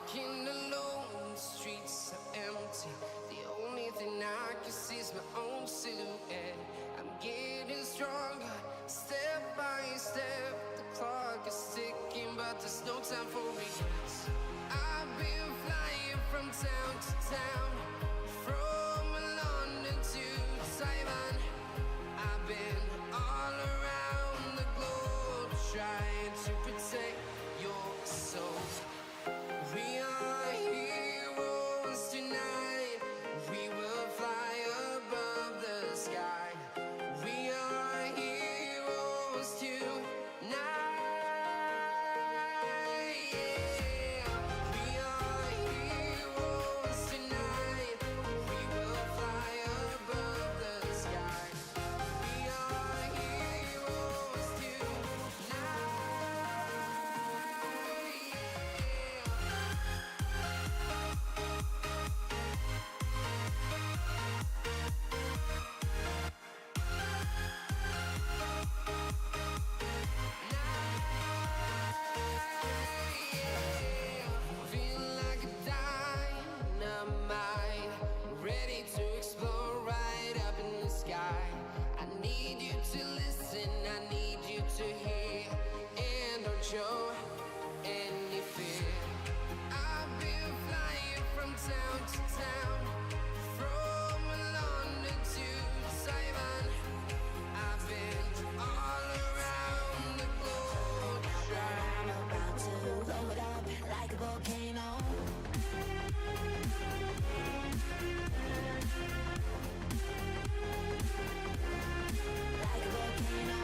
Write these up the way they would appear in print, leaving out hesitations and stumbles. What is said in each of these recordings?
Walking alone, the streets are empty. The only thing I can see is my own silhouette. I'm getting stronger, step by step. The clock is ticking, but there's no time for regrets. I've been flying from town to town, from London to Taiwan. I've been all around the globe, trying to protect your soul. We are heroes tonight. We will fly above the sky. We are heroes tonight. Yeah. We are heroes tonight. We will fly above the sky. We are heroes tonight. Feel like a dynamite, ready to explode right up in the sky. I need you to listen, I need you to hear, and don't show any fear. I've been flying from town to town, from London to Taiwan. I've been all around the globe, I'm about to blow it up like a volcano. Like a volcano.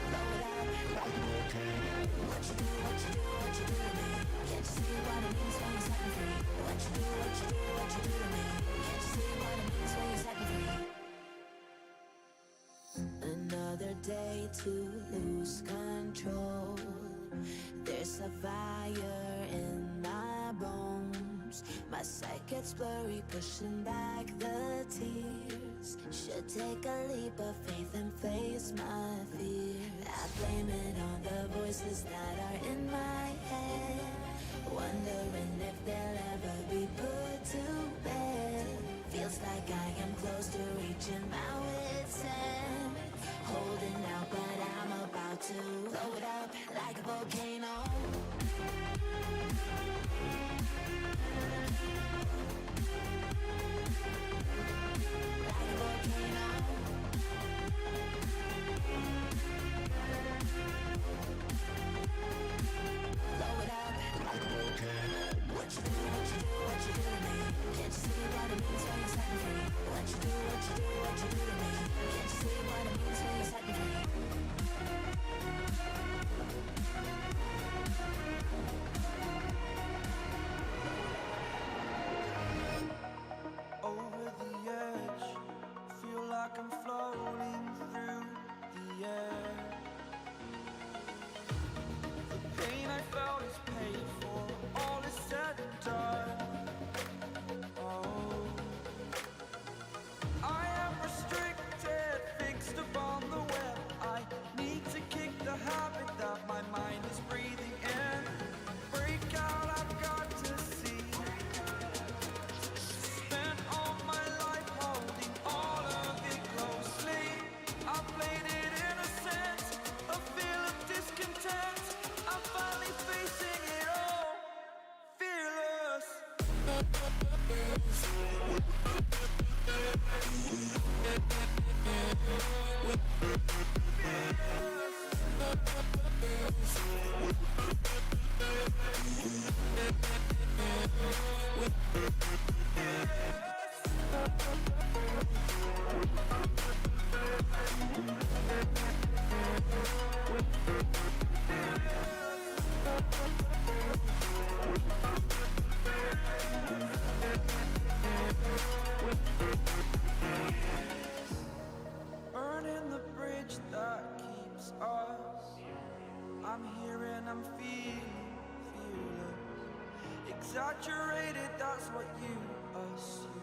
Blow it up like a volcano. What you do, what you do, what you do to me? Can't you see what it means when you set me free? What you do, what you do, what you do to me? Can't you see what it means when you set me free? Another day to lose control. There's a fire in my bones. My sight gets blurry, pushing back the tears. Should take a leap of faith and face my fear. I blame it on the voices that are in my head, wondering if they'll ever be put to bed. Feels like I am close to reaching my wit's end. Holding out, but I'm about to blow it up like a volcano. Like a volcano. Blow it up like a volcano. What you do, what you do, what you do to me? Can't you see what it means when you set me free? What you do, what you do, what you do to me? Can't you see what it means when you set me free? Over the edge, feel like I'm floating through the air. The pain I felt is paid for, all is said and done. Oh, I am restricted, fixed upon the web. I need to kick the habit that my mind is breathing in. Break out, I've got to see. Spent all my life holding all of it closely. I played it innocent, a feel of discontent. I'm finally facing it all, fearless. Burning the bridge that keeps us. I'm here and I'm feeling fearless. Exaggerated, that's what you assume.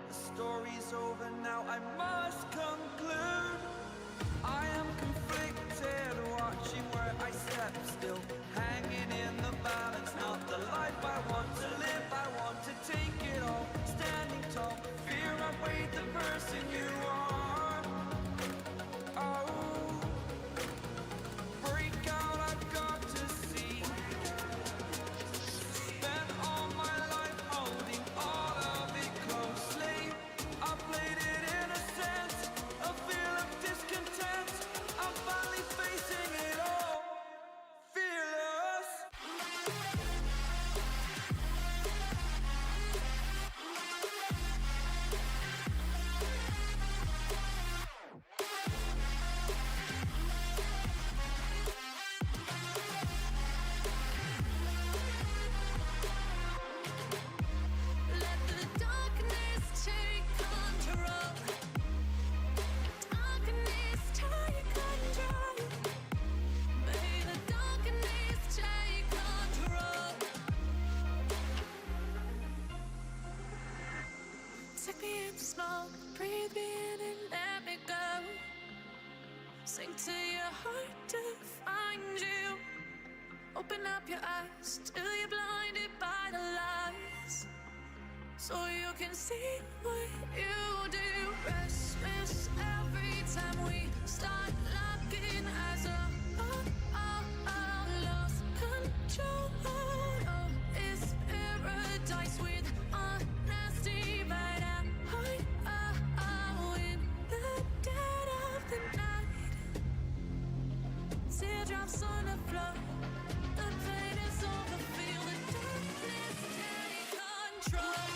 The story's over now, I must conclude. I am conflicted, watching where I step still, hanging in the balance, not the life I want to live. I want to take it all, standing tall, fear outweighed the person you are. Oh, break out, I've got to see. Spent all my life holding all of it closely. I played it innocent, a feel of discontent. I'm finally facing it all, fearless. Let the darkness take control. Darkness take control. May the darkness take control. Take me in the smoke, breathe me in and let me go. Sink to your heart to find you. Open up your eyes till you're blinded by the lies, so you can see what you do. Restless every time we start locking as a lost control. Oh, it's paradise with honesty right out. In the dead of the night, teardrops on the floor. The pain is over, feel the darkness take control.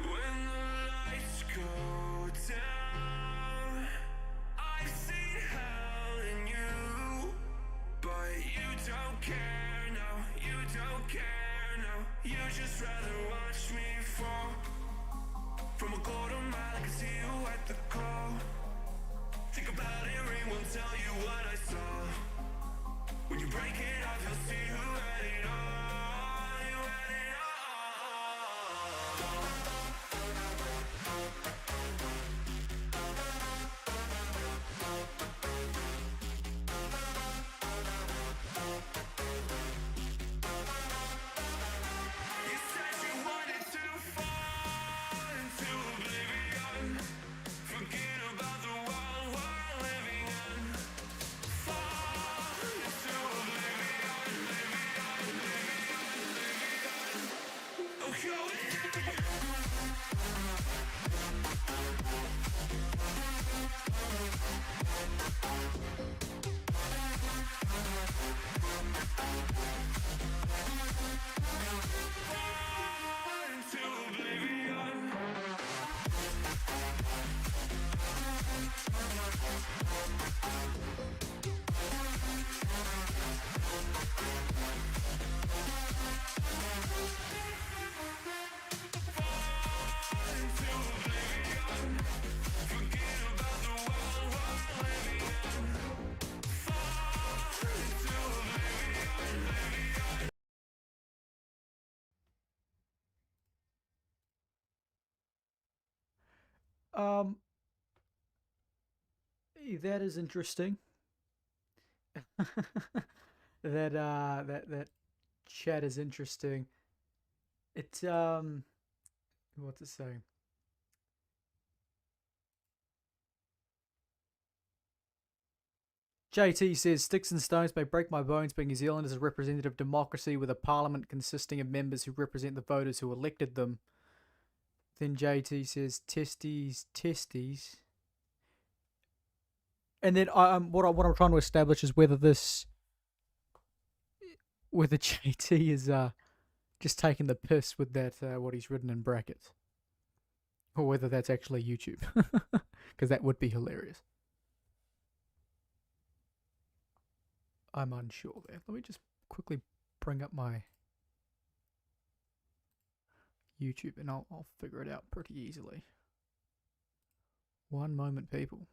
When the lights go down, I've seen hell in you, but you don't care, no, you don't care, no. You just rather watch me fall from a quarter mile. I can see you at the call. Think about it, ring won't tell you what I saw. When you break it off, you'll see who had it all. You had it all. You said you wanted to fall into oblivion, forget about the world we're living in. Fall into oblivion, oh, go into oblivion. Into oblivion, forget about the world we're living in. Fall into oblivion. That is interesting. That chat is interesting. It what's it saying? JT says sticks and stones may break my bones, but New Zealand is a representative democracy with a parliament consisting of members who represent the voters who elected them. Then JT says testes. And then what I'm trying to establish is whether JT is just taking the piss with that what he's written in brackets, or whether that's actually YouTube, because that would be hilarious. I'm unsure there. Let me just quickly bring up my YouTube and I'll figure it out pretty easily. One moment, people.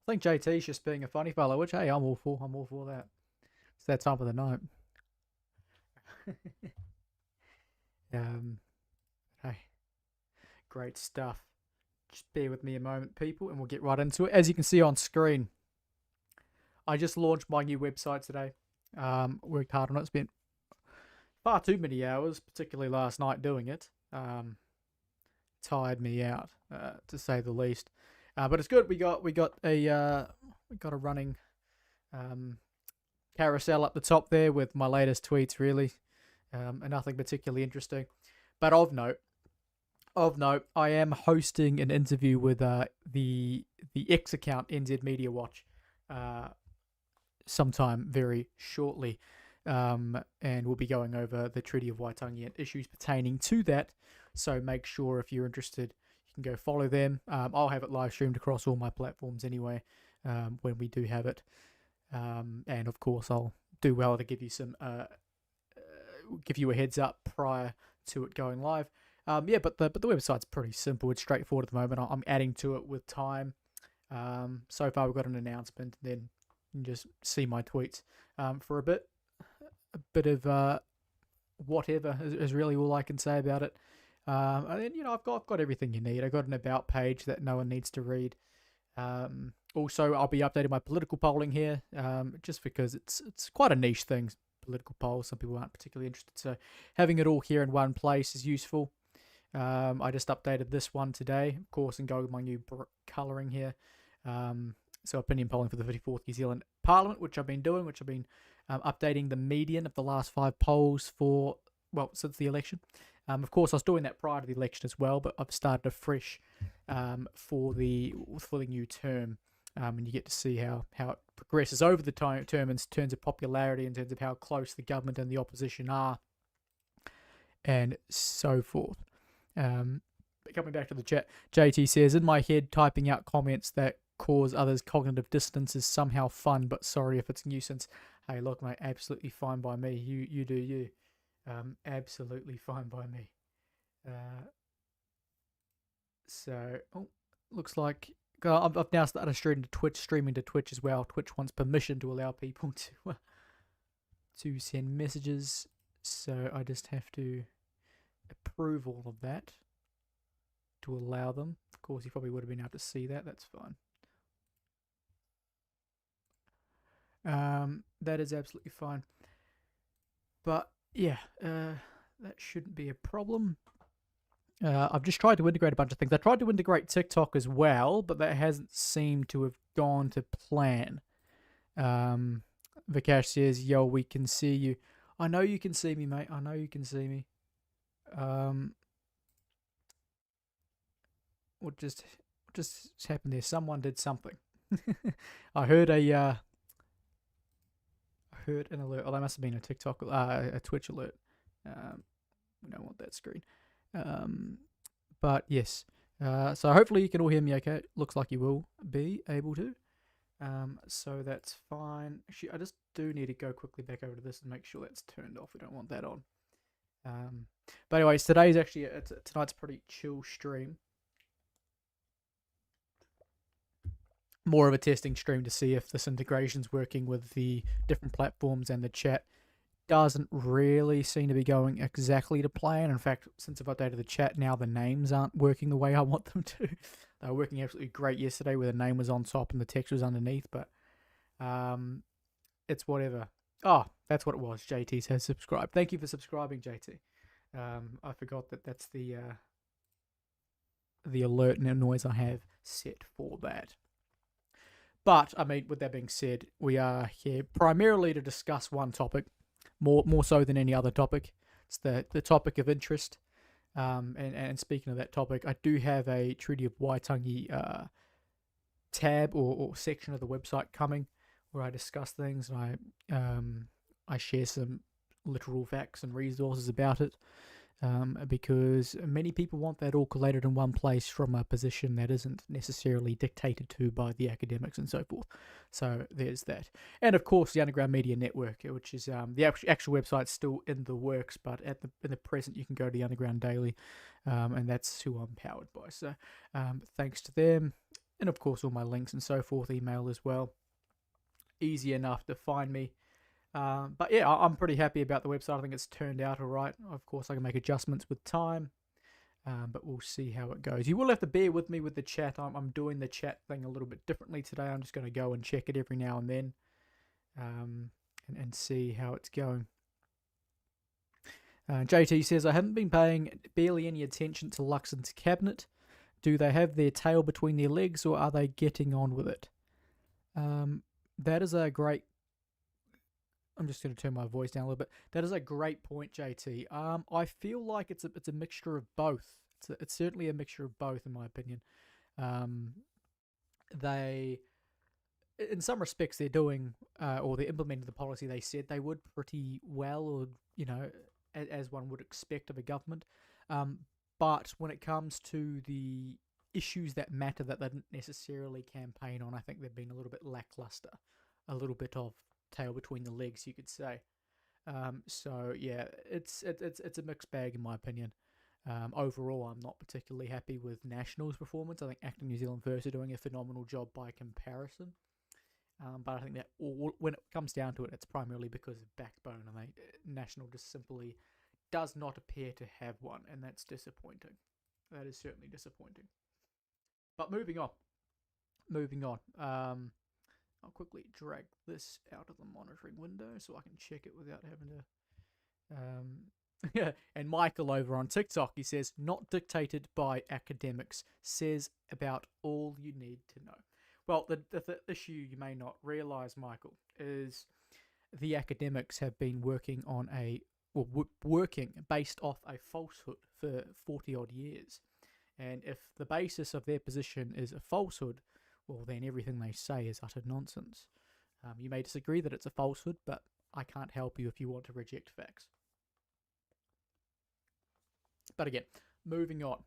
I think JT's just being a funny fellow, which, hey, I'm all for that. It's that time of the night. Hey, great stuff. Just bear with me a moment, people, and we'll get right into it. As you can see on screen, I just launched my new website today. Worked hard on it. Spent far too many hours, particularly last night, doing it. Tired me out, to say the least. But it's good. We got a running carousel up the top there with my latest tweets, really, and nothing particularly interesting. But of note, I am hosting an interview with the X account NZ Media Watch sometime very shortly, and we'll be going over the Treaty of Waitangi and issues pertaining to that. So make sure, if you're interested, you can go follow them. I'll have it live streamed across all my platforms anyway, when we do have it, and of course I'll do well to give you some give you a heads up prior to it going live. But the website's pretty simple. It's straightforward at the moment. I'm adding to it with time. So far we've got an announcement, and then you can just see my tweets for a bit of whatever is really all I can say about it. And then, I've got everything you need. I've got an about page that no one needs to read. Also, I'll be updating my political polling here, just because it's quite a niche thing, political polls. Some people aren't particularly interested, so having it all here in one place is useful. I just updated this one today, of course, and go with my new colouring here. So opinion polling for the 54th New Zealand Parliament, which I've been updating the median of the last 5 polls since the election. Of course, I was doing that prior to the election as well, but I've started afresh for the new term, and you get to see how it progresses over the term in terms of popularity, in terms of how close the government and the opposition are, and so forth. Coming back to the chat, JT says, in my head, typing out comments that cause others cognitive dissonance is somehow fun, but sorry if it's nuisance. Hey, look, mate, absolutely fine by me. You do you. Absolutely fine by me. Looks like I've now started streaming to Twitch as well. Twitch wants permission to allow people to send messages, so I just have to approve all of that to allow them. Of course, you probably would have been able to see that. That's fine. That is absolutely fine. But yeah, that shouldn't be a problem. I've just tried to integrate a bunch of things. I tried to integrate TikTok as well, but that hasn't seemed to have gone to plan. Vikash says, yo, we can see you. I know you can see me, mate. I know you can see me. What just happened there? Someone did something. I heard an alert. Oh, that must have been a TikTok, a Twitch alert. We don't want that screen. But yes. So hopefully you can all hear me okay. Looks like you will be able to. So that's fine. Actually, I just do need to go quickly back over to this and make sure that's turned off. We don't want that on. But anyways, tonight's a pretty chill stream. More of a testing stream to see if this integration's working with the different platforms, and the chat doesn't really seem to be going exactly to plan. In fact, since I've updated the chat now, the names aren't working the way I want them to. They were working absolutely great yesterday where the name was on top and the text was underneath, but it's whatever. Oh, that's what it was. JT says subscribe. Thank you for subscribing, JT. I forgot that's the alert and noise I have set for that. But, I mean, with that being said, we are here primarily to discuss one topic, more so than any other topic. It's the topic of interest. And speaking of that topic, I do have a Treaty of Waitangi tab or section of the website coming where I discuss things and I share some literal facts and resources about it. because many people want that all collated in one place from a position that isn't necessarily dictated to by the academics and so forth. So there's that. And of course, the Underground Media Network, which is the actual website's still in the works, but in the present, you can go to the Underground Daily, and that's who I'm powered by. So thanks to them. And of course, all my links and so forth, email as well. Easy enough to find me. But yeah, I'm pretty happy about the website. I think it's turned out all right. Of course, I can make adjustments with time, but we'll see how it goes. You will have to bear with me with the chat. I'm doing the chat thing a little bit differently today. I'm just going to go and check it every now and then, and see how it's going. JT says, I haven't been paying barely any attention to Luxon's cabinet. Do they have their tail between their legs, or are they getting on with it? That is a great... I'm just going to turn my voice down a little bit. That is a great point, JT. I feel like it's a mixture of both. It's certainly a mixture of both, in my opinion. They, in some respects, they're doing or they're implementing the policy they said they would pretty well, or as one would expect of a government. But when it comes to the issues that matter that they didn't necessarily campaign on, I think they've been a little bit lackluster, a little bit of tail between the legs, you could say. So yeah, it's a mixed bag in my opinion. Overall, I'm not particularly happy with National's performance. I think Acting New Zealand First are doing a phenomenal job by comparison. But I think that when it comes down to it, it's primarily because of backbone, and National just simply does not appear to have one, and that's disappointing. That is certainly disappointing. But moving on. I'll quickly drag this out of the monitoring window so I can check it without having to... And Michael over on TikTok, he says, not dictated by academics, says about all you need to know. Well, the issue you may not realise, Michael, is the academics have been working on working based off a falsehood for 40-odd years. And if the basis of their position is a falsehood, well, then everything they say is utter nonsense. You may disagree that it's a falsehood, but I can't help you if you want to reject facts. But again, moving on.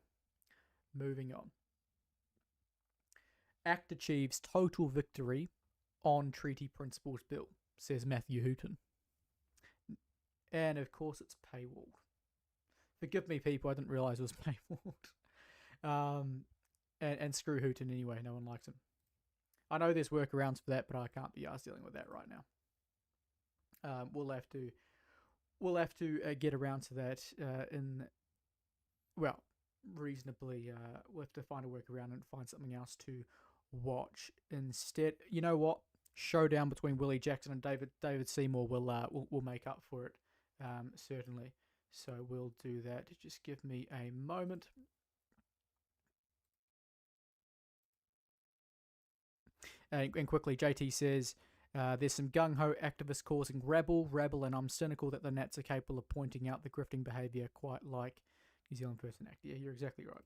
ACT achieves total victory on Treaty Principles Bill, says Matthew Hooton. And of course it's paywalled. Forgive me, people, I didn't realise it was paywalled. And screw Hooton anyway, no one likes him. I know there's workarounds for that, but I can't be arsed dealing with that right now. We'll have to get around to that reasonably. We'll have to find a workaround and find something else to watch instead. You know what? Showdown between Willie Jackson and David Seymour will make up for it, certainly. So we'll do that. Just give me a moment. And quickly, JT says, there's some gung-ho activists causing rabble, and I'm cynical that the Nats are capable of pointing out the grifting behaviour quite like New Zealand First and ACT. Yeah, you're exactly right.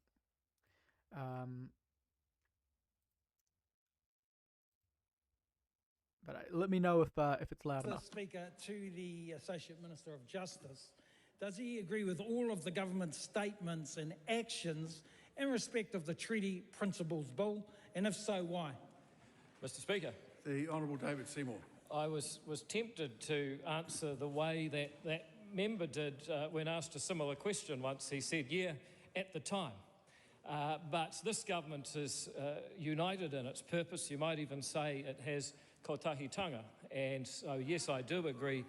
But let me know if it's loud enough. Speaker, to the Associate Minister of Justice, does he agree with all of the government's statements and actions in respect of the Treaty Principles Bill, and if so, why? Mr. Speaker. The Honourable David Seymour. I was tempted to answer the way that member did when asked a similar question once. He said, yeah, at the time. But this government is united in its purpose. You might even say it has kotahitanga. And so, yes, I do agree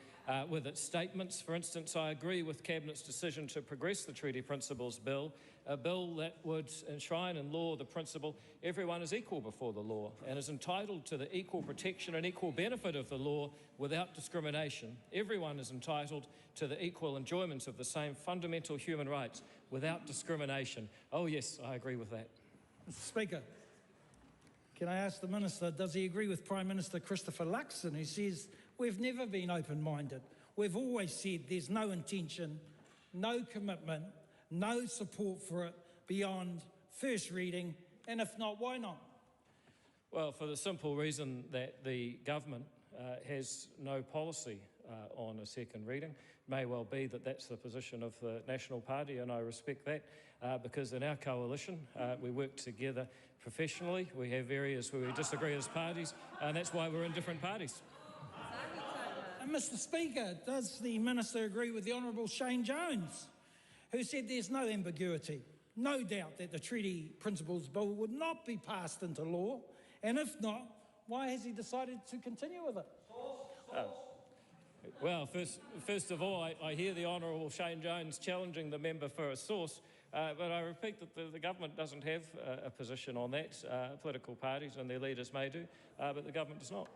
with its statements. For instance, I agree with Cabinet's decision to progress the Treaty Principles Bill, a bill that would enshrine in law the principle everyone is equal before the law and is entitled to the equal protection and equal benefit of the law without discrimination. Everyone is entitled to the equal enjoyment of the same fundamental human rights without discrimination. Oh yes, I agree with that. Mr. Speaker, can I ask the Minister, does he agree with Prime Minister Christopher Luxon, who says we've never been open-minded? We've always said there's no intention, no commitment, no support for it beyond first reading, and if not, why not? Well, for the simple reason that the government has no policy on a second reading. It may well be that that's the position of the National Party, and I respect that, because in our coalition we work together professionally. We have areas where we disagree as parties, and that's why we're in different parties. Mr. Speaker, does the Minister agree with the Honourable Shane Jones, who said there's no ambiguity, no doubt that the Treaty Principles Bill would not be passed into law, and if not, why has he decided to continue with it? Well, first of all, I hear the Honourable Shane Jones challenging the member for a source, but I repeat that the government doesn't have a position on that. Political parties and their leaders may do, but the government does not.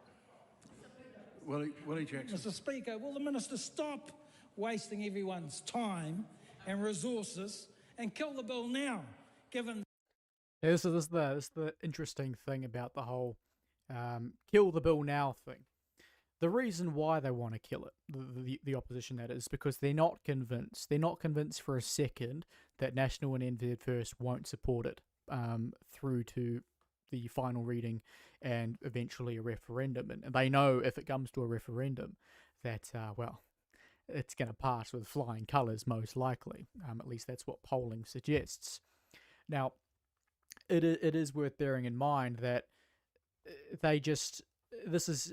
Willie Jackson. Mr. Speaker, will the Minister stop wasting everyone's time and resources and kill the bill now, given... Yeah, this is the interesting thing about the whole kill the bill now thing. The reason why they want to kill it, the opposition that is, because they're not convinced. They're not convinced for a second that National and NZ First won't support it through to the final reading and eventually a referendum. And they know if it comes to a referendum that, well, it's going to pass with flying colours most likely. At least that's what polling suggests. Now, it is worth bearing in mind that this is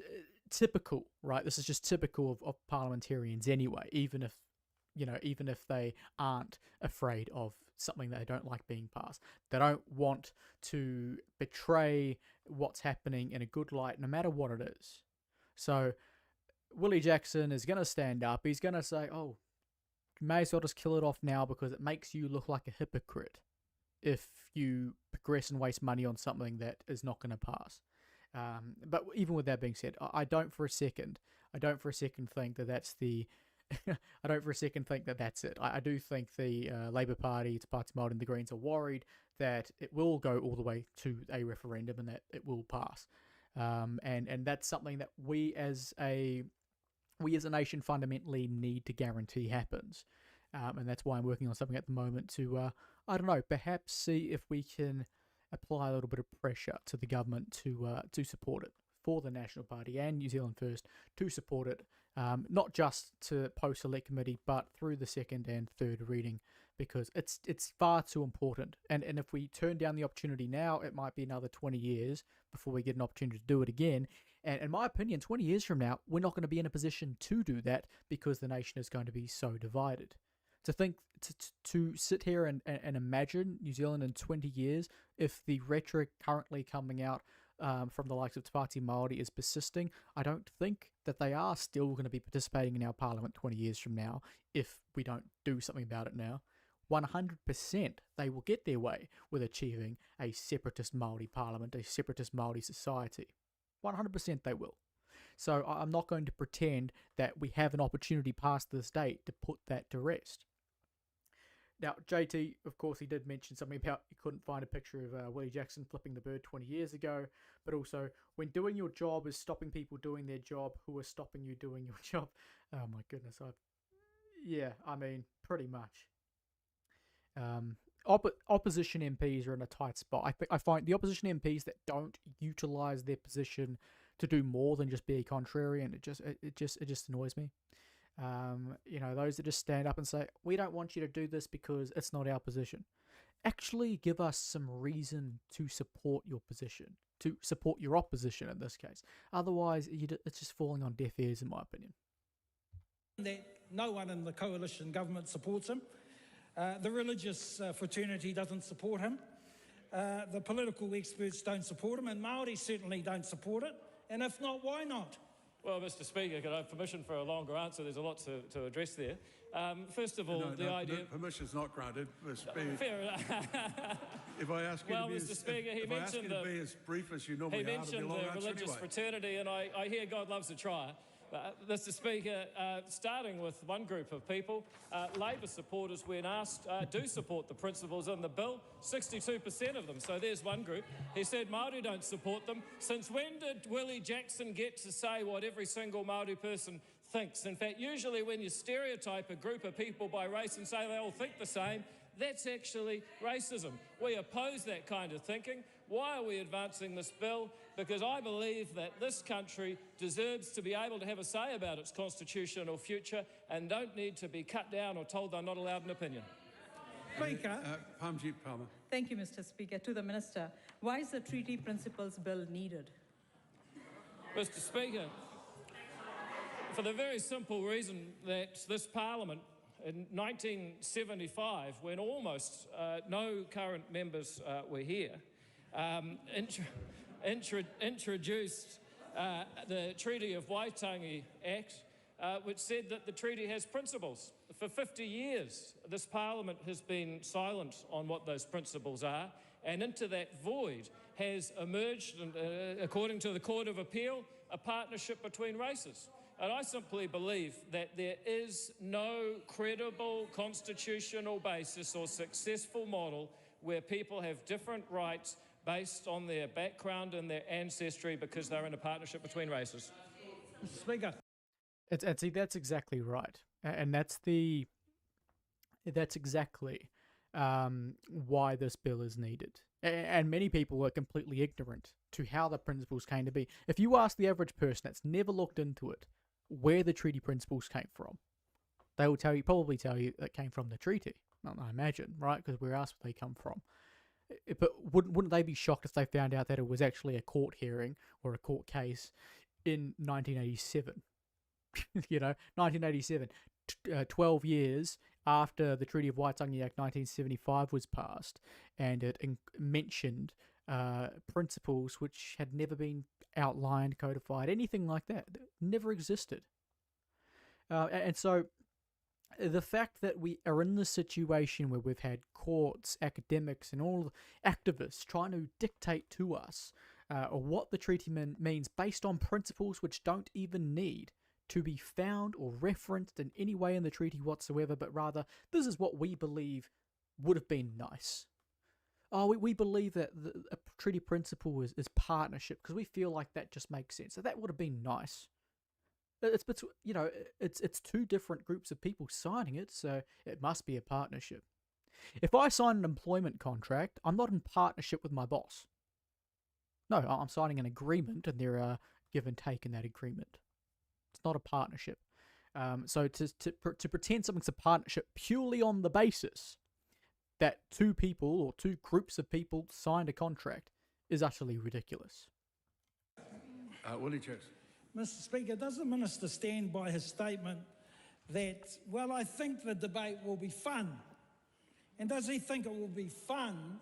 typical, right? This is just typical of parliamentarians anyway, even if they aren't afraid of something they don't like being passed. They don't want to betray what's happening in a good light, no matter what it is. So Willie Jackson is going to stand up. He's going to say, oh, you may as well just kill it off now because it makes you look like a hypocrite if you progress and waste money on something that is not going to pass. But even with that being said, I don't for a second think that that's the... I don't for a second think that that's it. I do think the Labour Party, Tamatha and the Greens are worried that it will go all the way to a referendum and that it will pass. And that's something that we as a nation fundamentally need to guarantee happens. And that's why I'm working on something at the moment to, I don't know, perhaps see if we can apply a little bit of pressure to the government to support it, for the National Party and New Zealand First to support it, not just to post-select committee, but through the second and third reading, because it's far too important. And if we turn down the opportunity now, it might be another 20 years before we get an opportunity to do it again. And in my opinion, 20 years from now, we're not going to be in a position to do that because the nation is going to be so divided. To think, to sit here and imagine New Zealand in 20 years, if the rhetoric currently coming out from the likes of Te Pāti Māori is persisting, I don't think that they are still going to be participating in our parliament 20 years from now if we don't do something about it now. 100% they will get their way with achieving a separatist Māori parliament, a separatist Māori society. 100% they will. So I'm not going to pretend that we have an opportunity past this date to put that to rest. Now, JT, of course, he did mention something about you couldn't find a picture of Willie Jackson flipping the bird 20 years ago, but also when doing your job is stopping people doing their job who are stopping you doing your job. Oh my goodness, I mean, pretty much. Opposition MPs are in a tight spot. I find the opposition MPs that don't utilise their position to do more than just be a contrarian, it just annoys me. Those that just stand up and say, we don't want you to do this because it's not our position. Actually give us some reason to support your position, to support your opposition in this case. Otherwise, it's just falling on deaf ears, in my opinion. That no one in the coalition government supports him. The religious fraternity doesn't support him. The political experts don't support him, and Māori certainly don't support it. And if not, why not? Well, Mr. Speaker, could I have permission for a longer answer? There's a lot to address there. First of all, idea... permission's not granted, Mr. Speaker. Fair enough. If I ask you well, Mr. Speaker, he mentioned be as brief as you normally he mentioned the religious fraternity, and I hear God loves a try. Mr. Speaker, starting with one group of people, Labour supporters, when asked, do support the principles in the bill, 62% of them. So there's one group. He said Māori don't support them. Since when did Willie Jackson get to say what every single Māori person thinks? In fact, usually when you stereotype a group of people by race and say they all think the same, That's actually racism. We oppose that kind of thinking. Why are we advancing this bill? Because I believe that this country deserves to be able to have a say about its constitutional future and don't need to be cut down or told they're not allowed an opinion. Speaker. Pamjit Palmer. Thank you, Mr. Speaker. To the Minister, why is the Treaty Principles Bill needed? Mr. Speaker, for the very simple reason that this Parliament in 1975, when almost no current members were here, introduced the Treaty of Waitangi Act, which said that the treaty has principles. For 50 years, this Parliament has been silent on what those principles are, and into that void has emerged, according to the Court of Appeal, a partnership between races. And I simply believe that there is no credible constitutional basis or successful model where people have different rights based on their background and their ancestry because they're in a partnership between races. Speaker. See, that's exactly right, and that's exactly why this bill is needed. And many people are completely ignorant to how the principles came to be. If you ask the average person that's never looked into it, where the treaty principles came from, they will probably tell you it came from the treaty. I imagine, right? Because we're asked where they come from. But wouldn't they be shocked if they found out that it was actually a court hearing or a court case in 1987? 1987, 12 years after the Treaty of Waitangi Act 1975 was passed, and it mentioned principles which had never been outlined, codified, anything like that. It never existed. And so the fact that we are in this situation where we've had courts, academics, and all activists trying to dictate to us what the treaty means based on principles which don't even need to be found or referenced in any way in the treaty whatsoever, but rather, this is what we believe would have been nice. We believe that a treaty principle is partnership because we feel like that just makes sense. So that would have been nice. It's two different groups of people signing it, so it must be a partnership. If I sign an employment contract, I'm not in partnership with my boss. No, I'm signing an agreement, and there are give and take in that agreement. It's not a partnership. So to pretend something's a partnership purely on the basis that two people or two groups of people signed a contract is utterly ridiculous. Willie checks. Mr. Speaker, does the Minister stand by his statement that, well, I think the debate will be fun? And does he think it will be fun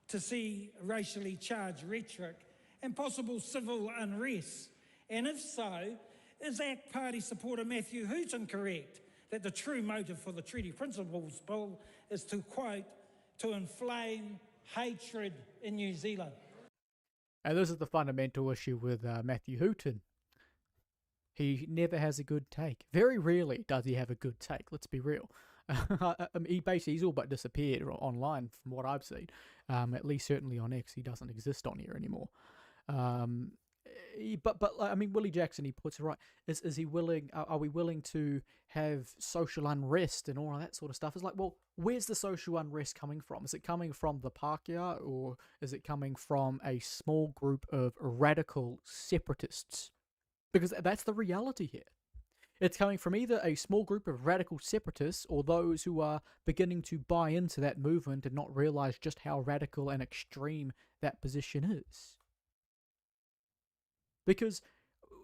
to see racially charged rhetoric and possible civil unrest? And if so, is ACT Party supporter Matthew Hooton correct that the true motive for the Treaty Principles Bill is to, quote, to inflame hatred in New Zealand? And this is the fundamental issue with Matthew Hooton. He never has a good take. Very rarely does he have a good take, let's be real. He's all but disappeared online from what I've seen. At least certainly on X, he doesn't exist on here anymore. Willie Jackson, he puts it right. Is he willing? Are we willing to have social unrest and all of that sort of stuff? It's like, well, where's the social unrest coming from? Is it coming from the Pākehā, or is it coming from a small group of radical separatists? Because that's the reality here. It's coming from either a small group of radical separatists or those who are beginning to buy into that movement and not realize just how radical and extreme that position is. Because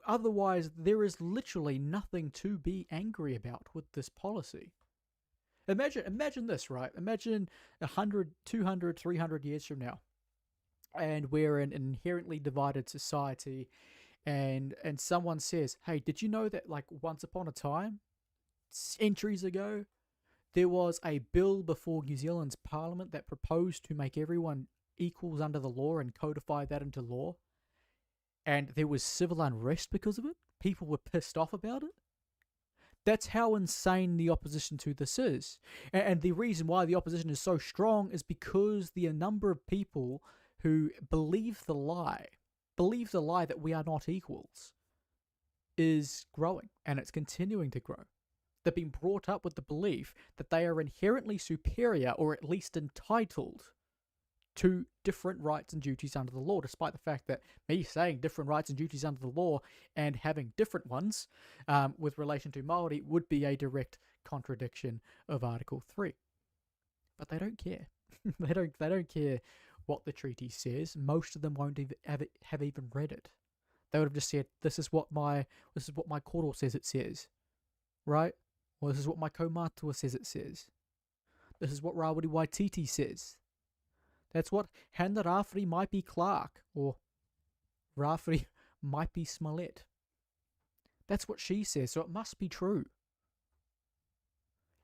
otherwise, there is literally nothing to be angry about with this policy. Imagine this, right? Imagine 100, 200, 300 years from now, and we're an inherently divided society, and someone says, hey, did you know that, like, once upon a time, centuries ago, there was a bill before New Zealand's Parliament that proposed to make everyone equals under the law and codify that into law? And there was civil unrest because of it? People were pissed off about it? That's how insane the opposition to this is. And the reason why the opposition is so strong is because the number of people who believe the lie that we are not equals, is growing, and it's continuing to grow. They've been brought up with the belief that they are inherently superior, or at least entitled, to different rights and duties under the law, despite the fact that me saying different rights and duties under the law and having different ones with relation to Māori would be a direct contradiction of Article 3. But they don't care. they don't care what the treaty says. Most of them won't have even read it. They would have just said, this is what my koro says it says, right? Or this is what my kaumatua says it says. This is what Rawiri Waititi says. That's what Hannah Rafri might be Clark, or Rafri might be Smollett. That's what she says, so it must be true.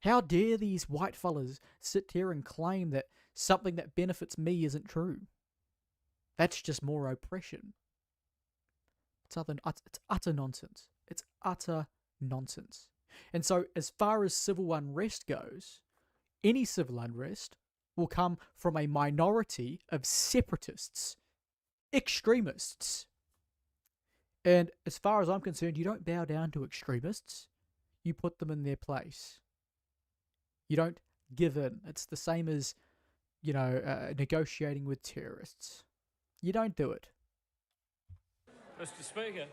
How dare these white fellas sit here and claim that something that benefits me isn't true? That's just more oppression. It's utter nonsense. It's utter nonsense. And so, as far as civil unrest goes, any civil unrest will come from a minority of separatists, extremists. And as far as I'm concerned, you don't bow down to extremists. You put them in their place. You don't give in. It's the same as, negotiating with terrorists. You don't do it. Mr. Speaker,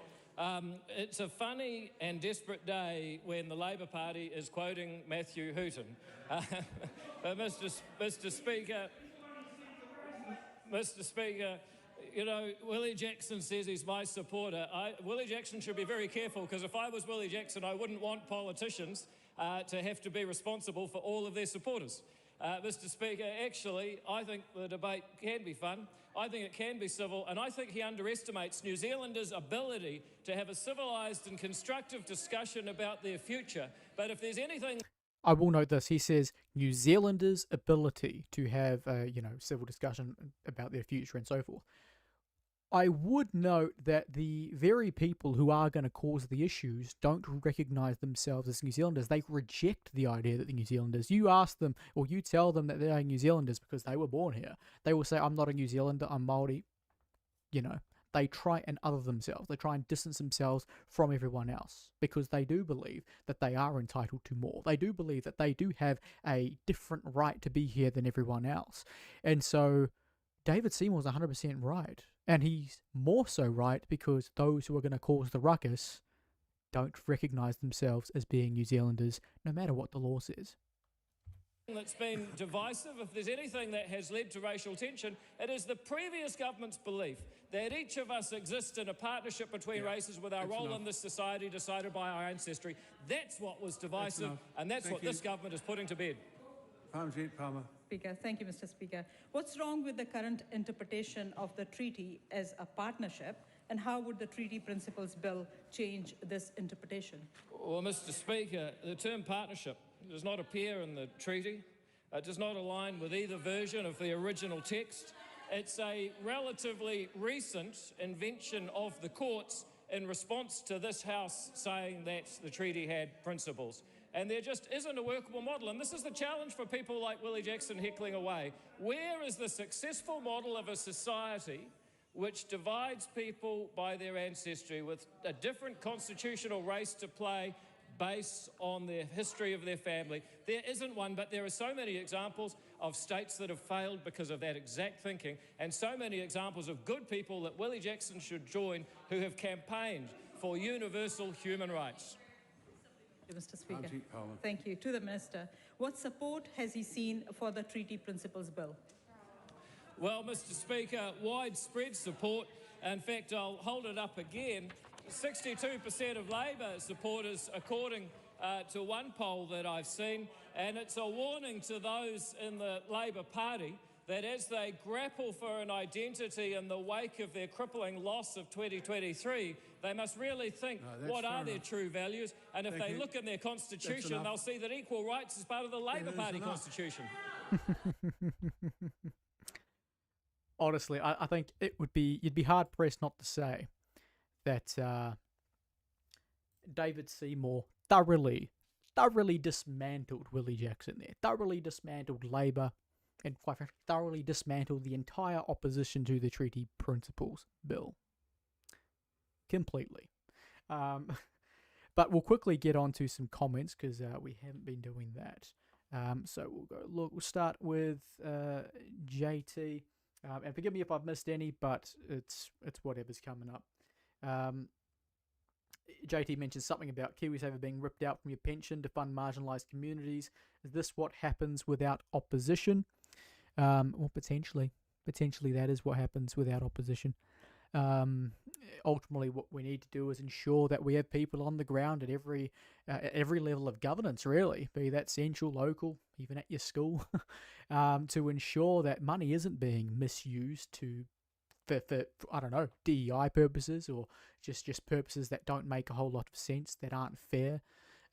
it's a funny and desperate day when the Labor Party is quoting Matthew Hooton. But Mr. Speaker, Willie Jackson says he's my supporter. Willie Jackson should be very careful, because if I was Willie Jackson, I wouldn't want politicians to have to be responsible for all of their supporters. Mr. Speaker, actually, I think the debate can be fun. I think it can be civil, and I think he underestimates New Zealanders' ability to have a civilised and constructive discussion about their future. But if there's anything... I will note this. He says New Zealanders' ability to have a, civil discussion about their future and so forth. I would note that the very people who are going to cause the issues don't recognise themselves as New Zealanders. They reject the idea that they're New Zealanders. You ask them, or you tell them that they are New Zealanders because they were born here. They will say, I'm not a New Zealander, I'm Māori. They try and other themselves. They try and distance themselves from everyone else because they do believe that they are entitled to more. They do believe that they do have a different right to be here than everyone else. And so David Seymour's 100% right. And he's more so right because those who are going to cause the ruckus don't recognise themselves as being New Zealanders, no matter what the law says. That's been divisive, if there's anything that has led to racial tension, it is the previous government's belief that each of us exists in a partnership between races with our role in this society decided by our ancestry. That's what was divisive, and that's what this government is putting to bed. Palmer. Speaker, thank you, Mr. Speaker. What's wrong with the current interpretation of the treaty as a partnership, and how would the Treaty Principles Bill change this interpretation? Well, Mr. Speaker, the term partnership does not appear in the treaty. It does not align with either version of the original text. It's a relatively recent invention of the courts in response to this House saying that the treaty had principles. And there just isn't a workable model. And this is the challenge for people like Willie Jackson heckling away. Where is the successful model of a society which divides people by their ancestry with a different constitutional race to play based on the history of their family? There isn't one, but there are so many examples of states that have failed because of that exact thinking, and so many examples of good people that Willie Jackson should join who have campaigned for universal human rights. Mr. Speaker. Thank you. To the Minister, what support has he seen for the Treaty Principles Bill? Well, Mr. Speaker, widespread support. In fact, I'll hold it up again. 62% of Labor supporters, according to one poll that I've seen, and it's a warning to those in the Labor Party that as they grapple for an identity in the wake of their crippling loss of 2023, they must really think, what are their true values? And if they look in their constitution, they'll see that equal rights is part of the Labor Party constitution. Honestly, I think you'd be hard pressed not to say that David Seymour thoroughly dismantled Willie Jackson there, thoroughly dismantled Labor, and quite frankly, thoroughly dismantled the entire opposition to the Treaty Principles Bill. Completely. But But we'll quickly get on to some comments because we haven't been doing that. So we'll go look. We'll start with JT, and forgive me if I've missed any, but it's whatever's coming up. JT mentions something about KiwiSaver being ripped out from your pension to fund marginalised communities. Is this what happens without opposition? Well, potentially that is what happens without opposition. Ultimately, what we need to do is ensure that we have people on the ground at every level of governance, really, be that central, local, even at your school, to ensure that money isn't being misused for I don't know, DEI purposes or just purposes that don't make a whole lot of sense, that aren't fair.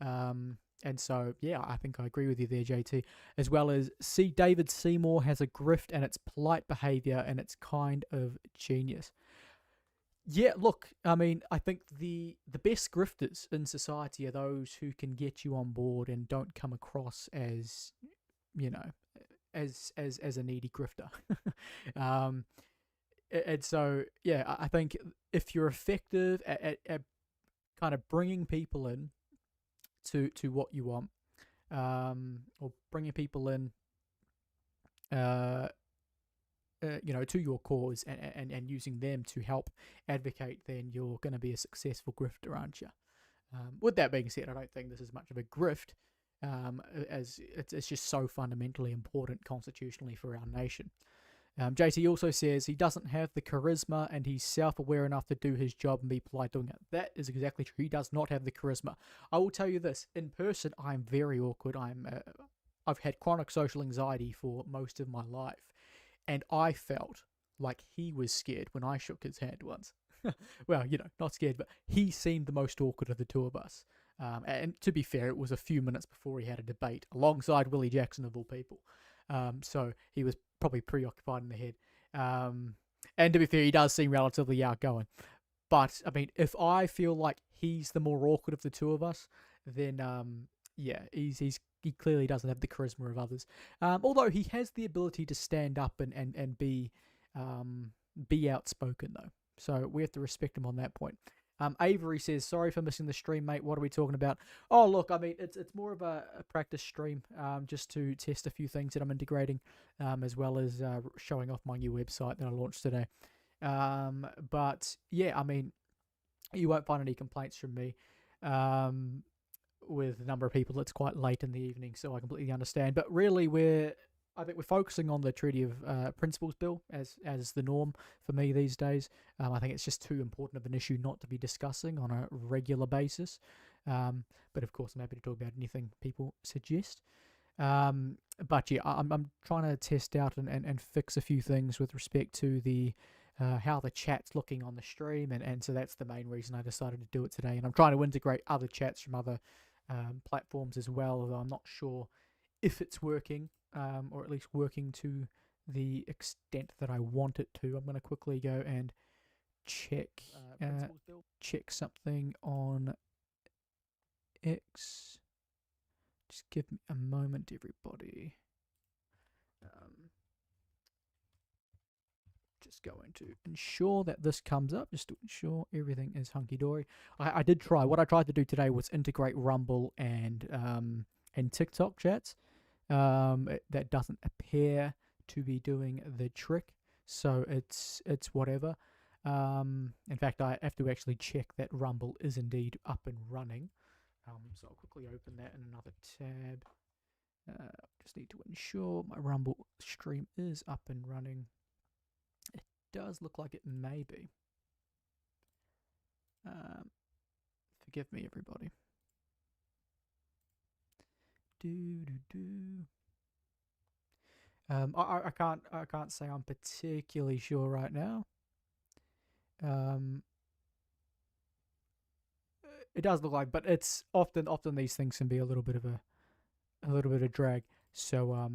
And so, yeah, I think I agree with you there, JT. As well as, David Seymour has a grift and it's polite behaviour and it's kind of genius. Yeah, look, I mean, I think the best grifters in society are those who can get you on board and don't come across as, as a needy grifter. And so, yeah, I think if you're effective at kind of bringing people in to what you want, or bringing people in, to your cause and using them to help advocate, then you're going to be a successful grifter, aren't you? With that being said, I don't think this is much of a grift, as it's just so fundamentally important constitutionally for our nation. JT also says he doesn't have the charisma and he's self-aware enough to do his job and be polite doing it. That is exactly true. He does not have the charisma. I will tell you this, in person, I'm very awkward. I've had chronic social anxiety for most of my life, and I felt like he was scared when I shook his hand once. Well, not scared, but he seemed the most awkward of the two of us. And to be fair, it was a few minutes before he had a debate alongside Willie Jackson of all people. So he was probably preoccupied in the head. And to be fair, he does seem relatively outgoing. But, I mean, if I feel like he's the more awkward of the two of us, then, he clearly doesn't have the charisma of others. Although he has the ability to stand up and be outspoken, though. So we have to respect him on that point. Avery says, sorry for missing the stream, mate. What are we talking about? Oh, look, I mean, it's more of a practice stream, just to test a few things that I'm integrating, as well as showing off my new website that I launched today. But, yeah, I mean, you won't find any complaints from me. With the number of people, it's quite late in the evening, so I completely understand. But really, I think we're focusing on the Treaty of Principles Bill as the norm for me these days. I think it's just too important of an issue not to be discussing on a regular basis. But of course, I'm happy to talk about anything people suggest. But yeah, I'm trying to test out and fix a few things with respect to the how the chat's looking on the stream, and so that's the main reason I decided to do it today. And I'm trying to integrate other chats from other platforms as well, although I'm not sure if it's working, or at least working to the extent that I want it to. I'm going to quickly go and check something on X. Just give me a moment, everybody. Just going to ensure that this comes up, just to ensure everything is hunky-dory. I did try. What I tried to do today was integrate Rumble and TikTok chats. That doesn't appear to be doing the trick, so it's whatever. In fact, I have to actually check that Rumble is indeed up and running. So I'll quickly open that in another tab. Just need to ensure my Rumble stream is up and running. It does look like it may be. Forgive me, everybody. I can't say I'm particularly sure right now. It does look like, but it's often these things can be a little bit of drag. So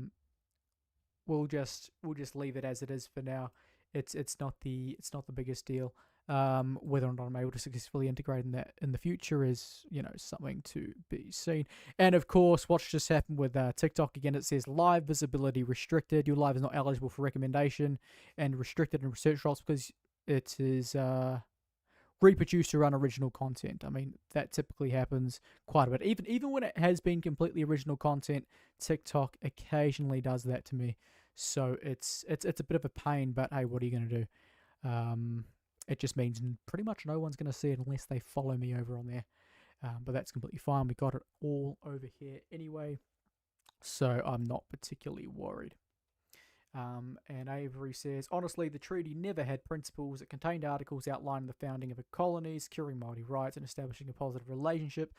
we'll just leave it as it is for now. It's not the biggest deal. Whether or not I'm able to successfully integrate in that in the future is, something to be seen. And of course, what's just happened with TikTok again? It says live visibility restricted. Your live is not eligible for recommendation and restricted in research results because it is reproduce your own original content. I mean, that typically happens quite a bit. Even when it has been completely original content, TikTok occasionally does that to me. So it's a bit of a pain, but hey, what are you going to do? It just means pretty much no one's going to see it unless they follow me over on there. But that's completely fine. We got it all over here anyway, so I'm not particularly worried. And Avery says, honestly, the treaty never had principles. It contained articles outlining the founding of a colony, securing Māori rights, and establishing a positive relationship.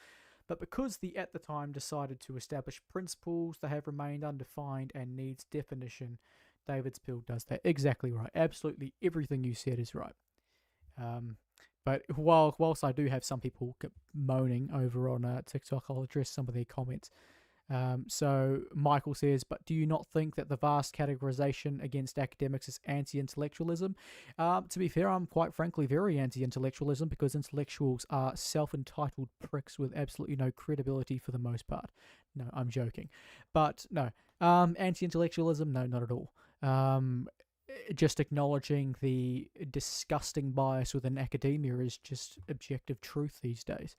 But because the at the time decided to establish principles, they have remained undefined and needs definition. David's bill does that. Exactly right. Absolutely everything you said is right. But whilst I do have some people moaning over on TikTok, I'll address some of their comments. So Michael says, but do you not think that the vast categorization against academics is anti-intellectualism? To be fair, I'm quite frankly very anti-intellectualism, because intellectuals are self-entitled pricks with absolutely no credibility for the most part. No, I'm joking. But no, anti-intellectualism, no, not at all. Just acknowledging the disgusting bias within academia is just objective truth these days.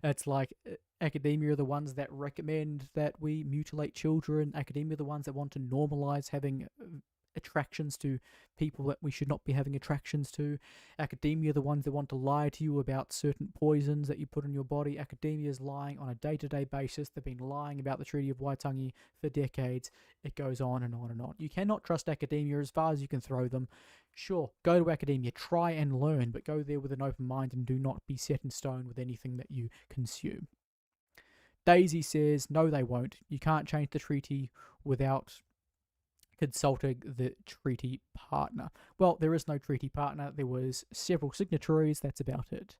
It's like academia are the ones that recommend that we mutilate children. Academia are the ones that want to normalize having attractions to people that we should not be having attractions to. Academia are the ones that want to lie to you about certain poisons that you put in your body. Academia is lying on a day-to-day basis. They've been lying about the Treaty of Waitangi for decades. It goes on and on and on. You cannot trust academia as far as you can throw them. Sure, go to academia, try and learn, but go there with an open mind and do not be set in stone with anything that you consume. Daisy says, no, they won't. You can't change the treaty without consulting the treaty partner. Well, there is no treaty partner. There was several signatories. That's about it.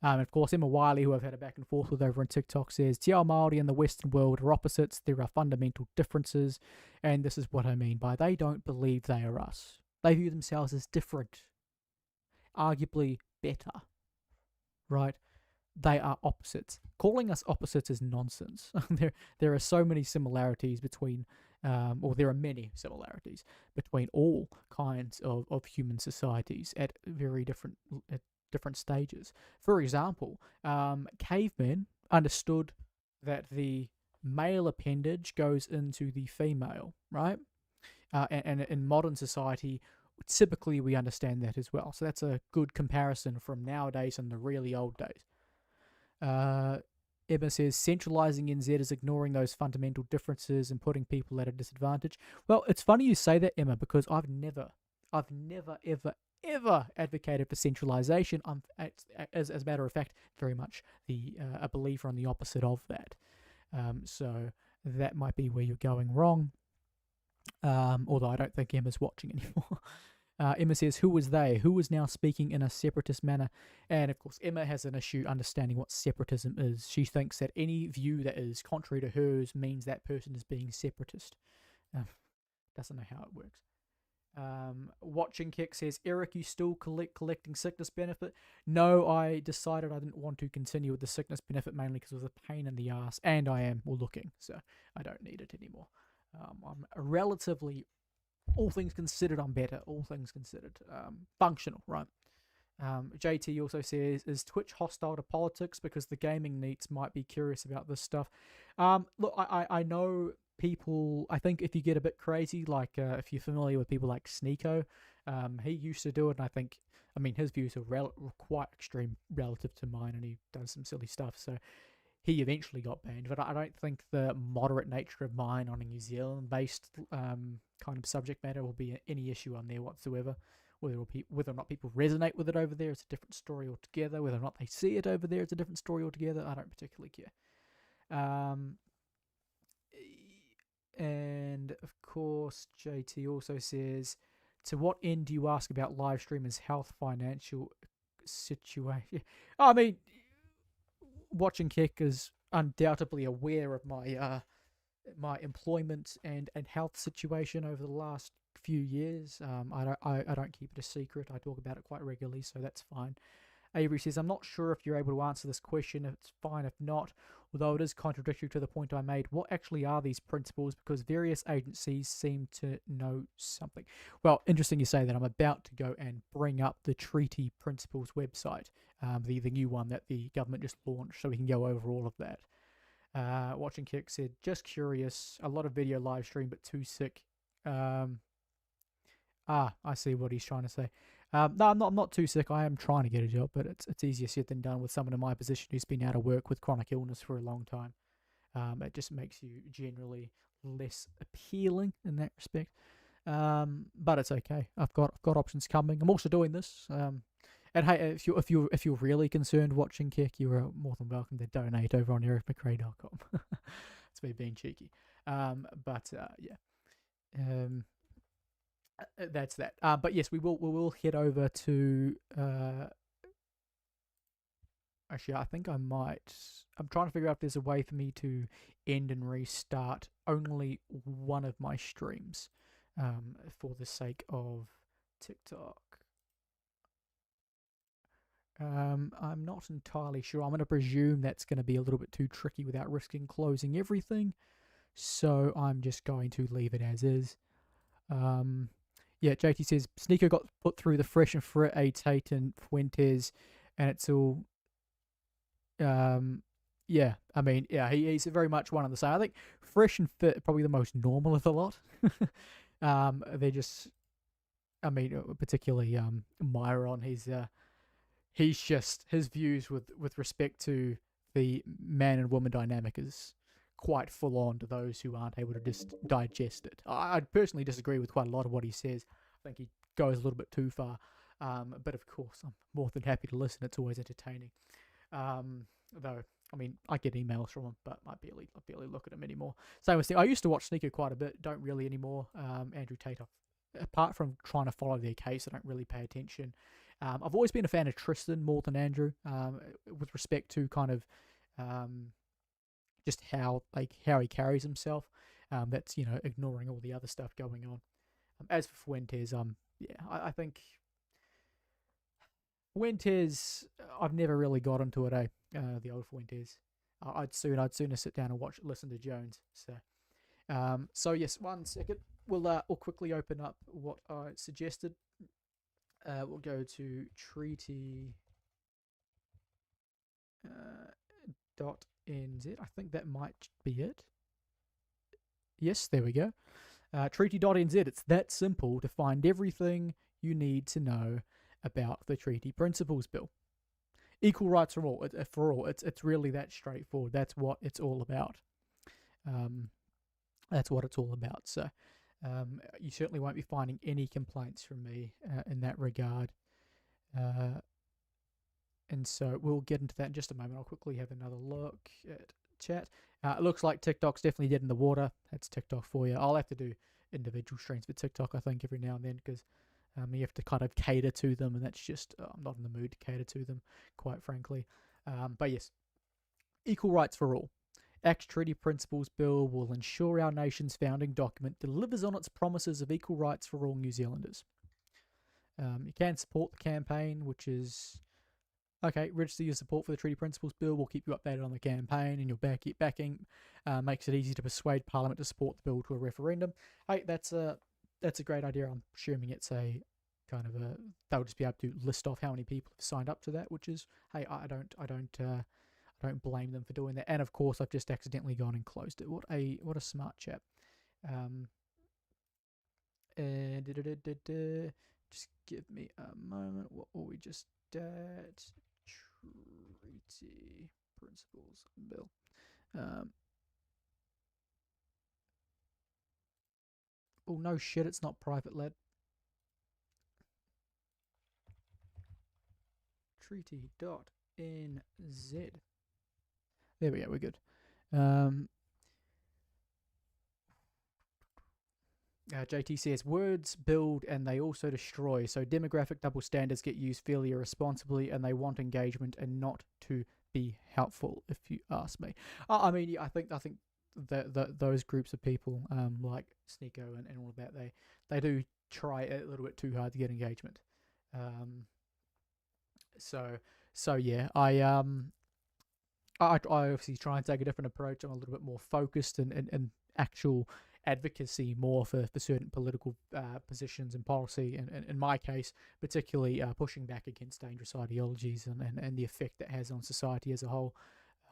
Of course, Emma Wiley, who I've had a back and forth with over on TikTok, says, Te Ao Māori and the Western world are opposites. There are fundamental differences. And this is what I mean by they don't believe they are us. They view themselves as different. Arguably better. Right? They are opposites. Calling us opposites is nonsense. There are so many similarities between, or there are many similarities between all kinds of human societies at very different stages. For example, cavemen understood that the male appendage goes into the female, right? And in modern society, typically we understand that as well. So that's a good comparison from nowadays and the really old days. Emma says, centralising NZ is ignoring those fundamental differences and putting people at a disadvantage. Well, it's funny you say that, Emma, because I've never, ever advocated for centralisation. I'm, as a matter of fact, very much a believer on the opposite of that. So that might be where you're going wrong. Although I don't think Emma's watching anymore. Emma says, who was they? Who was now speaking in a separatist manner? And of course, Emma has an issue understanding what separatism is. She thinks that any view that is contrary to hers means that person is being separatist. Doesn't know how it works. Watching Kick says, Eric, you still collecting sickness benefit? No, I decided I didn't want to continue with the sickness benefit mainly because it was a pain in the ass, and I am looking, so I don't need it anymore. I'm relatively, all things considered, I'm better. All things considered, functional, right? JT also says, is Twitch hostile to politics? Because the gaming neets might be curious about this stuff. Look, I know people, I think if you get a bit crazy, like if you're familiar with people like Sneeko, he used to do it, and I mean, his views are quite extreme relative to mine, and he does some silly stuff, so he eventually got banned. But I don't think the moderate nature of mine on a New Zealand-based kind of subject matter will be any issue on there whatsoever. Whether or not people resonate with it over there is a different story altogether. Whether or not they see it over there is a different story altogether. I don't particularly care. And of course, JT also says, to what end do you ask about live streamers' health, financial situation? I mean, Watching Kick is undoubtedly aware of my my employment and health situation over the last few years. I don't keep it a secret. I talk about it quite regularly, so that's fine. Avery says, I'm not sure if you're able to answer this question. It's fine if not, although it is contradictory to the point I made. What actually are these principles? Because various agencies seem to know something. Well, interesting you say that. I'm about to go and bring up the Treaty Principles website, the new one that the government just launched, so we can go over all of that. Watching Kick said, just curious, a lot of video live stream, but too sick. I see what he's trying to say. No, I'm not too sick. I am trying to get a job, but it's easier said than done with someone in my position who's been out of work with chronic illness for a long time. It just makes you generally less appealing in that respect. But it's okay. I've got options coming. I'm also doing this. And hey, if you're really concerned watching Kick, you are more than welcome to donate over on ericmcrae.com. It's me being cheeky. That's that. But yes, we will head over to. Actually, I think I might. I'm trying to figure out if there's a way for me to end and restart only one of my streams, for the sake of TikTok. I'm not entirely sure. I'm going to presume that's going to be a little bit too tricky without risking closing everything. So I'm just going to leave it as is. Yeah, JT says, Sneaker got put through the fresh and fit Tate and Fuentes, and it's all... yeah, I mean, yeah, he's very much one of the same. I think fresh and fit are probably the most normal of the lot. They're just... I mean, particularly Myron, he's just... His views with respect to the man and woman dynamic is quite full on to those who aren't able to just digest it. I personally disagree with quite a lot of what he says. I think he goes a little bit too far. But of course, I'm more than happy to listen. It's always entertaining. Though, I mean, I get emails from him, but I barely look at him anymore. Same with Sneaker. I used to watch Sneaker quite a bit. Don't really anymore. Andrew Tate, apart from trying to follow their case, I don't really pay attention. I've always been a fan of Tristan more than Andrew, with respect to kind of just how he carries himself. That's, ignoring all the other stuff going on. As for Fuentes, I think Fuentes, I've never really got into it, the old Fuentes. I'd sooner sit down and listen to Jones. So yes, 1 second. We'll quickly open up what I suggested. We'll go to treaty. .nz. I think that might be it. Yes, there we go. Treaty.nz. It's that simple to find everything you need to know about the Treaty Principles Bill. Equal rights for all. It's really that straightforward. That's what it's all about. So, you certainly won't be finding any complaints from me in that regard. And so we'll get into that in just a moment. I'll quickly have another look at chat. It looks like TikTok's definitely dead in the water. That's TikTok for you. I'll have to do individual streams for TikTok, I think, every now and then, because you have to kind of cater to them, and that's just, I'm not in the mood to cater to them, quite frankly. But yes, equal rights for all. Act Treaty Principles Bill will ensure our nation's founding document delivers on its promises of equal rights for all New Zealanders. You can support the campaign, which is... Okay, register your support for the Treaty Principles Bill. We'll keep you updated on the campaign, and your backing makes it easy to persuade Parliament to support the bill to a referendum. Hey, that's a great idea. I'm assuming it's a kind of a... They'll just be able to list off how many people have signed up to that, which is, hey, I don't blame them for doing that. And of course, I've just accidentally gone and closed it. What a smart chap. Just give me a moment. What were we just at? Treaty Principles Bill. Oh no shit! It's not private led. Treaty.nz. There we go. We're good. JT says, words build and they also destroy, so demographic double standards get used fairly irresponsibly, and they want engagement and not to be helpful, if you ask me. I mean, yeah, I think that those groups of people, like Sneeko and all of that, they do try a little bit too hard to get engagement. So yeah, I obviously try and take a different approach. I'm a little bit more focused and actual advocacy more for certain political positions and policy, and in my case, particularly pushing back against dangerous ideologies and the effect that has on society as a whole.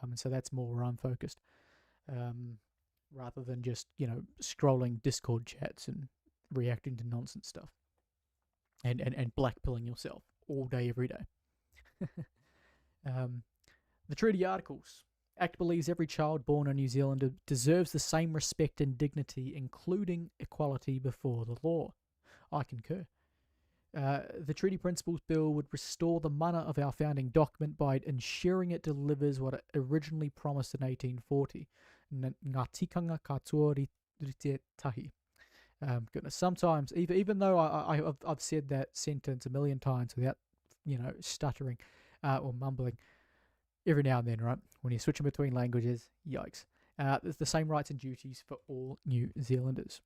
And so that's more where I'm focused, rather than just, scrolling Discord chats and reacting to nonsense stuff and blackpilling yourself all day, every day. The treaty articles. Act believes every child born a New Zealander deserves the same respect and dignity, including equality before the law. I concur. The Treaty Principles Bill would restore the mana of our founding document by ensuring it delivers what it originally promised in 1840. Ngā tikanga katoa rite tahi. Goodness, sometimes, even though I've said that sentence a million times without, stuttering or mumbling, every now and then, right? When you're switching between languages, yikes. There's the same rights and duties for all New Zealanders.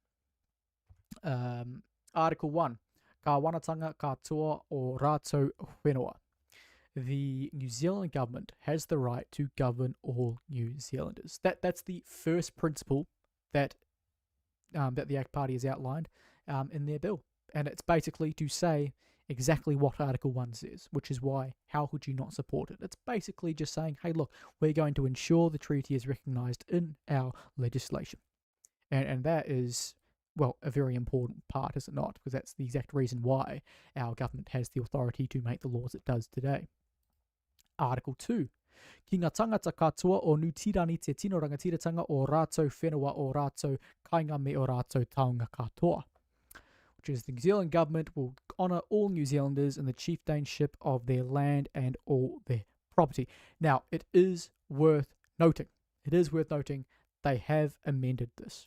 Article 1. Ka wanatanga katoa o rātou whenua. The New Zealand government has the right to govern all New Zealanders. That's the first principle that the ACT Party has outlined in their bill. And it's basically to say exactly what Article 1 says, which is why, how could you not support it? It's basically just saying, hey, look, we're going to ensure the treaty is recognised in our legislation. And that is, well, a very important part, is it not? Because that's the exact reason why our government has the authority to make the laws it does today. Article 2. Ki ngā tangata katoa o nutirani te tino rangatiratanga o rātou whenua o rātou kainga me o rātou taonga katoa. Which is the New Zealand government will honour all New Zealanders in the chieftainship of their land and all their property. Now, it is worth noting. They have amended this.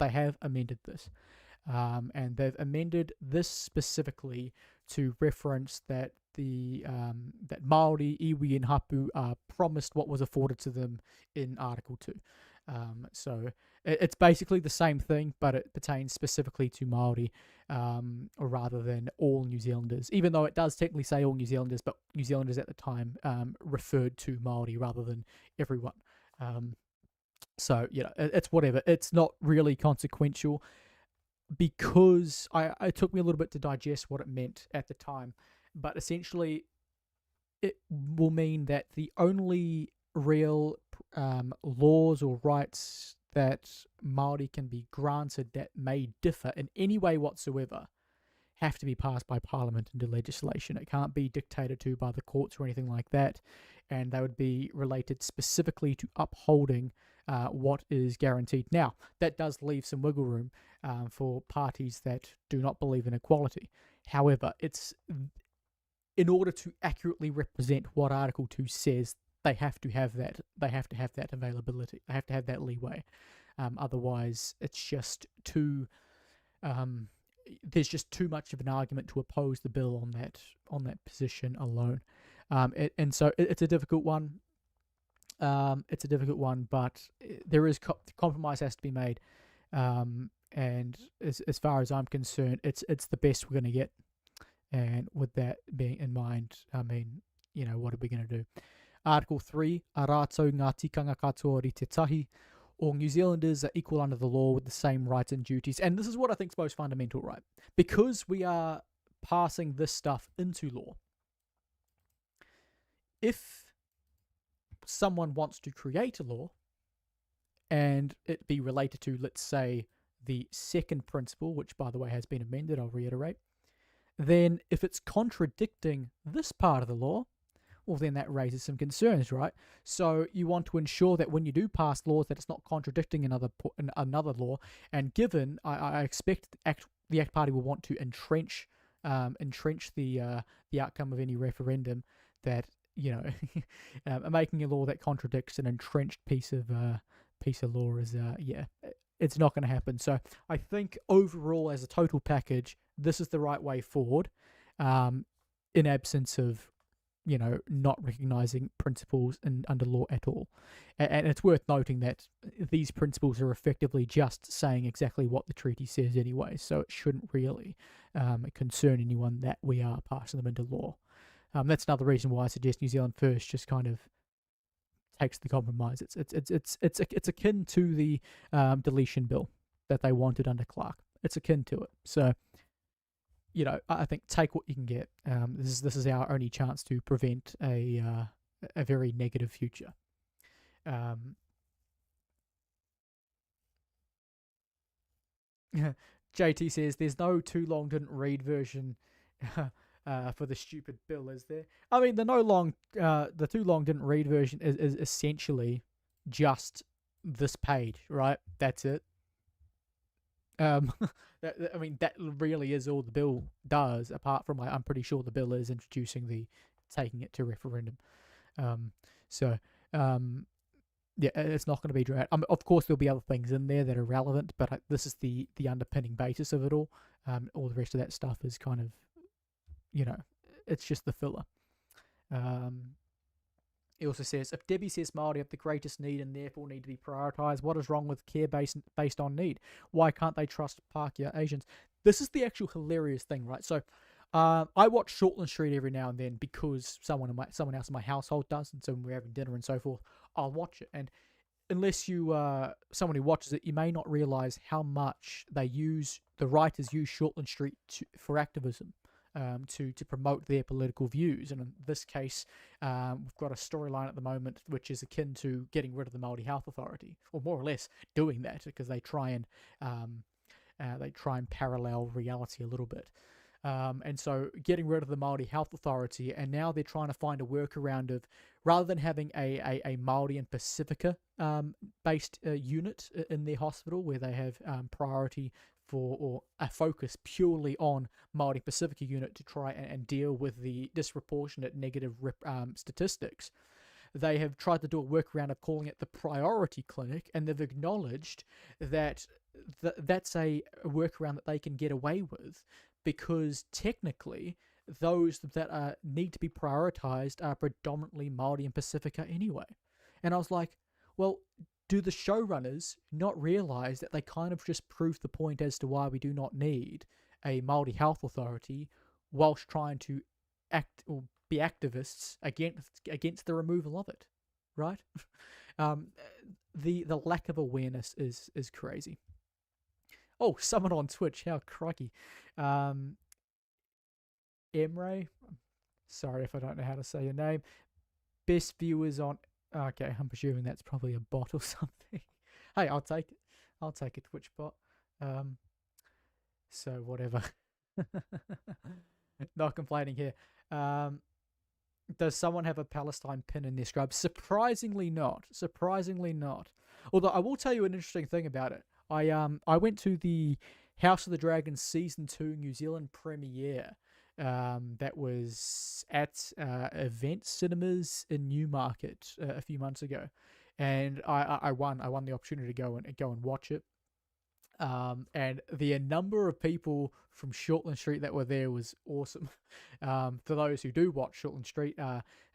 And they've amended this specifically to reference that that Māori, iwi and hapu are promised what was afforded to them in Article 2. So it's basically the same thing, but it pertains specifically to Māori, rather than all New Zealanders, even though it does technically say all New Zealanders, but New Zealanders at the time referred to Māori rather than everyone. So, it's whatever. It's not really consequential, because it took me a little bit to digest what it meant at the time. But essentially, it will mean that the only real laws or rights that Māori can be granted that may differ in any way whatsoever have to be passed by Parliament into legislation. It can't be dictated to by the courts or anything like that, and they would be related specifically to upholding what is guaranteed. Now, that does leave some wiggle room for parties that do not believe in equality. However, it's in order to accurately represent what Article 2 says, they have to have that. They have to have that availability. They have to have that leeway. Otherwise, it's just too. There's just too much of an argument to oppose the bill on that position alone, and so it's a difficult one. But there is compromise has to be made, and as far as I'm concerned, it's the best we're going to get. And with that being in mind, I mean, what are we going to do? Article 3, a rātou ngā tikanga katoa rite tahi. All New Zealanders are equal under the law with the same rights and duties. And this is what I think is most fundamental, right? Because we are passing this stuff into law, if someone wants to create a law and it be related to, let's say, the second principle, which, by the way, has been amended, I'll reiterate, then if it's contradicting this part of the law, well, then that raises some concerns, right? So you want to ensure that when you do pass laws, that it's not contradicting another law. And given, I expect the ACT Party will want to entrench the outcome of any referendum, that making a law that contradicts an entrenched piece of law is it's not going to happen. So I think overall, as a total package, this is the right way forward, in absence of not recognising principles under law at all. And it's worth noting that these principles are effectively just saying exactly what the treaty says anyway, so it shouldn't really concern anyone that we are passing them into law. That's another reason why I suggest New Zealand First just kind of takes the compromise. It's akin to the deletion bill that they wanted under Clark. It's akin to it. So, I think take what you can get. This is our only chance to prevent a very negative future. JT says there's no too long didn't read version for the stupid bill, is there? I mean, the too long didn't read version is essentially just this page, right? That's it. I mean, that really is all the bill does. Apart from, I'm pretty sure the bill is introducing taking it to referendum. Yeah, it's not going to be dragged. Of course, there'll be other things in there that are relevant, but this is the underpinning basis of it all. All the rest of that stuff is kind of, it's just the filler. He also says, if Debbie says Māori have the greatest need and therefore need to be prioritised, what is wrong with care based on need? Why can't they trust Pākehā Asians? This is the actual hilarious thing, right? So, I watch Shortland Street every now and then because someone else in my household does, and so when we're having dinner and so forth, I'll watch it. And unless you someone who watches it, you may not realise how much the writers use Shortland Street for activism. To promote their political views, and in this case, we've got a storyline at the moment which is akin to getting rid of the Māori Health Authority, or more or less doing that, because they try and parallel reality a little bit. And so getting rid of the Māori Health Authority, and now they're trying to find a workaround of, rather than having a Māori and Pacifica based unit in their hospital where they have priority or a focus purely on Māori Pacifica unit to try and deal with the disproportionate negative statistics, they have tried to do a workaround of calling it the priority clinic, and they've acknowledged that that's a workaround that they can get away with, because technically those that need to be prioritized are predominantly Māori and Pacifica anyway. And I was like, well, do the showrunners not realize that they kind of just proved the point as to why we do not need a Māori Health Authority, whilst trying to act or be activists against the removal of it, right? The lack of awareness is crazy. Oh, someone on Twitch, how crikey. Emre, sorry if I don't know how to say your name. Best viewers on... Okay, I'm presuming that's probably a bot or something. Hey, I'll take it. I'll take a Twitch bot. So whatever. Not complaining here. Does someone have a Palestine pin in their scrub? Surprisingly not. Surprisingly not. Although I will tell you an interesting thing about it. I went to the House of the Dragon Season 2 New Zealand premiere. That was at Event Cinemas in Newmarket a few months ago, and I won the opportunity to go and watch it. And the number of people from Shortland Street that were there was awesome. For those who do watch Shortland Street,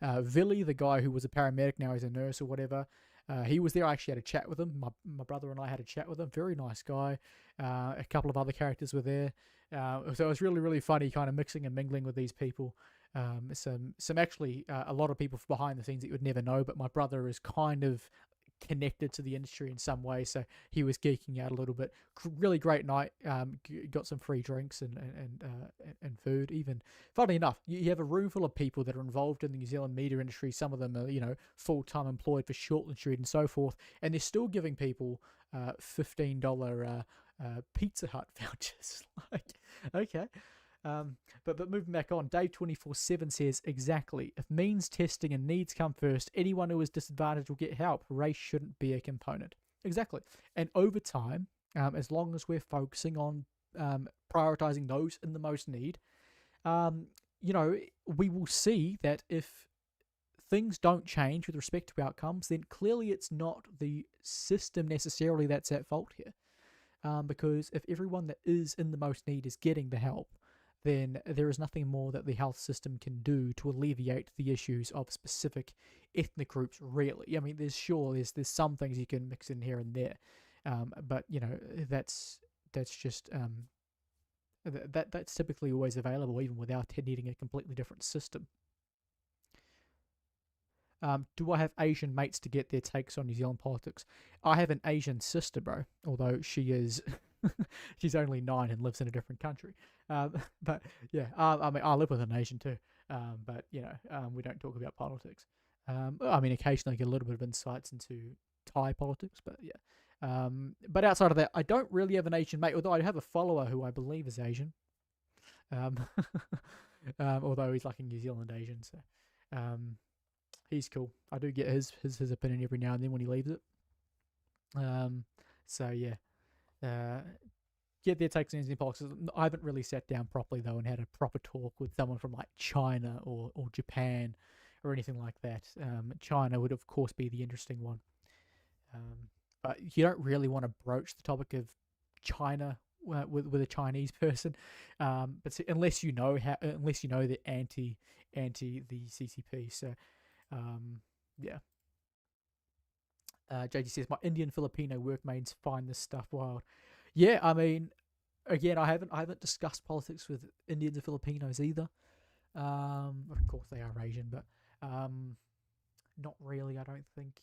Willie, the guy who was a paramedic, now he's a nurse or whatever, he was there. I actually had a chat with him. My brother and I had a chat with him. Very nice guy. A couple of other characters were there. So it was really, really funny kind of mixing and mingling with these people. Some actually, a lot of people behind the scenes that you would never know, but my brother is kind of connected to the industry in some way, so he was geeking out a little bit. Really great night. Got some free drinks and food. Even funnily enough, you have a room full of people that are involved in the New Zealand media industry. Some of them are full-time employed for Shortland Street and so forth, and they're still giving people $15 Pizza Hut vouchers. Like, okay. But moving back on, Dave 24/7 says, exactly, if means testing and needs come first, anyone who is disadvantaged will get help. Race shouldn't be a component. Exactly. And over time, as long as we're focusing on prioritizing those in the most need, we will see that if things don't change with respect to outcomes, then clearly it's not the system necessarily that's at fault here. Because if everyone that is in the most need is getting the help, then there is nothing more that the health system can do to alleviate the issues of specific ethnic groups, really. I mean, there's some things you can mix in here and there, but that's just that's typically always available, even without needing a completely different system. Do I have Asian mates to get their takes on New Zealand politics? I have an Asian sister, bro, although she is, she's only 9 and lives in a different country. But yeah, I mean, I live with an Asian too, but we don't talk about politics. I mean, occasionally I get a little bit of insights into Thai politics, but yeah. But outside of that, I don't really have an Asian mate, although I have a follower who I believe is Asian. Although he's like a New Zealand Asian, so he's cool. I do get his opinion every now and then when he leaves it. So yeah, get their takes on New Zealand politics. I haven't really sat down properly though and had a proper talk with someone from like China or Japan or anything like that. China would of course be the interesting one, but you don't really want to broach the topic of China with a Chinese person, but unless you know they're anti the CCP. So yeah. JG says my Indian Filipino workmates find this stuff wild. Yeah, I mean, again, I haven't discussed politics with Indians and Filipinos either. Of course they are Asian, but not really. I don't think.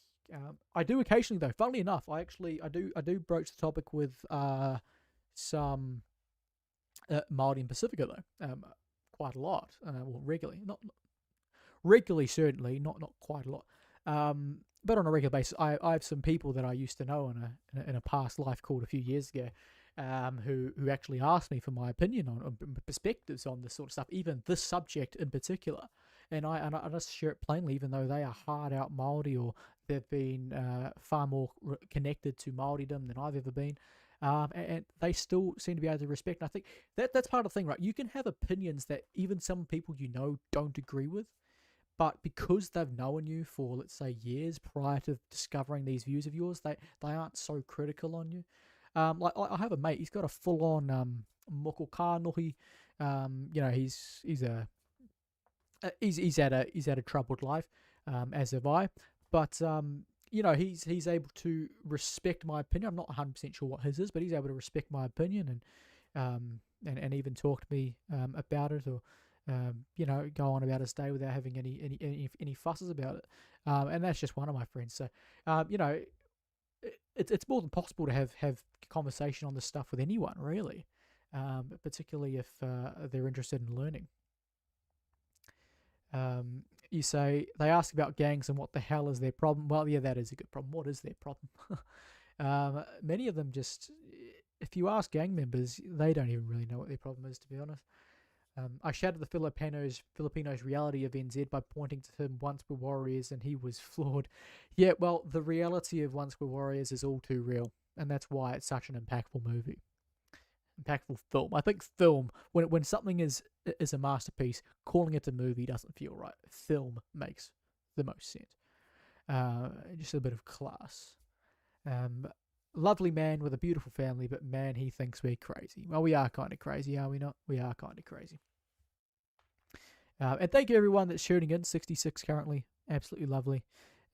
I do occasionally though. Funnily enough, I do broach the topic with some Māori and Pacifica though, quite a lot. Well, regularly, not regularly, certainly not quite a lot. But on a regular basis, I have some people that I used to know in a past life called a few years ago, who actually asked me for my opinion on perspectives on this sort of stuff, even this subject in particular. And I just share it plainly, even though they are hard out Māori, or they've been far more connected to Māoridom than I've ever been. And they still seem to be able to respect. And I think that's part of the thing, right? You can have opinions that even some people don't agree with, but because they've known you for, let's say, years prior to discovering these views of yours, they aren't so critical on you. Like I have a mate, he's got a full-on moko kānohi. He's had a troubled life, as have I. But he's able to respect my opinion. I'm not 100% sure what his is, but he's able to respect my opinion and even talk to me about it, or go on about his day without having any fusses about it. And that's just one of my friends. So it's more than possible to have conversation on this stuff with anyone, really, but particularly if they're interested in learning. You say, they ask about gangs and what the hell is their problem. Well, yeah, that is a good problem. What is their problem? Many of them just, if you ask gang members, they don't even really know what their problem is, to be honest. I shattered the Filipinos reality of NZ by pointing to him Once Were Warriors, and he was floored. Yeah, well, the reality of Once Were Warriors is all too real, and that's why it's such an impactful movie. Impactful film. I think film, when something is a masterpiece, calling it a movie doesn't feel right. Film makes the most sense. Just a bit of class. Lovely man with a beautiful family, but man, he thinks we're crazy. Well, we are kind of crazy, are we not? We are kind of crazy. And thank you everyone that's shooting in. 66 currently. Absolutely lovely.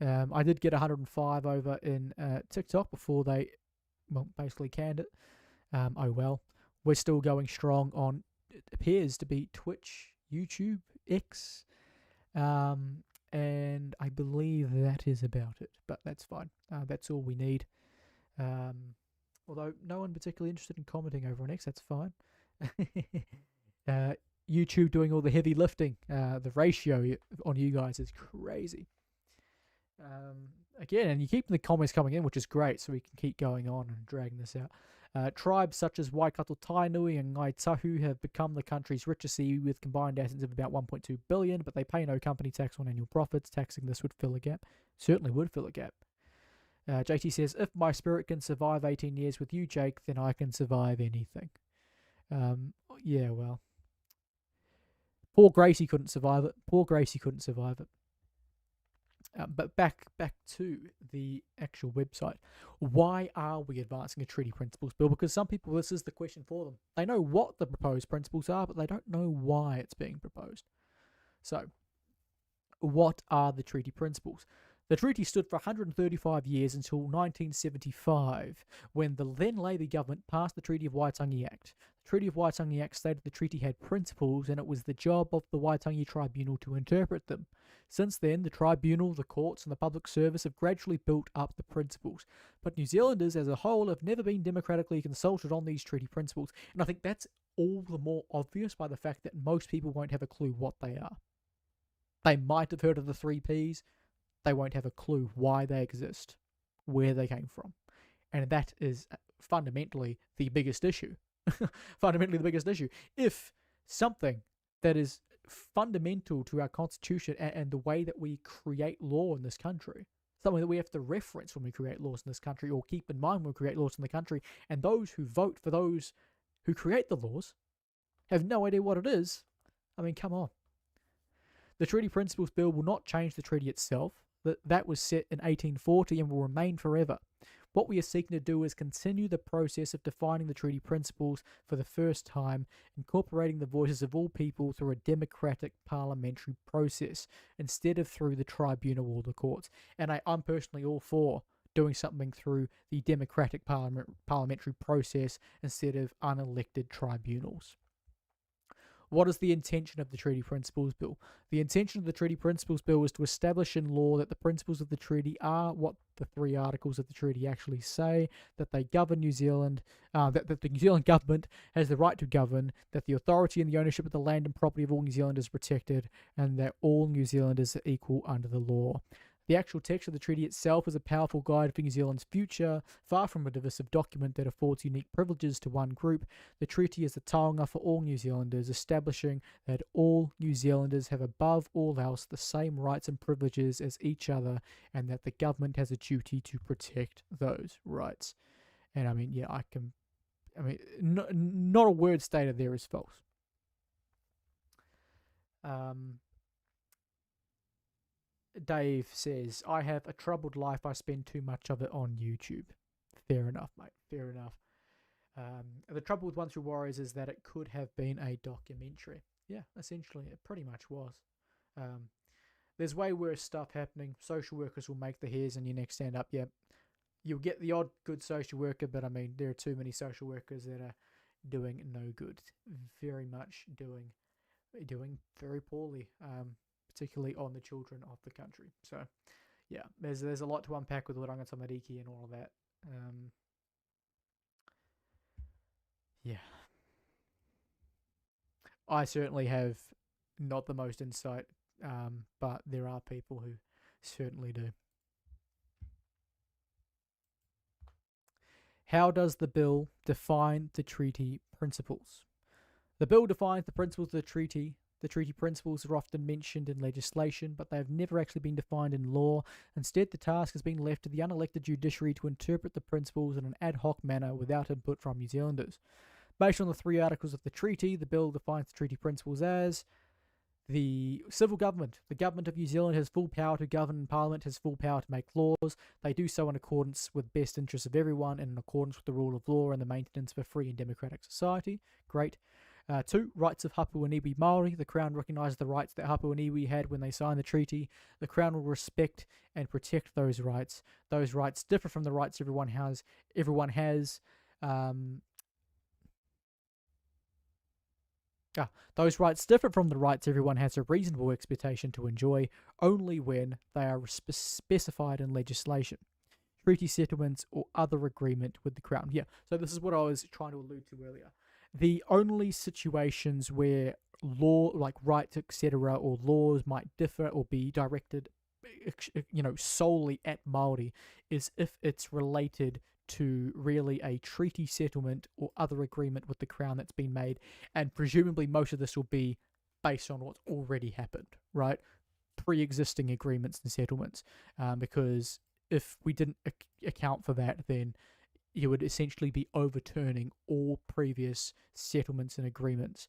I did get 105 over in TikTok before they basically canned it. Oh well. We're still going strong on, it appears to be Twitch, YouTube, X. And I believe that is about it. But that's fine. That's all we need. Although no one particularly interested in commenting over on X, that's fine. YouTube doing all the heavy lifting. The ratio on you guys is crazy. Again, and you keep the comments coming in, which is great, so we can keep going on and dragging this out. Tribes such as Waikato Tainui and Ngai Tahu have become the country's richest sea with combined assets of about 1.2 billion, but they pay no company tax on annual profits. Taxing this would fill a gap. Certainly would fill a gap. JT says, if my spirit can survive 18 years with you, Jake, then I can survive anything. Yeah, well. Poor Gracie couldn't survive it. But back to the actual website. Why are we advancing a treaty principles bill? Because some people, this is the question for them. They know what the proposed principles are, but they don't know why it's being proposed. So, what are the treaty principles? The treaty stood for 135 years until 1975, when the then Labour government passed the Treaty of Waitangi Act. The Treaty of Waitangi Act stated the treaty had principles and it was the job of the Waitangi Tribunal to interpret them. Since then, the tribunal, the courts, and the public service have gradually built up the principles. But New Zealanders as a whole have never been democratically consulted on these treaty principles, and I think that's all the more obvious by the fact that most people won't have a clue what they are. They might have heard of the 3 Ps, they won't have a clue why they exist, where they came from. And that is fundamentally the biggest issue. Fundamentally the biggest issue. If something that is fundamental to our constitution and the way that we create law in this country, something that we have to reference when we create laws in this country or keep in mind when we create laws in the country, and those who vote for those who create the laws have no idea what it is, I mean, come on. The Treaty Principles Bill will not change the treaty itself. That was set in 1840 and will remain forever. What we are seeking to do is continue the process of defining the treaty principles for the first time, incorporating the voices of all people through a democratic parliamentary process, instead of through the tribunal or the courts. And I'm personally all for doing something through the democratic parliamentary process instead of unelected tribunals. What is the intention of the Treaty Principles Bill? The intention of the Treaty Principles Bill is to establish in law that the principles of the treaty are what the 3 articles of the treaty actually say, that they govern New Zealand, that the New Zealand government has the right to govern, that the authority and the ownership of the land and property of all New Zealanders is protected, and that all New Zealanders are equal under the law. The actual text of the treaty itself is a powerful guide for New Zealand's future, far from a divisive document that affords unique privileges to one group. The treaty is a taonga for all New Zealanders, establishing that all New Zealanders have above all else the same rights and privileges as each other, and that the government has a duty to protect those rights. And I mean, yeah, not a word stated there is false. Dave says, I have a troubled life. I spend too much of it on YouTube. Fair enough, mate. Fair enough. The trouble with One True Warriors is that it could have been a documentary. Yeah, essentially, it pretty much was. There's way worse stuff happening. Social workers will make the hairs on your neck stand up. Yeah, you'll get the odd good social worker, but I mean, there are too many social workers that are doing no good. Very much doing very poorly. Particularly on the children of the country. So, yeah, there's a lot to unpack with Oranga Tamariki and all of that. Yeah. I certainly have not the most insight, but there are people who certainly do. How does the bill define the treaty principles? The bill defines the principles of the treaty. The treaty principles are often mentioned in legislation, but they have never actually been defined in law. Instead, the task has been left to the unelected judiciary to interpret the principles in an ad hoc manner without input from New Zealanders. Based on the 3 articles of the treaty, the bill defines the treaty principles as the civil government. The government of New Zealand has full power to govern, and Parliament has full power to make laws. They do so in accordance with the best interests of everyone and in accordance with the rule of law and the maintenance of a free and democratic society. Great. 2, rights of Hapu and Iwi Māori. The Crown recognises the rights that Hapu and Iwi had when they signed the treaty. The Crown will respect and protect those rights. Those rights differ from the rights everyone has. Those rights differ from the rights everyone has a reasonable expectation to enjoy only when they are specified in legislation, treaty settlements, or other agreement with the Crown. Yeah, so this is what I was trying to allude to earlier. The only situations where law, like rights, etc., or laws might differ or be directed, solely at Māori, is if it's related to really a treaty settlement or other agreement with the Crown that's been made, and presumably most of this will be based on what's already happened, right? Pre-existing agreements and settlements, because if we didn't account for that, then you would essentially be overturning all previous settlements and agreements.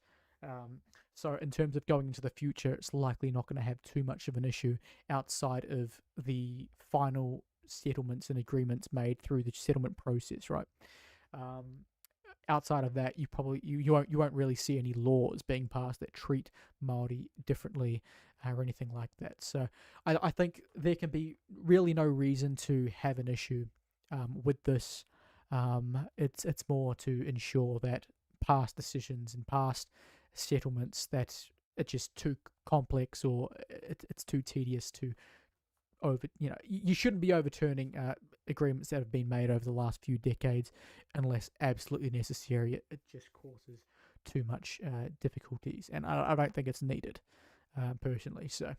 So in terms of going into the future, it's likely not going to have too much of an issue outside of the final settlements and agreements made through the settlement process, right? Outside of that, you won't really see any laws being passed that treat Māori differently or anything like that. So I think there can be really no reason to have an issue with this. It's more to ensure that past decisions and past settlements that it's just too complex or it's too tedious to you shouldn't be overturning agreements that have been made over the last few decades unless absolutely necessary. It just causes too much difficulties, and I don't think it's needed, personally. So,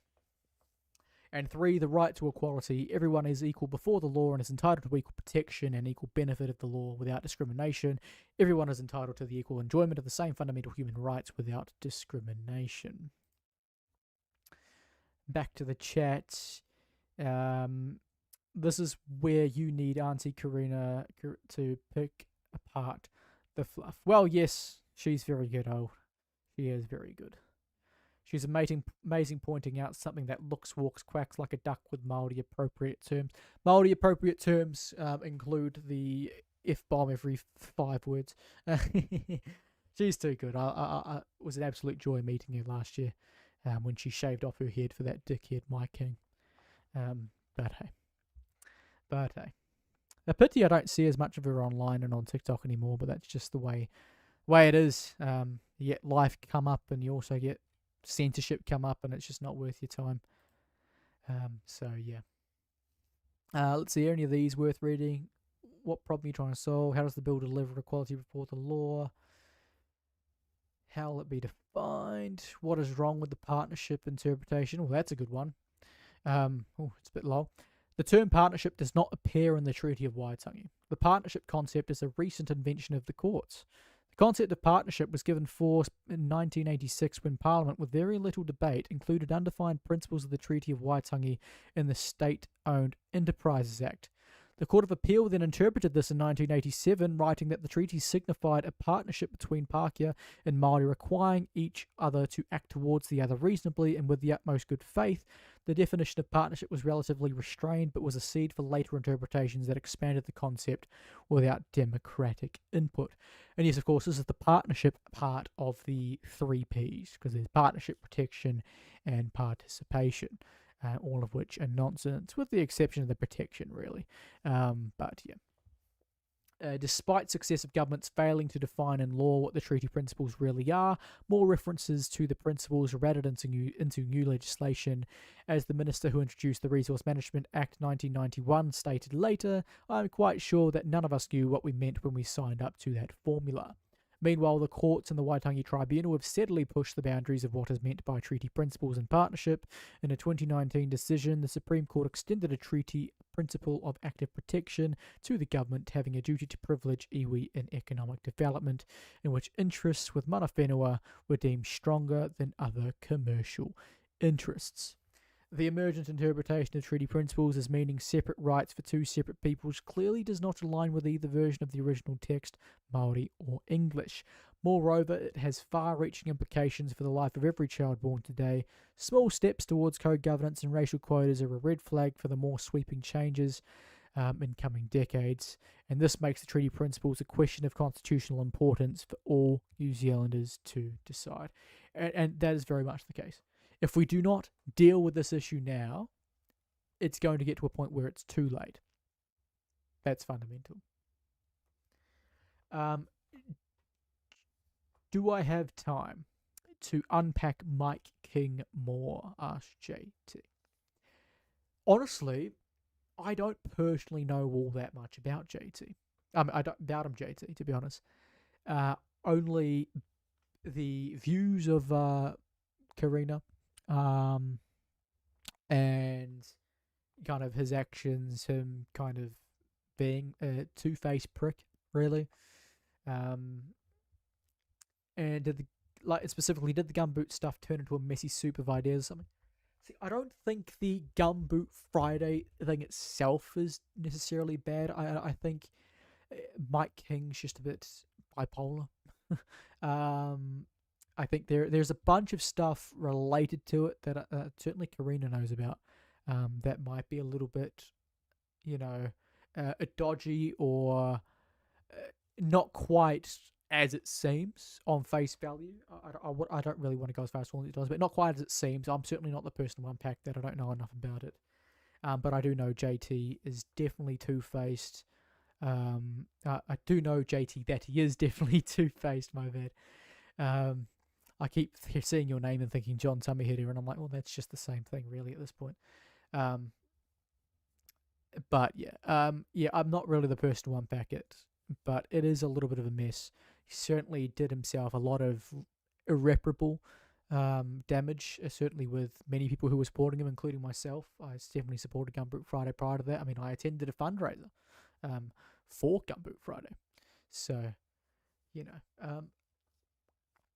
and 3, the right to equality. Everyone is equal before the law and is entitled to equal protection and equal benefit of the law without discrimination. Everyone is entitled to the equal enjoyment of the same fundamental human rights without discrimination. Back to the chat. This is where you need Auntie Karina to pick apart the fluff. Well, yes, she's very good, she is very good. She's amazing pointing out something that looks, walks, quacks like a duck with Māori appropriate terms. Māori appropriate terms include the F-bomb every 5 words. She's too good. I was an absolute joy meeting her last year when she shaved off her head for that dickhead Mike King. But hey. A pity I don't see as much of her online and on TikTok anymore, but that's just the way it is. You get life come up and you also get censorship come up, and it's just not worth your time. So yeah. Let's see, are any of these worth reading? What problem are you trying to solve? How does the bill deliver equality before the law? How will it be defined? What is wrong with the partnership interpretation? Well, that's a good one. It's a bit low. The term partnership does not appear in the Treaty of Waitangi. The partnership concept is a recent invention of the courts. The concept of partnership was given force in 1986 when Parliament, with very little debate, included undefined principles of the Treaty of Waitangi in the State-Owned Enterprises Act. The Court of Appeal then interpreted this in 1987, writing that the treaty signified a partnership between Pākehā and Māori, requiring each other to act towards the other reasonably and with the utmost good faith. The definition of partnership was relatively restrained, but was a seed for later interpretations that expanded the concept without democratic input. And yes, of course, this is the partnership part of the 3 Ps, because there's partnership, protection, and participation. All of which are nonsense, with the exception of the protection, really. But yeah. Despite successive governments failing to define in law what the treaty principles really are, more references to the principles are added into new legislation. As the minister who introduced the Resource Management Act 1991 stated later, I'm quite sure that none of us knew what we meant when we signed up to that formula. Meanwhile, the courts and the Waitangi Tribunal have steadily pushed the boundaries of what is meant by treaty principles and partnership. In a 2019 decision, the Supreme Court extended a treaty principle of active protection to the government having a duty to privilege iwi in economic development, in which interests with mana whenua were deemed stronger than other commercial interests. The emergent interpretation of treaty principles as meaning separate rights for 2 separate peoples clearly does not align with either version of the original text, Māori or English. Moreover, it has far-reaching implications for the life of every child born today. Small steps towards co-governance and racial quotas are a red flag for the more sweeping changes in coming decades, and this makes the treaty principles a question of constitutional importance for all New Zealanders to decide. And that is very much the case. If we do not deal with this issue now, it's going to get to a point where it's too late. That's fundamental. Do I have time to unpack Mike King more? Asked JT. Honestly, I don't personally know all that much about JT. I don't about him, JT, to be honest. Only the views of Karina. And kind of his actions, him kind of being a two-faced prick, really. And did the gumboot stuff turn into a messy soup of ideas or something? See, I don't think the Gumboot Friday thing itself is necessarily bad. I think Mike King's just a bit bipolar. I think there's a bunch of stuff related to it that certainly Karina knows about that might be a little bit, dodgy or not quite as it seems on face value. I don't really want to go as far as calling it does, but not quite as it seems. I'm certainly not the person to unpack that. I don't know enough about it. But I do know JT is definitely two-faced. I do know JT that he is definitely two-faced, my bad. I keep seeing your name and thinking John Tamatha, and I'm like, well, that's just the same thing, really, at this point. But yeah, I'm not really the person to unpack it, but it is a little bit of a mess. He certainly did himself a lot of irreparable damage, certainly with many people who were supporting him, including myself. I definitely supported Gumboot Friday prior to that. I mean, I attended a fundraiser for Gumboot Friday. So,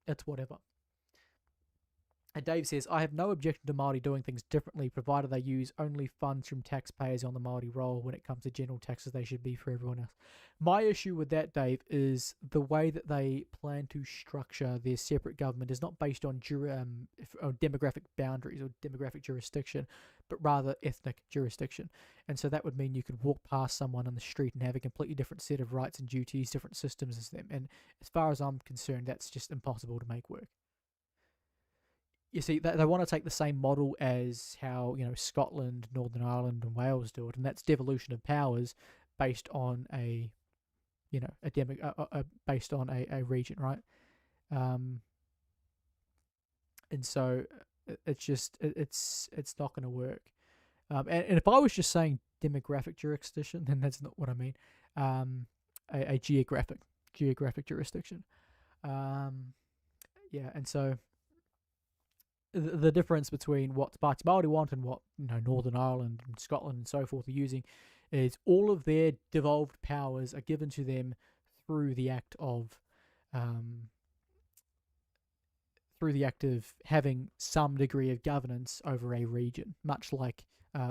it's whatever. And Dave says, I have no objection to Māori doing things differently, provided they use only funds from taxpayers on the Māori roll. When it comes to general taxes, they should be for everyone else. My issue with that, Dave, is the way that they plan to structure their separate government is not based on demographic boundaries or demographic jurisdiction, but rather ethnic jurisdiction. And so that would mean you could walk past someone on the street and have a completely different set of rights and duties, different systems as them. And as far as I'm concerned, that's just impossible to make work. You see, they want to take the same model as how, Scotland, Northern Ireland, and Wales do it, and that's devolution of powers based on based on a region, right? And so it's just it's not going to work. And if I was just saying demographic jurisdiction, then that's not what I mean. A geographic jurisdiction. Yeah, and so the difference between what the Party Māori want and what Northern Ireland and Scotland and so forth are using is all of their devolved powers are given to them through the act of having some degree of governance over a region, much like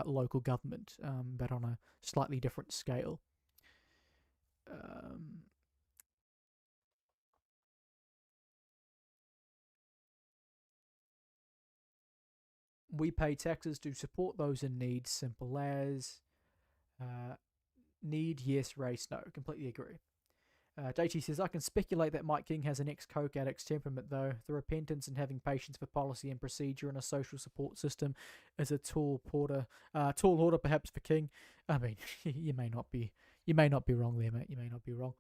local government, but on a slightly different scale. We pay taxes to support those in need, simple as. Need, yes, race, no. Completely agree. JT says, I can speculate that Mike King has an ex-coke addict's temperament, though. The repentance and having patience for policy and procedure and a social support system is a tall order perhaps for King. I mean, you may not be wrong there, mate. You may not be wrong.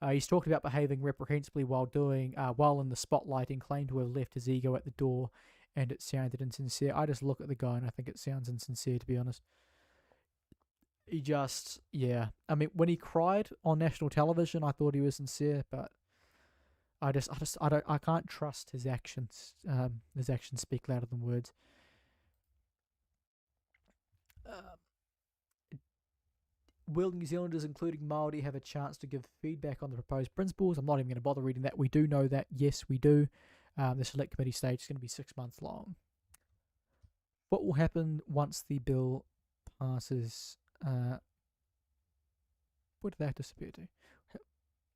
He's talked about behaving reprehensibly while in the spotlight and claimed to have left his ego at the door, and it sounded insincere. I just look at the guy and I think it sounds insincere, to be honest. He just, yeah. I mean, when he cried on national television, I thought he was sincere, but I can't trust his actions. His actions speak louder than words. Will New Zealanders, including Māori, have a chance to give feedback on the proposed principles? I'm not even going to bother reading that. We do know that. Yes, we do. The select committee stage is going to be 6 months long. What will happen once the bill passes? Where did that disappear to?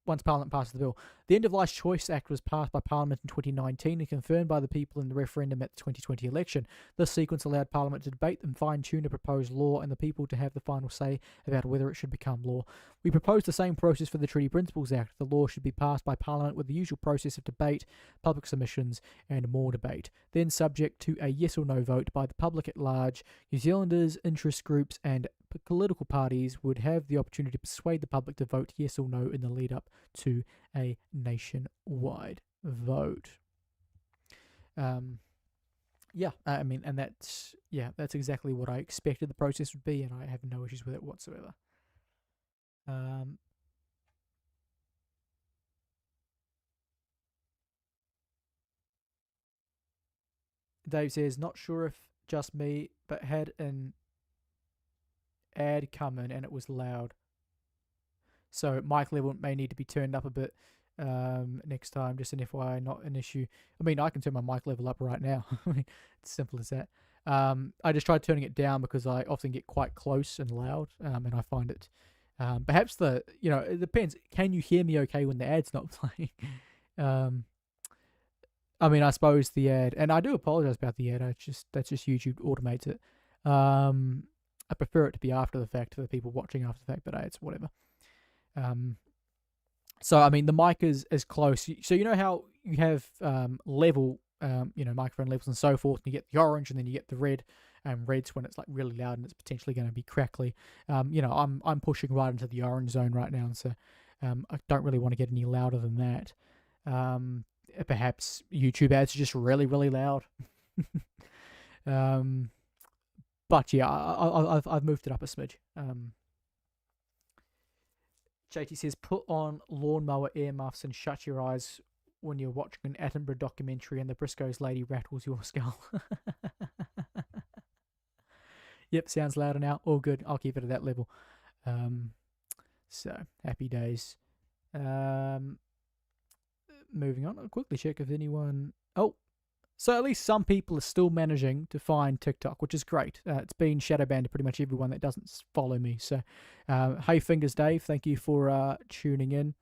Once Parliament passes the bill. The End of Life Choice Act was passed by Parliament in 2019 and confirmed by the people in the referendum at the 2020 election. This sequence allowed Parliament to debate and fine-tune a proposed law and the people to have the final say about whether it should become law. We proposed the same process for the Treaty Principles Act. The law should be passed by Parliament with the usual process of debate, public submissions and more debate. Then subject to a yes or no vote by the public at large, New Zealanders, interest groups and political parties would have the opportunity to persuade the public to vote yes or no in the lead up to a nationwide vote. I mean, and that's exactly what I expected the process would be, and I have no issues with it whatsoever. Dave says, not sure if just me, but had an ad come in and it was loud. So mic level may need to be turned up a bit next time, just an FYI, not an issue. I mean, I can turn my mic level up right now. I mean, it's simple as that. I just tried turning it down because I often get quite close and loud, and I find it perhaps it depends. Can you hear me okay when the ad's not playing? I mean, I suppose the ad, and I do apologize about the ad. That's just YouTube automates it. I prefer it to be after the fact for the people watching after the fact, but it's whatever. So, I mean, the mic is close. So, you know how you have level, microphone levels and so forth, and you get the orange and then you get the red. Red's when it's like really loud and it's potentially going to be crackly. I'm pushing right into the orange zone right now, and so I don't really want to get any louder than that. Perhaps YouTube ads are just really, really loud. But yeah, I've moved it up a smidge. JT says, put on lawnmower earmuffs and shut your eyes when you're watching an Attenborough documentary and the Briscoe's lady rattles your skull. Yep, sounds louder now. All good. I'll keep it at that level. So, happy days. Moving on. I'll quickly check if anyone... Oh, so at least some people are still managing to find TikTok, which is great. It's been shadow banned to pretty much everyone that doesn't follow me. So, hey, Fingers Dave, thank you for tuning in.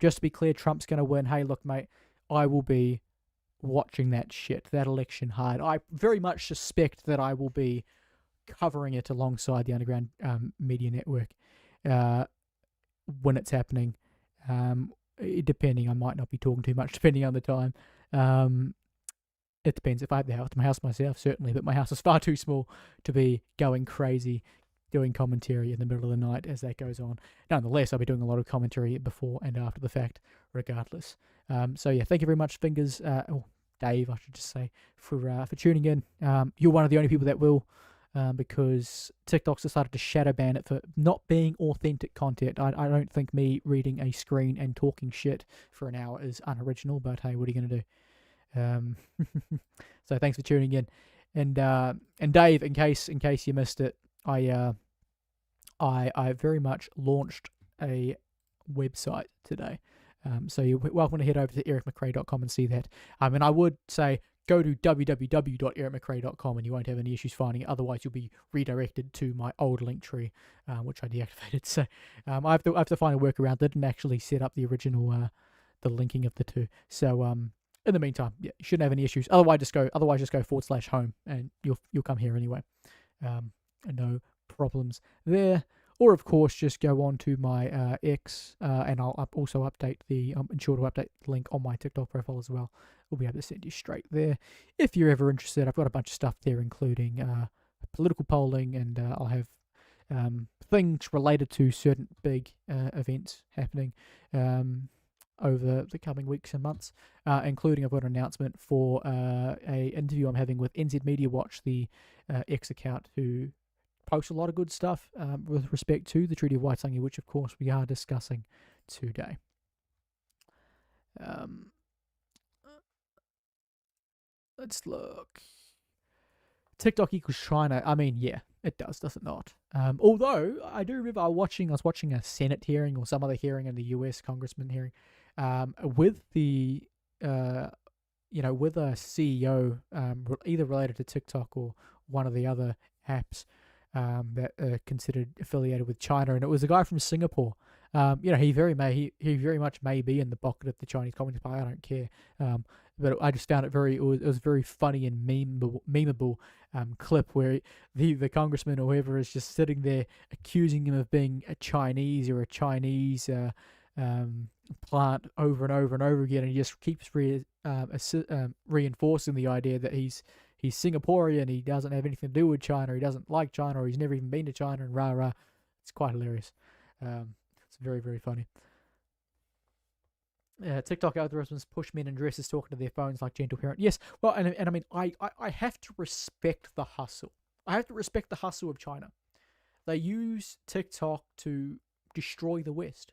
Just to be clear, Trump's going to win. Hey, look, mate, I will be watching that shit, that election hard. I very much suspect that I will be covering it alongside the Underground Media Network when it's happening. Depending, I might not be talking too much, depending on the time. It depends. If I had my house myself, certainly, but my house is far too small to be going crazy doing commentary in the middle of the night as that goes on. Nonetheless, I'll be doing a lot of commentary before and after the fact, regardless. So yeah, thank you very much, Fingers, Dave, I should just say, for tuning in. You're one of the only people that will, because TikTok's decided to shadow ban it for not being authentic content. I don't think me reading a screen and talking shit for an hour is unoriginal, but hey, what are you going to do? So thanks for tuning in, and Dave, in case you missed it, I very much launched a website today. So you're welcome to head over to ericmcrae.com and see that. And I would say go to www.ericmcrae.com and you won't have any issues finding it. Otherwise, you'll be redirected to my old link tree, which I deactivated. So I have to find a workaround. I didn't actually set up the original the linking of the two. So in the meantime, yeah, you shouldn't have any issues. Otherwise, just go /home and you'll come here anyway. No problems there. Or, of course, just go on to my X, and I'll also update ensure to update the link on my TikTok profile as well. We'll be able to send you straight there. If you're ever interested, I've got a bunch of stuff there, including political polling, and I'll have things related to certain big events happening over the coming weeks and months, including I've got an announcement for a interview I'm having with NZ Media Watch, the X account, who post a lot of good stuff with respect to the Treaty of Waitangi, which of course we are discussing today. Let's look. TikTok equals China. I mean, yeah, it does it not? Although I do remember I was watching a Senate hearing or some other hearing in the US Congressman hearing, with the with a CEO either related to TikTok or one of the other apps that are considered affiliated with China, and it was a guy from Singapore. He very much may be in the pocket of the Chinese Communist Party. I don't care. But I just found it was very funny and memeable clip where the congressman or whoever is just sitting there accusing him of being a Chinese or a Chinese plant over and over and over again, and he just keeps reinforcing the idea that he's Singaporean, he doesn't have anything to do with China, he doesn't like China, or he's never even been to China, and rah. It's quite hilarious. It's very, very funny. TikTok algorithms push men in dresses talking to their phones like gentle parent. Yes, well, and I mean, I have to respect the hustle. I have to respect the hustle of China. They use TikTok to destroy the West.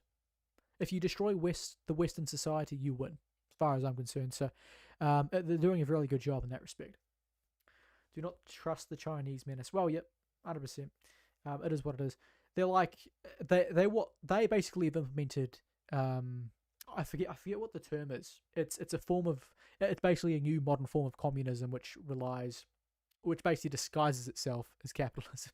If you destroy the Western society, you win, as far as I'm concerned. So they're doing a really good job in that respect. Do not trust the Chinese menace. Well, yep, 100%. It is what it is. They're like they basically have implemented. I forget what the term is. It's basically a new modern form of communism which basically disguises itself as capitalism.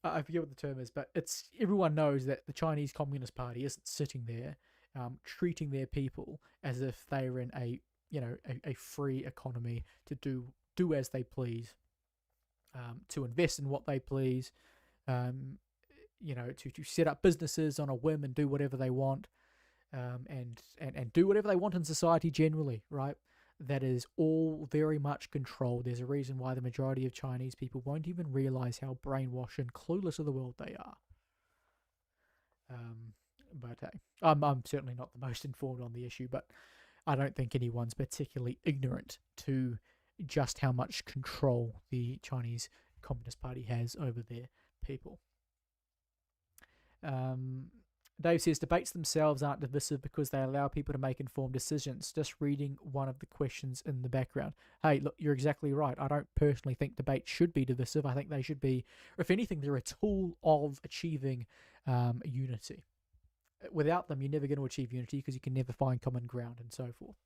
I forget what the term is, but everyone knows that the Chinese Communist Party isn't sitting there treating their people as if they're in a free economy to do as they please, to invest in what they please, to set up businesses on a whim and do whatever they want, and do whatever they want in society generally, right? That is all very much controlled. There's a reason why the majority of Chinese people won't even realize how brainwashed and clueless of the world they are. But hey, I'm certainly not the most informed on the issue, but I don't think anyone's particularly ignorant to just how much control the Chinese Communist Party has over their people. Dave says, debates themselves aren't divisive because they allow people to make informed decisions. Just reading one of the questions in the background. Hey, look, you're exactly right. I don't personally think debates should be divisive. I think they should be, if anything, they're a tool of achieving unity. Without them, you're never going to achieve unity because you can never find common ground and so forth.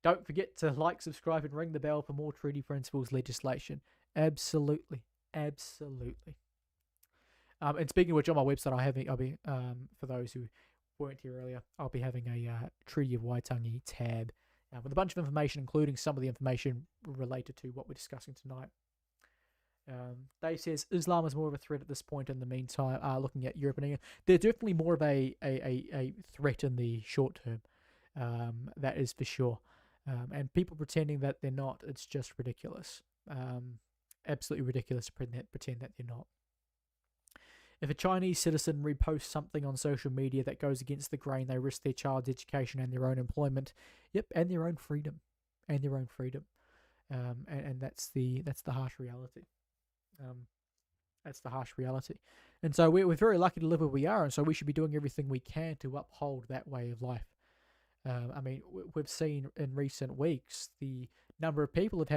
Don't forget to like, subscribe, and ring the bell for more treaty principles legislation. Absolutely. Absolutely. And speaking of which, on my website, I'll be for those who weren't here earlier, I'll be having a Treaty of Waitangi tab with a bunch of information, including some of the information related to what we're discussing tonight. Dave says Islam is more of a threat at this point. In the meantime, looking at Europe and England, they're definitely more of a threat in the short term. That is for sure. And people pretending that they're not, it's just ridiculous. Absolutely ridiculous to pretend that they're not. If a Chinese citizen reposts something on social media that goes against the grain, they risk their child's education and their own employment. Yep, and their own freedom. And that's the harsh reality. That's the harsh reality. And so we're very lucky to live where we are, and so we should be doing everything we can to uphold that way of life. I mean, we've seen in recent weeks the number of people have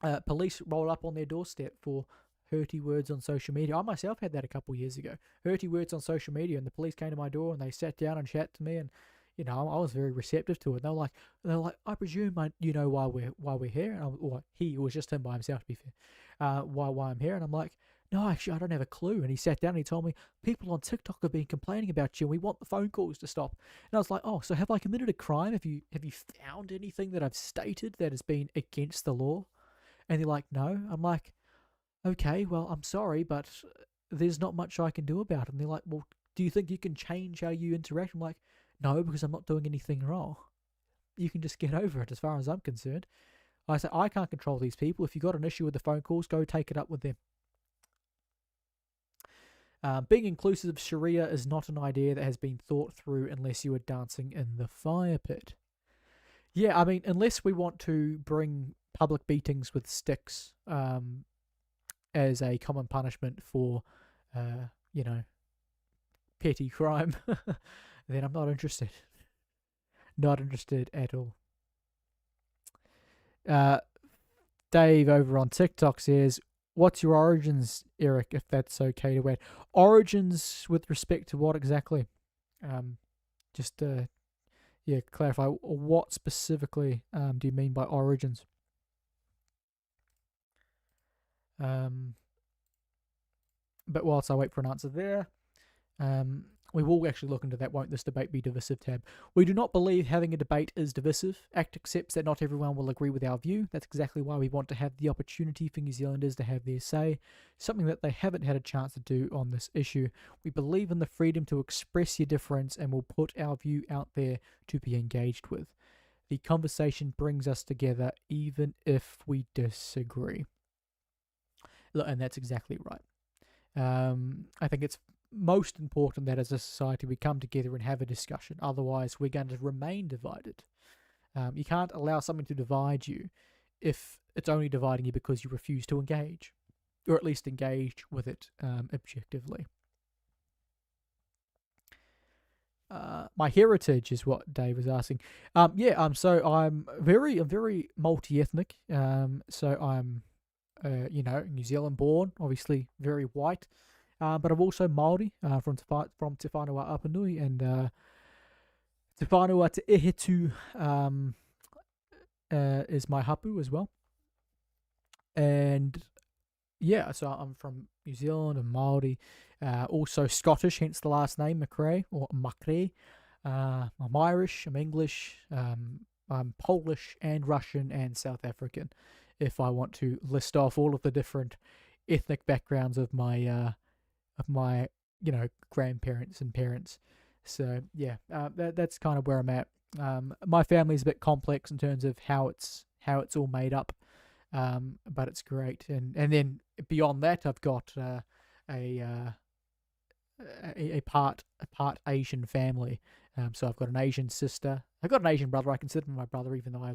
had police roll up on their doorstep for hurty words on social media. I myself had that a couple of years ago. Hurty words on social media, and the police came to my door and they sat down and chatted to me, and I was very receptive to it. They're like, I presume you know why we're here, or he was just him by himself, to be fair. Why I'm here, and I'm like, no, actually, I don't have a clue. And he sat down and he told me, people on TikTok have been complaining about you, and we want the phone calls to stop. And I was like, oh, so have I committed a crime? Have you found anything that I've stated that has been against the law? And they're like, no. I'm like, okay, well, I'm sorry, but there's not much I can do about it. And they're like, well, do you think you can change how you interact? I'm like, no, because I'm not doing anything wrong. You can just get over it as far as I'm concerned. I say, I can't control these people. If you've got an issue with the phone calls, go take it up with them. Being inclusive of Sharia is not an idea that has been thought through unless you are dancing in the fire pit. Yeah, I mean, unless we want to bring public beatings with sticks as a common punishment for, petty crime, then I'm not interested. Not interested at all. Dave over on TikTok says, what's your origins, Eric, if that's okay to add? Origins with respect to what exactly? Clarify, what specifically do you mean by origins? But whilst I wait for an answer there, we will actually look into that Won't This Debate Be Divisive tab. We do not believe having a debate is divisive. ACT accepts that not everyone will agree with our view. That's exactly why we want to have the opportunity for New Zealanders to have their say, something that they haven't had a chance to do on this issue. We believe in the freedom to express your difference and will put our view out there to be engaged with. The conversation brings us together even if we disagree. Look, and that's exactly right. I think it's most important that as a society we come together and have a discussion. Otherwise, we're going to remain divided. You can't allow something to divide you if it's only dividing you because you refuse to engage, or at least engage with it objectively. My heritage is what Dave was asking. So I'm very multi-ethnic. So I'm, New Zealand born, obviously very white. But I'm also Māori, from Te Whanua Apanui, and Te Whanua Te Ehetu is my hapu as well. And yeah, so I'm from New Zealand and Māori, also Scottish, hence the last name, McRae, or Macrae. I'm Irish, I'm English, I'm Polish and Russian and South African, if I want to list off all of the different ethnic backgrounds of my grandparents and parents. So yeah, that's kind of where I'm at. My family's a bit complex in terms of how it's all made up, but it's great. And then beyond that, I've got a part Asian family. So I've got an Asian sister. I've got an Asian brother. I consider him my brother, even though I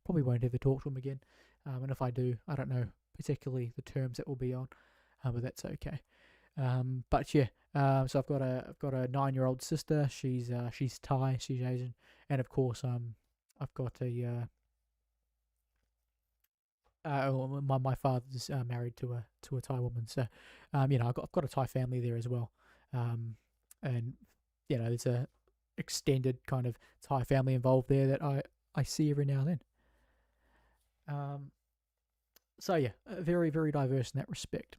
probably won't ever talk to him again. And if I do, I don't know particularly the terms that will be on, but that's okay. But yeah, so I've got a 9-year-old sister. She's Thai. She's Asian, and of course I've got my father's married to a Thai woman. So I've got a Thai family there as well. And there's a extended kind of Thai family involved there that I see every now and then. So yeah, very, very diverse in that respect.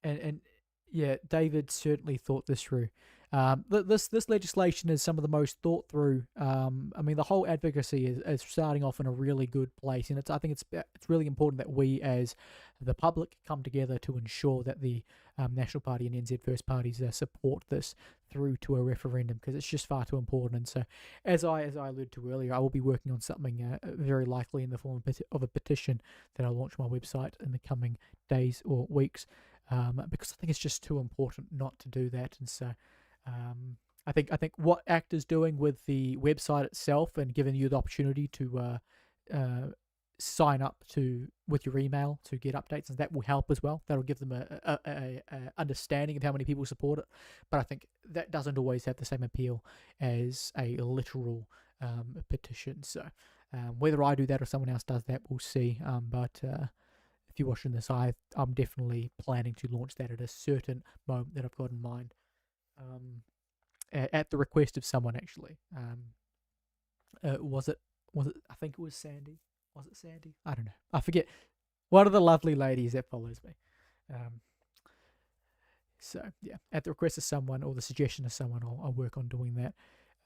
And yeah, David certainly thought this through. This legislation is some of the most thought through. I mean, the whole advocacy is starting off in a really good place, and I think it's really important that we as the public come together to ensure that the National Party and NZ First parties support this through to a referendum, because it's just far too important. And so, as I alluded to earlier, I will be working on something very likely in the form of a petition that I'll launch on my website in the coming days or weeks. Because I think it's just too important not to do that. And so I think what ACT is doing with the website itself and giving you the opportunity to sign up with your email to get updates, and that will help as well. That'll give them a understanding of how many people support it. But I think that doesn't always have the same appeal as a literal petition. So whether I do that or someone else does that, we'll see. But if you're watching this, I'm definitely planning to launch that at a certain moment that I've got in mind, at the request of someone, actually. Was it? I think it was Sandy. Was it Sandy? I don't know. I forget. One of the lovely ladies that follows me. So yeah, at the request of someone or the suggestion of someone, I'll work on doing that.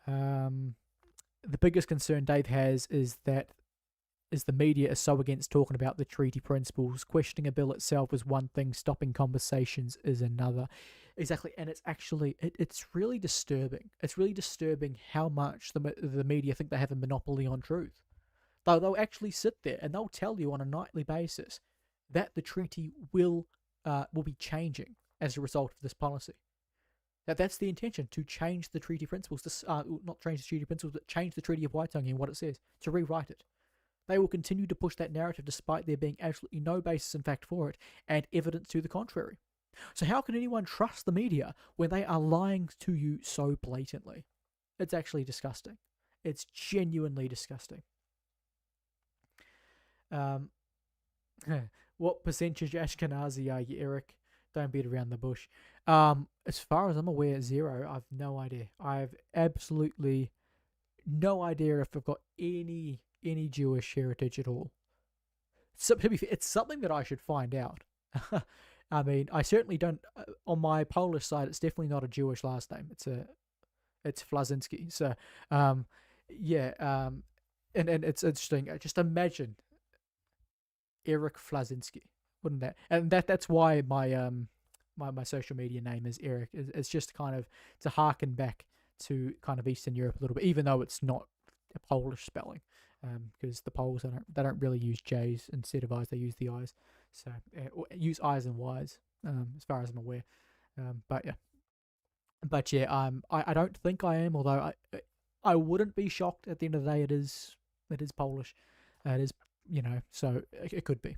The biggest concern Dave has is the media is so against talking about the treaty principles. Questioning a bill itself is one thing, stopping conversations is another. Exactly, and it's actually, it's really disturbing. It's really disturbing how much the media think they have a monopoly on truth. They'll actually sit there and they'll tell you on a nightly basis that the treaty will be changing as a result of this policy. That's the intention, to change the treaty principles. Not change the treaty principles, but change the Treaty of Waitangi and what it says, to rewrite it. They will continue to push that narrative despite there being absolutely no basis in fact for it and evidence to the contrary. So how can anyone trust the media when they are lying to you so blatantly? It's actually disgusting. It's genuinely disgusting. What percentage Ashkenazi are you, Eric? Don't beat around the bush. As far as I'm aware, 0. I've no idea. I've absolutely no idea if I've got any Jewish heritage at all. So, it's something that I should find out. I mean, I certainly don't. On my Polish side, it's definitely not a Jewish last name. It's Flazinski. So, yeah. And it's interesting. Just imagine Eric Flazinski, wouldn't that? And that's why my my social media name is Eric. It's just kind of to harken back to kind of Eastern Europe a little bit, even though it's not a Polish spelling. Because the Poles they don't really use J's instead of I's, they use the I's. So use I's and Y's, as far as I'm aware. But yeah, I don't think I am, although I wouldn't be shocked. At the end of the day, it is Polish. It is, so it could be.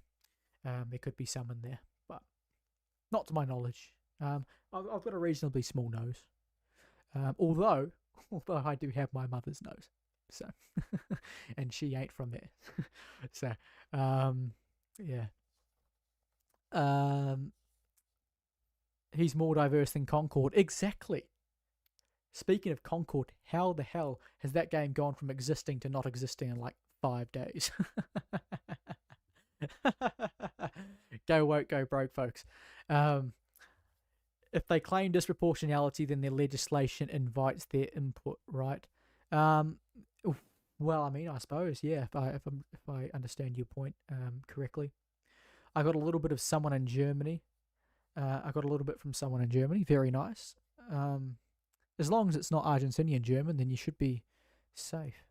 There could be some in there, but not to my knowledge. I've got a reasonably small nose, although I do have my mother's nose. So, and she ain't from there. So, yeah. He's more diverse than Concord. Exactly. Speaking of Concord, how the hell has that game gone from existing to not existing in like 5 days? Go woke, go broke, folks. If they claim disproportionality, then their legislation invites their input, right? Well, I mean, I suppose, yeah. If I understand your point correctly, I got a little bit of someone in Germany. I got a little bit from someone in Germany. Very nice. Um, as long as it's not Argentinian German, then you should be safe.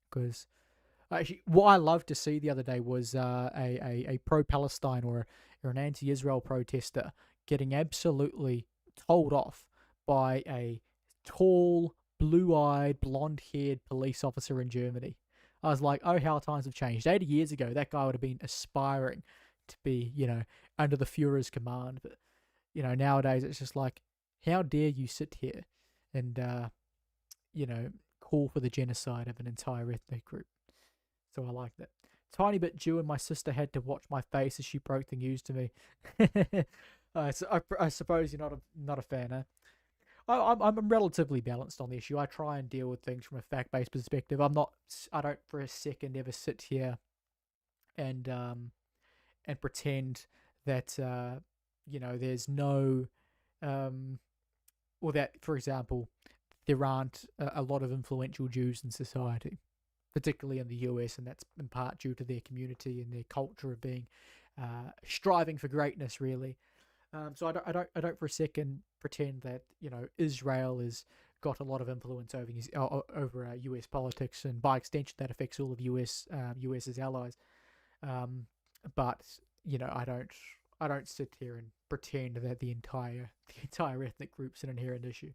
Because actually, what I loved to see the other day was a pro-Palestine or an anti-Israel protester getting absolutely told off by a tall, blue-eyed, blonde-haired police officer in Germany. I was like, oh, how times have changed. 80 years ago, that guy would have been aspiring to be, under the Fuhrer's command. But, nowadays it's just like, how dare you sit here and, call for the genocide of an entire ethnic group. So I like that. Tiny bit Jew, and my sister had to watch my face as she broke the news to me. So I suppose you're not a fan, huh? I'm relatively balanced on the issue. I try and deal with things from a fact-based perspective. I don't for a second ever sit here and pretend that there's no or that, for example, there aren't a lot of influential Jews in society, particularly in the US, and that's in part due to their community and their culture of being striving for greatness, really. So I don't for a second pretend that Israel has got a lot of influence over US politics, and by extension that affects all of US's allies. But I don't sit here and pretend that the entire ethnic group's an inherent issue.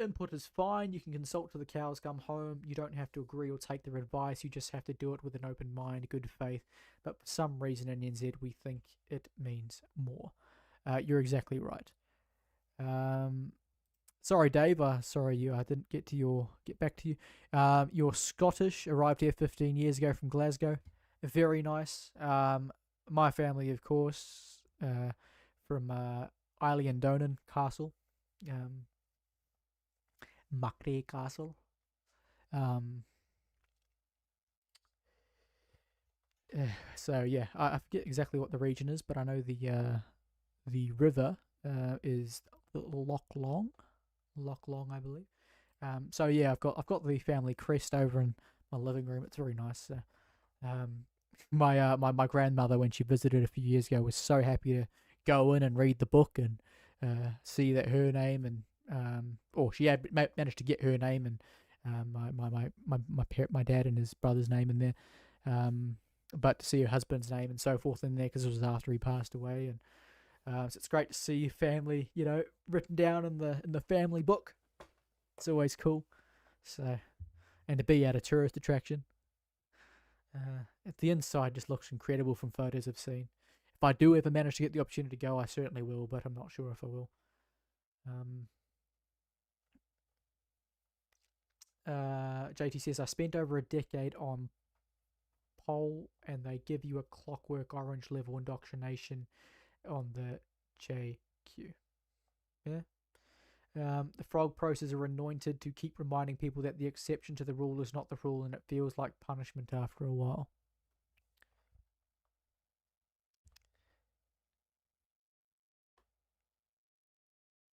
Input is fine. You can consult till the cows come home. You don't have to agree or take their advice. You just have to do it with an open mind, good faith. But for some reason in NZ, we think it means more. You're exactly right. Sorry, Dave. Sorry, I didn't get back to you. You're Scottish. Arrived here 15 years ago from Glasgow. Very nice. My family, of course, from Islay and Donan Castle. Macrae Castle. So yeah, I forget exactly what the region is, but I know the river is Loch Long, I believe. So yeah, I've got the family crest over in my living room. It's very nice. My grandmother, when she visited a few years ago, was so happy to go in and read the book and see that her name and or she had managed to get her name and my dad and his brother's name in there, but to see her husband's name and so forth in there because it was after he passed away, and so it's great to see family, written down in the family book. It's always cool. So, and to be at a tourist attraction. At the inside just looks incredible from photos I've seen. If I do ever manage to get the opportunity to go, I certainly will, but I'm not sure if I will. JT says, I spent over a decade on Pole, and they give you a Clockwork Orange level indoctrination on the JQ. Yeah. The frog process are anointed to keep reminding people that the exception to the rule is not the rule, and it feels like punishment after a while.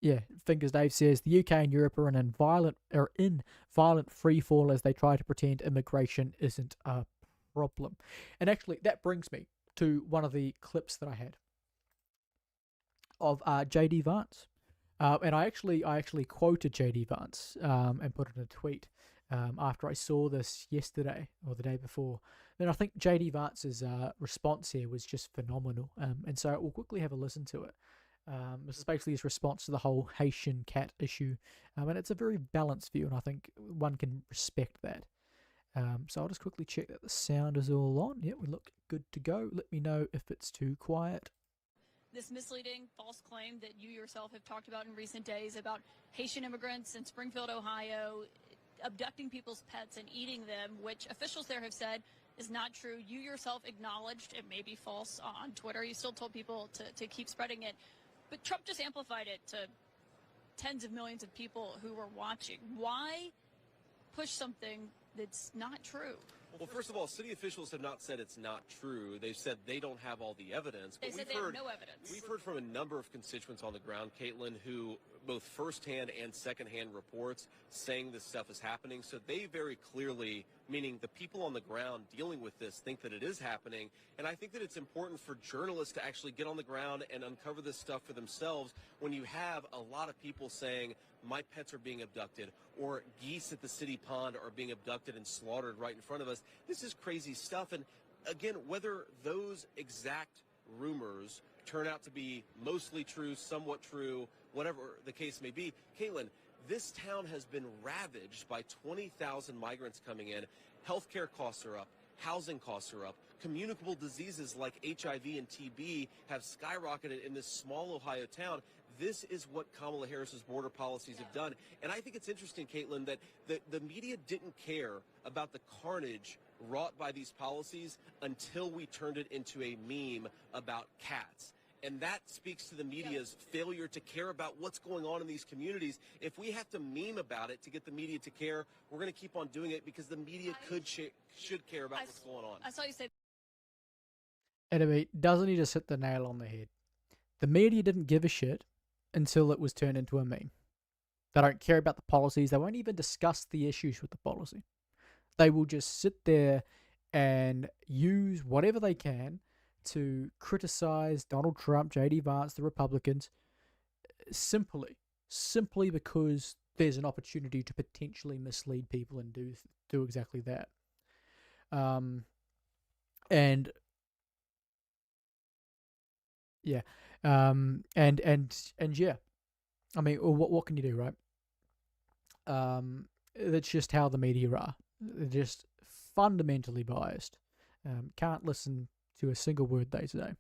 Yeah, Fingers Dave says the UK and Europe are in violent free fall as they try to pretend immigration isn't a problem. And actually, that brings me to one of the clips that I had of JD Vance. And I actually quoted JD Vance and put it in a tweet after I saw this yesterday or the day before. And I think JD Vance's response here was just phenomenal. And so we'll quickly have a listen to it. This is basically his response to the whole Haitian cat issue. And it's a very balanced view, and I think one can respect that. So I'll just quickly check that the sound is all on. Yeah, we look good to go. Let me know if it's too quiet. This misleading, false claim that you yourself have talked about in recent days about Haitian immigrants in Springfield, Ohio, abducting people's pets and eating them, which officials there have said is not true. You yourself acknowledged it may be false on Twitter. You still told people to keep spreading it. But Trump just amplified it to tens of millions of people who were watching. Why push something that's not true? Well, first of all, city officials have not said it's not true. They've said they don't have all the evidence. They But said they have no evidence. We've heard from a number of constituents on the ground, Caitlin, who both firsthand and secondhand reports saying this stuff is happening. So they very clearly, meaning the people on the ground dealing with this, think that it is happening. And I think that it's important for journalists to actually get on the ground and uncover this stuff for themselves when you have a lot of people saying, my pets are being abducted, or geese at the city pond are being abducted and slaughtered right in front of us. This is crazy stuff. And again, whether those exact rumors turn out to be mostly true, somewhat true, whatever the case may be, Caitlin, this town has been ravaged by 20,000 migrants coming in. Healthcare costs are up. Housing costs are up. Communicable diseases like HIV and TB have skyrocketed in this small Ohio town. This is what Kamala Harris's border policies have done. And I think it's interesting, Caitlin, that the media didn't care about the carnage wrought by these policies until we turned it into a meme about cats. And that speaks to the media's failure to care about what's going on in these communities. If we have to meme about it to get the media to care, we're going to keep on doing it because the media should care about what's going on. I saw you say. Anyway, doesn't he just hit the nail on the head? The media didn't give a shit until it was turned into a meme. They don't care about the policies. They won't even discuss the issues with the policy. They will just sit there and use whatever they can to criticize Donald Trump, J.D. Vance, the Republicans, simply because there's an opportunity to potentially mislead people and do exactly that. And yeah, and yeah, I mean, what can you do, right? That's just how the media are. They're just fundamentally biased. Can't listen to a single word they say.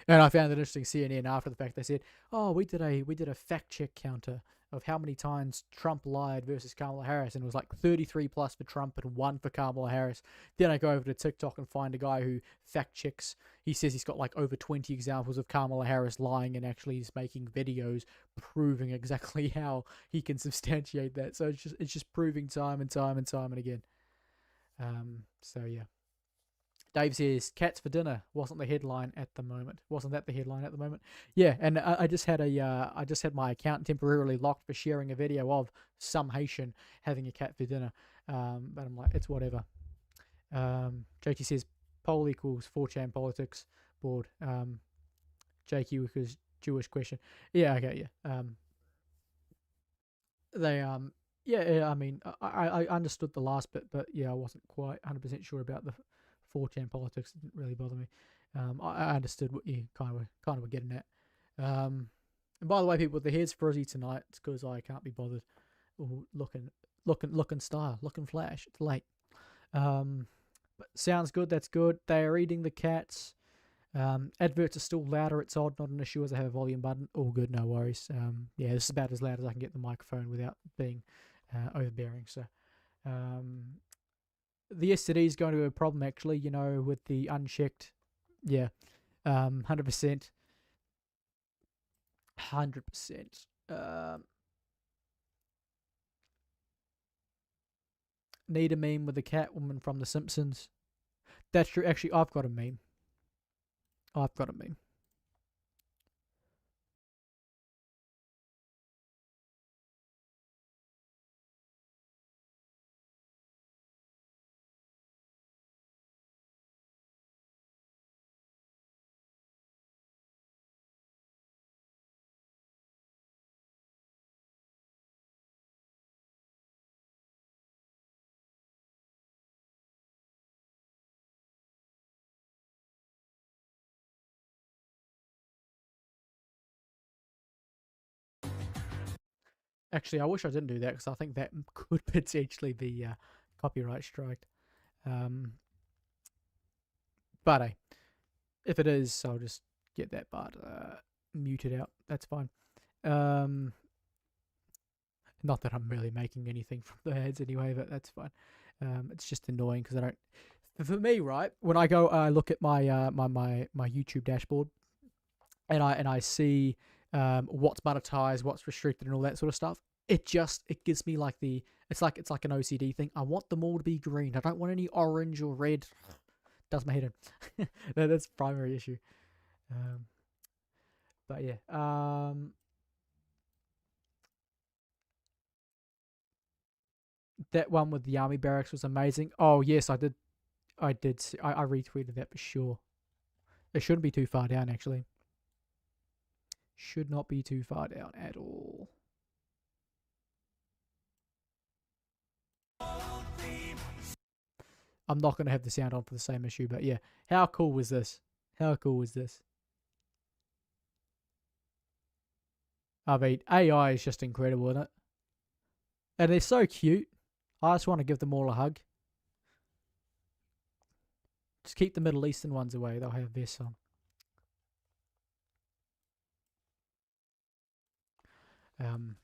And I found it interesting. CNN after the fact, they said, "Oh, we did a fact check counter of how many times Trump lied versus Kamala Harris, and it was like 33 plus for Trump and 1 for Kamala Harris." Then I go over to TikTok and find a guy who fact checks. He says he's got like over 20 examples of Kamala Harris lying, and actually he's making videos proving exactly how he can substantiate that. So it's just proving time and time and time and again. So yeah. Dave says, "Cats for dinner" wasn't the headline at the moment. Wasn't that the headline at the moment? Yeah, and I just had my account temporarily locked for sharing a video of some Haitian having a cat for dinner. But I'm like, it's whatever. JT says, "Poll equals 4chan politics board." JQ because Jewish question. Yeah, okay, yeah. Yeah, I mean, I understood the last bit, but yeah, I wasn't quite 100% sure about the 4chan politics. It didn't really bother me. I understood what you kind of were getting at. And by the way, people, the hair's frizzy tonight. It's because I can't be bothered. Ooh, looking style, looking flash. It's late. But sounds good. That's good. They are eating the cats. Adverts are still louder. It's odd, not an issue as I have a volume button. All good, no worries. Yeah, this is about as loud as I can get the microphone without being overbearing. So, the STD is going to be a problem, actually, with the unchecked. Yeah, 100%. 100%. Need a meme with the Catwoman from The Simpsons. That's true. Actually, I've got a meme. Actually, I wish I didn't do that because I think that could potentially be copyright striked. But hey, if it is, I'll just get that part muted out. That's fine. Not that I'm really making anything from the ads anyway, but that's fine. It's just annoying because I don't. For me, right, when I go look at my my YouTube dashboard, and I see what's monetized, what's restricted, and all that sort of stuff. it gives me like it's like an OCD thing. I want them all to be green. I don't want any orange or red. Does my head in. That's the primary issue. But yeah. That one with the army barracks was amazing. Oh yes, I did. I retweeted that for sure. It shouldn't be too far down actually. Should not be too far down at all. I'm not going to have the sound on for the same issue, but yeah. How cool was this? How cool was this? I mean, AI is just incredible, isn't it? And they're so cute. I just want to give them all a hug. Just keep the Middle Eastern ones away. They'll have vests on.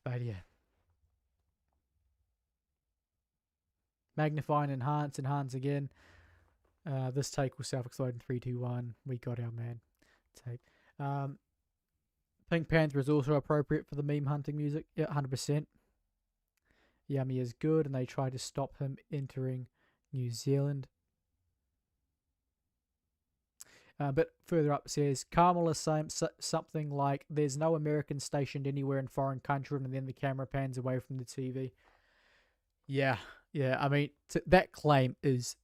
But yeah. Magnify and enhance again. This take will self-explode in 3, 2, 1. We got our man. Tape. Pink Panther is also appropriate for the meme hunting music. Yeah, 100%. Yummy is good, and they tried to stop him entering New Zealand. But further up says, Kamala saying something like, there's no American stationed anywhere in foreign country, and then the camera pans away from the TV. Yeah, I mean, that claim is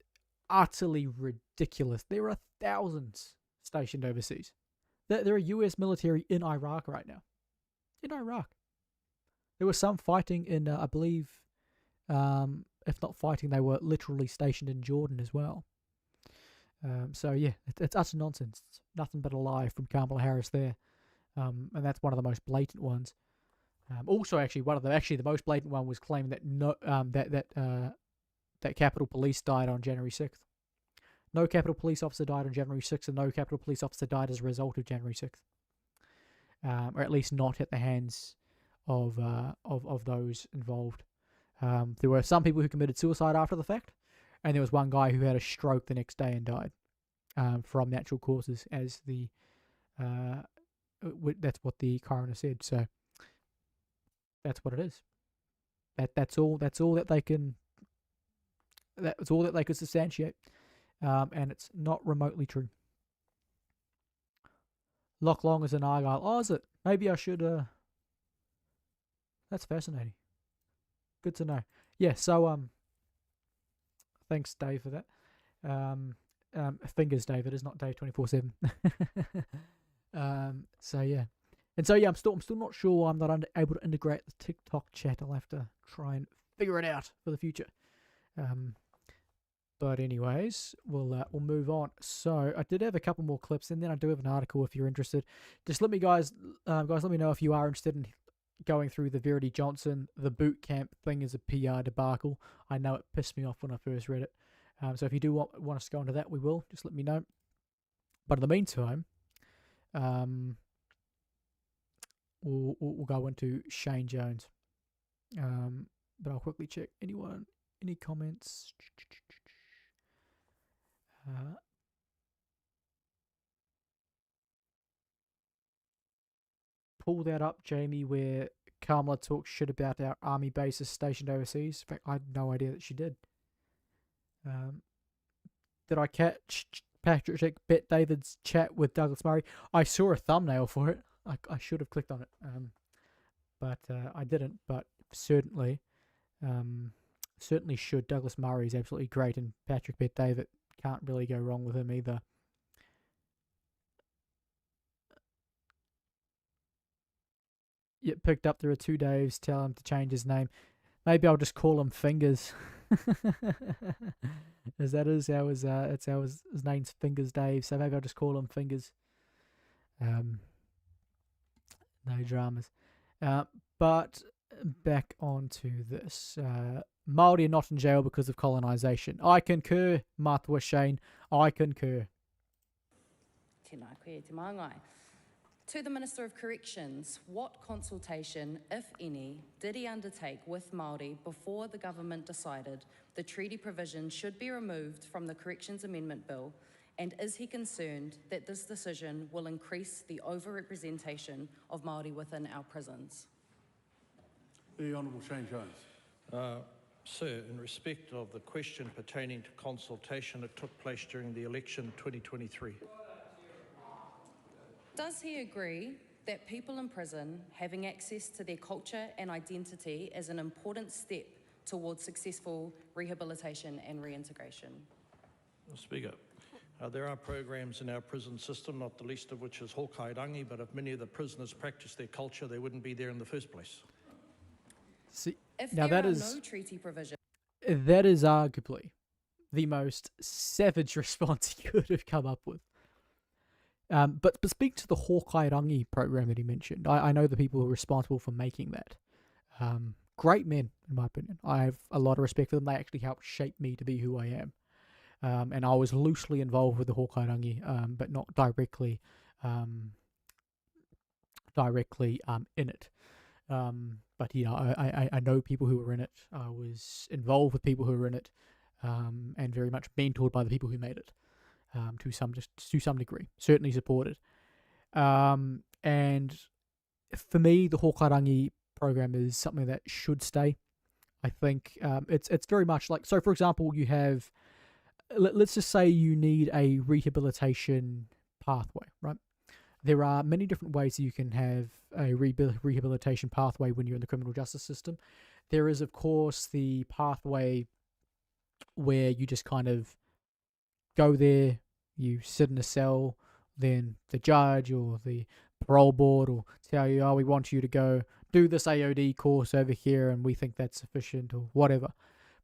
utterly ridiculous. There are thousands stationed overseas. There are US military in Iraq right now. In Iraq. There was some fighting in, I believe, if not fighting, they were literally stationed in Jordan as well. So yeah, it's utter nonsense. It's nothing but a lie from Kamala Harris there, and that's one of the most blatant ones. Also, actually, the most blatant one was claiming that that Capitol Police died on January 6th. No Capitol Police officer died on January 6th, and no Capitol Police officer died as a result of January 6th, or at least not at the hands of those involved. There were some people who committed suicide after the fact. And there was one guy who had a stroke the next day and died from natural causes, as that's what the coroner said. So that's what it is. That's all that they can. That's all that they could substantiate, and it's not remotely true. Loch Long is in Argyle. Oh, is it? Maybe I should. That's fascinating. Good to know. Yeah. So thanks, Dave, for that. Fingers, Dave. It is not Dave 24/7. So yeah, and so yeah, I'm still not sure. I'm not able to integrate the TikTok chat. I'll have to try and figure it out for the future. But anyways, we'll move on. So I did have a couple more clips, and then I do have an article if you're interested. Just let me guys let me know if you are interested in going through the Verity Johnson, the boot camp thing is a PR debacle. I know it pissed me off when I first read it. So if you do want us to go into that, we will. Just let me know. But in the meantime, we'll go into Shane Jones. But I'll quickly check any comments. Pull that up, Jamie, where Kamala talks shit about our army bases stationed overseas. In fact, I had no idea that she did. Did I catch Patrick Bet David's chat with Douglas Murray? I saw a thumbnail for it. I should have clicked on it, but I didn't. But certainly should. Douglas Murray is absolutely great, and Patrick Bet David, can't really go wrong with him either. Yep, picked up. There are 2 Daves. Tell him to change his name. Maybe I'll just call him Fingers. As that is how his name's Fingers Dave. So maybe I'll just call him Fingers. No dramas. But back onto this. Māori are not in jail because of colonisation. I concur, Matua Shane. I concur. Tēnā koe te māngai. To the Minister of Corrections, what consultation, if any, did he undertake with Māori before the government decided the treaty provision should be removed from the Corrections Amendment Bill, and is he concerned that this decision will increase the overrepresentation of Māori within our prisons? The Honourable Shane Jones. Sir, in respect of the question pertaining to consultation that took place during the election 2023. Does he agree that people in prison having access to their culture and identity is an important step towards successful rehabilitation and reintegration? Speaker, there are programs in our prison system, not the least of which is hokairangi, but if many of the prisoners practice their culture, they wouldn't be there in the first place. See, If now there that are is no treaty provisions, that is arguably the most savage response he could have come up with. But speak to the Hawkairangi program that he mentioned. I know the people who are responsible for making that. Great men, in my opinion. I have a lot of respect for them. They actually helped shape me to be who I am. And I was loosely involved with the Hawkairangi, but not directly in it. But I know people who were in it. I was involved with people who were in it, and very much mentored by the people who made it, to some degree. Certainly supported. And for me, the Hawkairangi program is something that should stay. I think it's very much like, so for example, you have, let's just say you need a rehabilitation pathway, right? There are many different ways that you can have a rehabilitation pathway when you're in the criminal justice system. There is, of course, the pathway where you just kind of go there, you sit in a cell, then the judge or the parole board will tell you, oh, we want you to go do this AOD course over here and we think that's sufficient or whatever.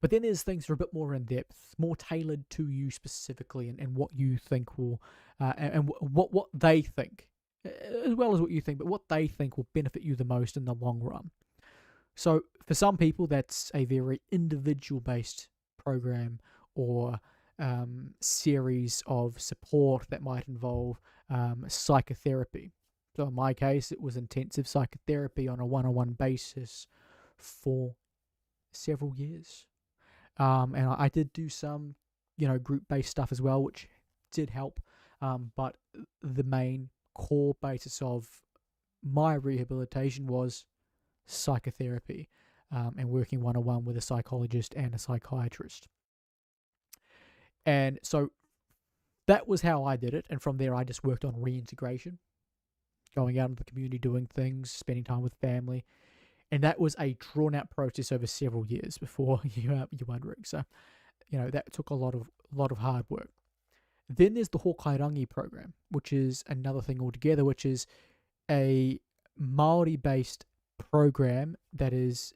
But then there's things that are a bit more in depth, more tailored to you specifically and what you think will, and what they think, as well as what you think, but what they think will benefit you the most in the long run. So for some people, that's a very individual-based program or series of support that might involve psychotherapy. So in my case, it was intensive psychotherapy on a one-on-one basis for several years. And I did do some, group-based stuff as well, which did help. But the main core basis of my rehabilitation was psychotherapy, and working one-on-one with a psychologist and a psychiatrist. And so that was how I did it. And from there, I just worked on reintegration, going out into the community, doing things, spending time with family. And that was a drawn-out process over several years before you're wondering. So, that took a lot of hard work. Then there's the Hawkairangi program, which is another thing altogether, which is a Māori-based program that is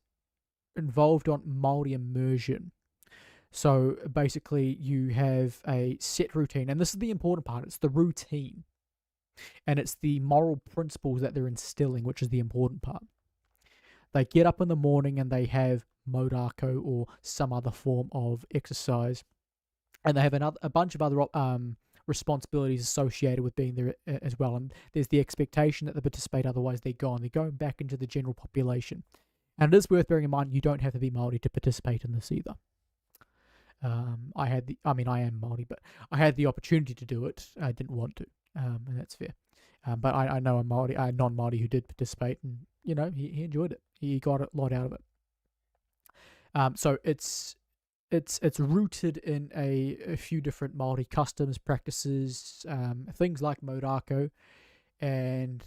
involved on Māori immersion. So basically you have a set routine, and this is the important part, it's the routine. And it's the moral principles that they're instilling, which is the important part. They get up in the morning and they have modako or some other form of exercise. And they have a bunch of other responsibilities associated with being there as well. And there's the expectation that they participate, otherwise they're gone. They're going back into the general population. And it is worth bearing in mind, you don't have to be Māori to participate in this either. I am Māori, but I had the opportunity to do it. I didn't want to, and that's fair. But I know a non-Māori who did participate, and he enjoyed it. He got a lot out of it. So it's rooted in a few different Māori customs, practices, things like modako, and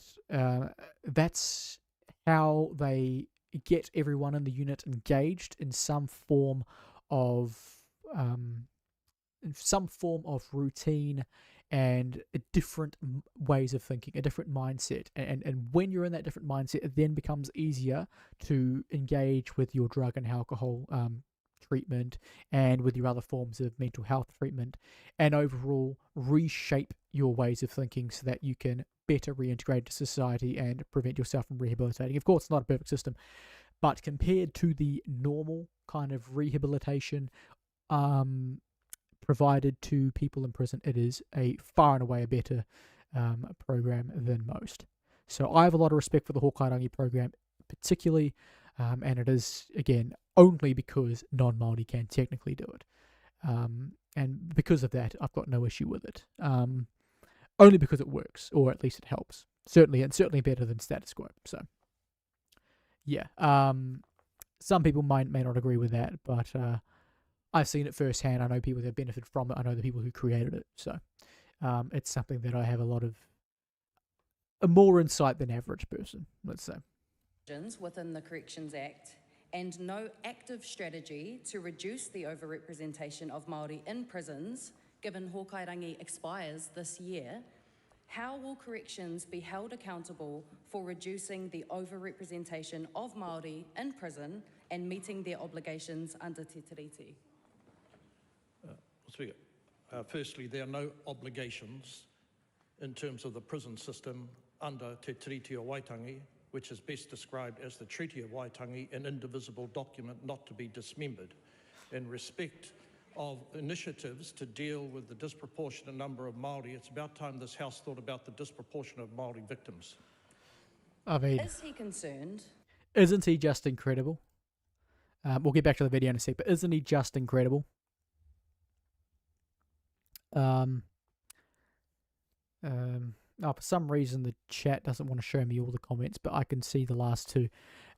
that's how they get everyone in the unit engaged in some form of routine and different ways of thinking, a different mindset. And when you're in that different mindset, it then becomes easier to engage with your drug and alcohol treatment and with your other forms of mental health treatment, and overall reshape your ways of thinking so that you can better reintegrate into society and prevent yourself from rehabilitating. Of course, it's not a perfect system, but compared to the normal kind of rehabilitation provided to people in prison, it is a far and away a better program than most. So I have a lot of respect for the Hawkairangi program particularly, and it is, again, only because non-Māori can technically do it. And because of that, I've got no issue with it. Only because it works, or at least it helps. Certainly better than status quo. So, yeah. some people may not agree with that, but I've seen it firsthand. I know people that have benefited from it. I know the people who created it. So it's something that I have a more insight than average person, let's say. Within the Corrections Act and no active strategy to reduce the overrepresentation of Māori in prisons, given Hōkairangi expires this year, how will corrections be held accountable for reducing the overrepresentation of Māori in prison and meeting their obligations under Te Tiriti? Speaker, firstly, there are no obligations in terms of the prison system under Te Tiriti o Waitangi, which is best described as the Treaty of Waitangi, an indivisible document not to be dismembered. In respect of initiatives to deal with the disproportionate number of Māori, it's about time this House thought about the disproportion of Māori victims. I mean, is he concerned? Isn't he just incredible? We'll get back to the video in a sec, but isn't he just incredible? Oh, for some reason the chat doesn't want to show me all the comments, but I can see the last two.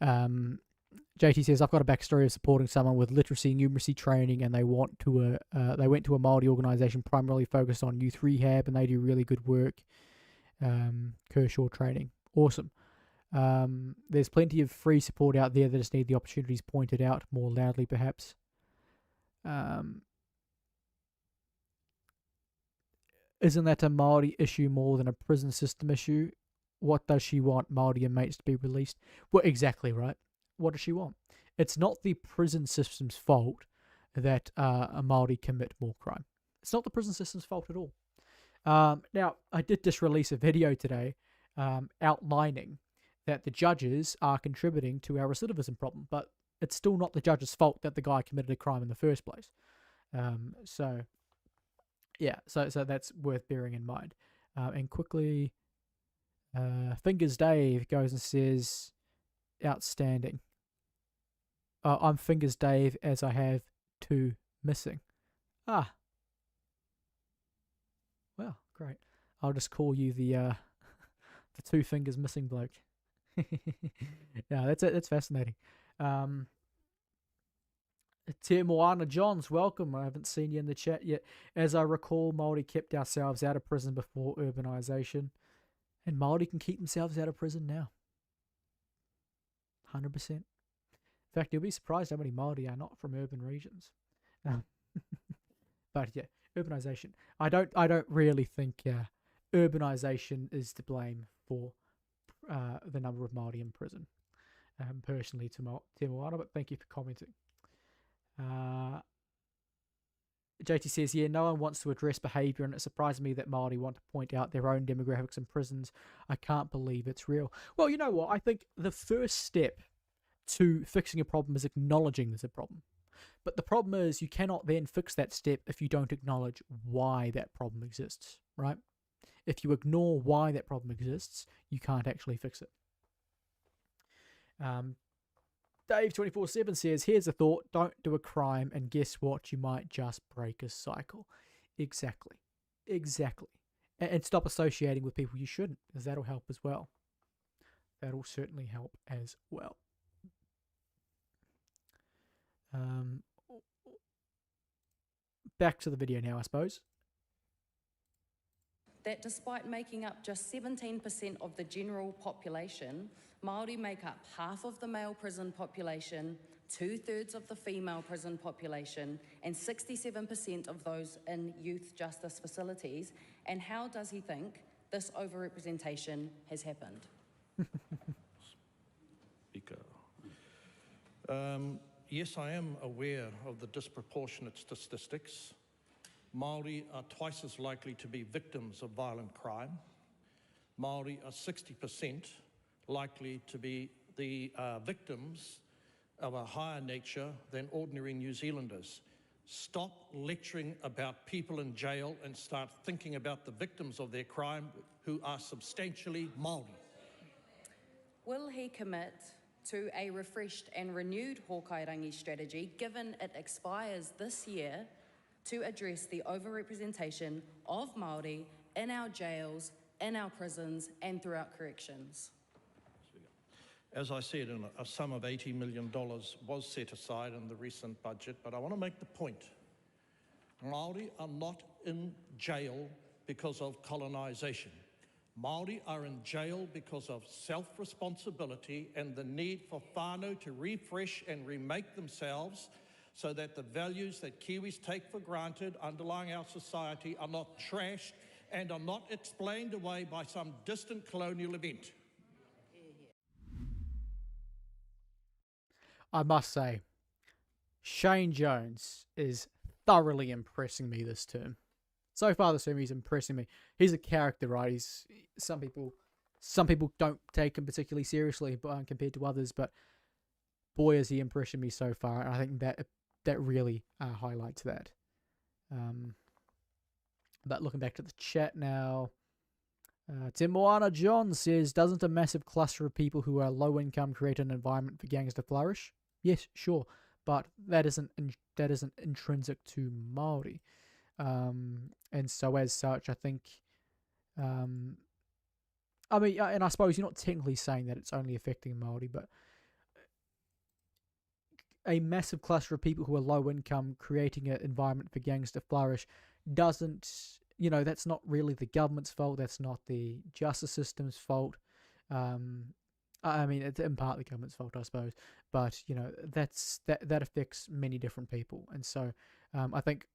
JT says, I've got a backstory of supporting someone with literacy and numeracy training, and they went to a Māori organisation primarily focused on youth rehab, and they do really good work. Kershaw training. Awesome. There's plenty of free support out there that just need the opportunities pointed out more loudly, perhaps. Isn't that a Māori issue more than a prison system issue? What does she want? Māori inmates to be released? Well, exactly right. What does she want? It's not the prison system's fault that a Māori commit more crime. It's not the prison system's fault at all. Now, I did just release a video today outlining that the judges are contributing to our recidivism problem, but it's still not the judge's fault that the guy committed a crime in the first place. So that's worth bearing in mind. And quickly, Fingers Dave goes and says, outstanding. I'm Fingers Dave as I have 2 missing. Ah. Well, great. I'll just call you the the 2 fingers missing bloke. Yeah, that's it. That's fascinating. Te Moana Johns, welcome. I haven't seen you in the chat yet. As I recall, Māori kept ourselves out of prison before urbanisation, and Māori can keep themselves out of prison now. 100%. In fact, you'll be surprised how many Māori are not from urban regions. But yeah, urbanisation. I don't really think urbanisation is to blame for the number of Māori in prison. Personally, Te Moana, but thank you for commenting. JT says, yeah, no one wants to address behaviour, and it surprised me that Māori want to point out their own demographics in prisons. I can't believe it's real. Well, you know what? I think the first step to fixing a problem is acknowledging there's a problem. But the problem is you cannot then fix that step if you don't acknowledge why that problem exists, right? If you ignore why that problem exists, you can't actually fix it. Dave247 says, here's a thought, don't do a crime, and guess what? You might just break a cycle. Exactly. And stop associating with people you shouldn't, because that'll help as well. That'll certainly help as well. Back to the video now, I suppose. That despite making up just 17% of the general population, Māori make up half of the male prison population, 2/3 of the female prison population, and 67% of those in youth justice facilities. And how does he think this overrepresentation has happened? Speaker. Yes, I am aware of the disproportionate statistics. Māori are twice as likely to be victims of violent crime. Māori are 60% likely to be the victims of a higher nature than ordinary New Zealanders. Stop lecturing about people in jail and start thinking about the victims of their crime who are substantially Māori. Will he commit to a refreshed and renewed Hōkairangi strategy, given it expires this year, to address the overrepresentation of Māori in our jails, in our prisons, and throughout corrections? As I said, a sum of $80 million was set aside in the recent budget, but I want to make the point. Māori are not in jail because of colonisation. Māori are in jail because of self-responsibility and the need for whānau to refresh and remake themselves so that the values that Kiwis take for granted underlying our society are not trashed and are not explained away by some distant colonial event. I must say, Shane Jones is thoroughly impressing me this term. So far this term, he's impressing me. He's a character, right? Some people don't take him particularly seriously, compared to others. But boy, is he impressing me so far. And I think that really highlights that. But looking back to the chat now, Tim Moana John says, "Doesn't a massive cluster of people who are low income create an environment for gangs to flourish?" Yes, sure, but that isn't intrinsic to Māori. And so as such, I think, and I suppose you're not technically saying that it's only affecting Māori, but a massive cluster of people who are low income creating an environment for gangs to flourish doesn't, that's not really the government's fault. That's not the justice system's fault. It's in part the government's fault, I suppose, but that affects many different people. And so I think,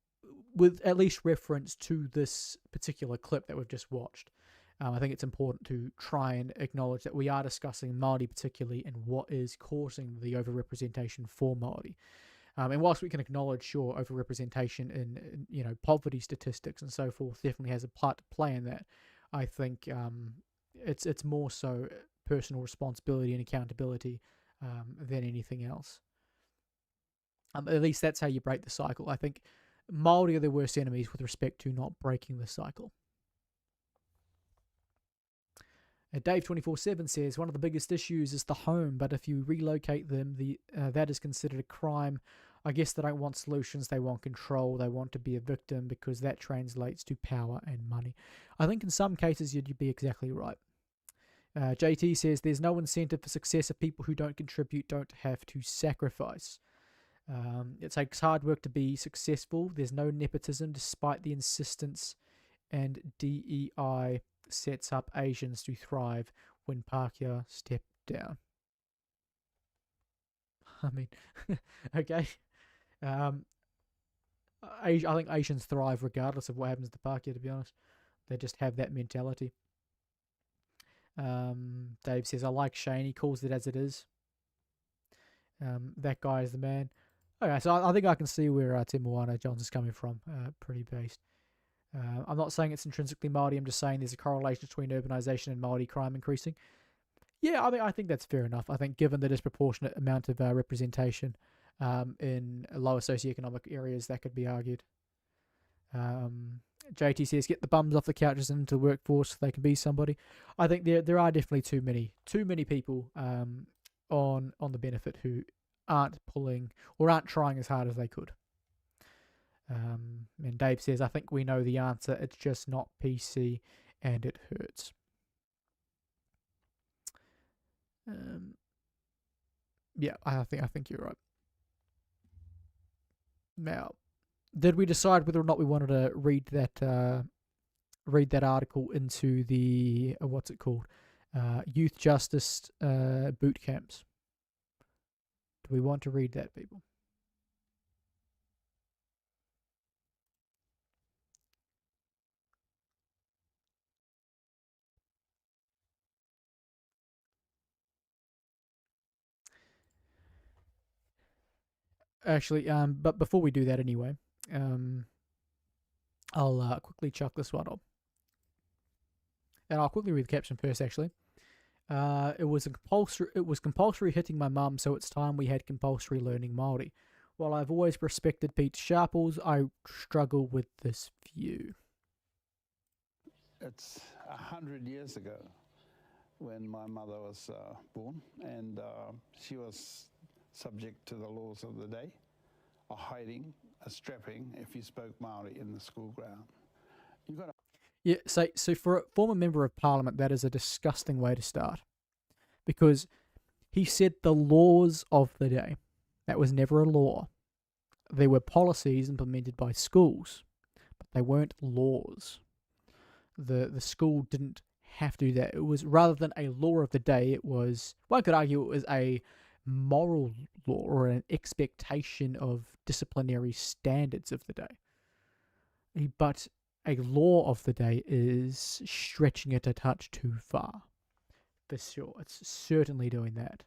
with at least reference to this particular clip that we've just watched, I think it's important to try and acknowledge that we are discussing Māori particularly and what is causing the overrepresentation for Māori. And whilst we can acknowledge, sure, overrepresentation in poverty statistics and so forth definitely has a part to play in that, I think it's more so personal responsibility and accountability than anything else. At least that's how you break the cycle. I think Māori are the worst enemies with respect to not breaking the cycle. Dave247 says, "One of the biggest issues is the home, but if you relocate them, that is considered a crime. I guess they don't want solutions, they want control, they want to be a victim because that translates to power and money." I think in some cases you'd be exactly right. JT says, "There's no incentive for success if people who don't contribute don't have to sacrifice. It takes hard work to be successful. There's no nepotism despite the insistence, and DEI sets up Asians to thrive when Pākehā step down." Okay. I think Asians thrive regardless of what happens to Pākehā, to be honest. They just have that mentality. Dave says, "I like Shane. He calls it as it is. That guy is the man." Okay, so I think I can see where Tim Moana Johnson's coming from. Pretty based. I'm not saying it's intrinsically Māori. I'm just saying there's a correlation between urbanisation and Māori crime increasing. Yeah, I think that's fair enough. I think given the disproportionate amount of representation in lower socioeconomic areas, that could be argued. JT says, "Get the bums off the couches and into the workforce so they can be somebody." I think there are definitely too many people on the benefit who aren't pulling or aren't trying as hard as they could. And Dave says, "I think we know the answer. It's just not PC and it hurts." Yeah, I think you're right. Now, did we decide whether or not we wanted to read that article into the what's it called, youth justice boot camps? Do we want to read that, people? Actually, but before we do that anyway, I'll quickly chuck this one up. And I'll quickly read the caption first, actually. It was compulsory hitting my mum, so it's time we had compulsory learning Māori. While I've always respected Pete Sharples, I struggle with this view. It's 100 years ago when my mother was born, and she was subject to the laws of the day, a hiding, a strapping if you spoke Māori in the school ground. You got to... Yeah, so for a former member of parliament, that is a disgusting way to start, because He said the laws of the day. That was never a law. There were policies implemented by schools, but they weren't laws. The school didn't have to do that. It was, rather than a law of the day, it was, one could argue it was a moral law or an expectation of disciplinary standards of the day. But a law of the day is stretching it a touch too far. For sure. It's certainly doing that.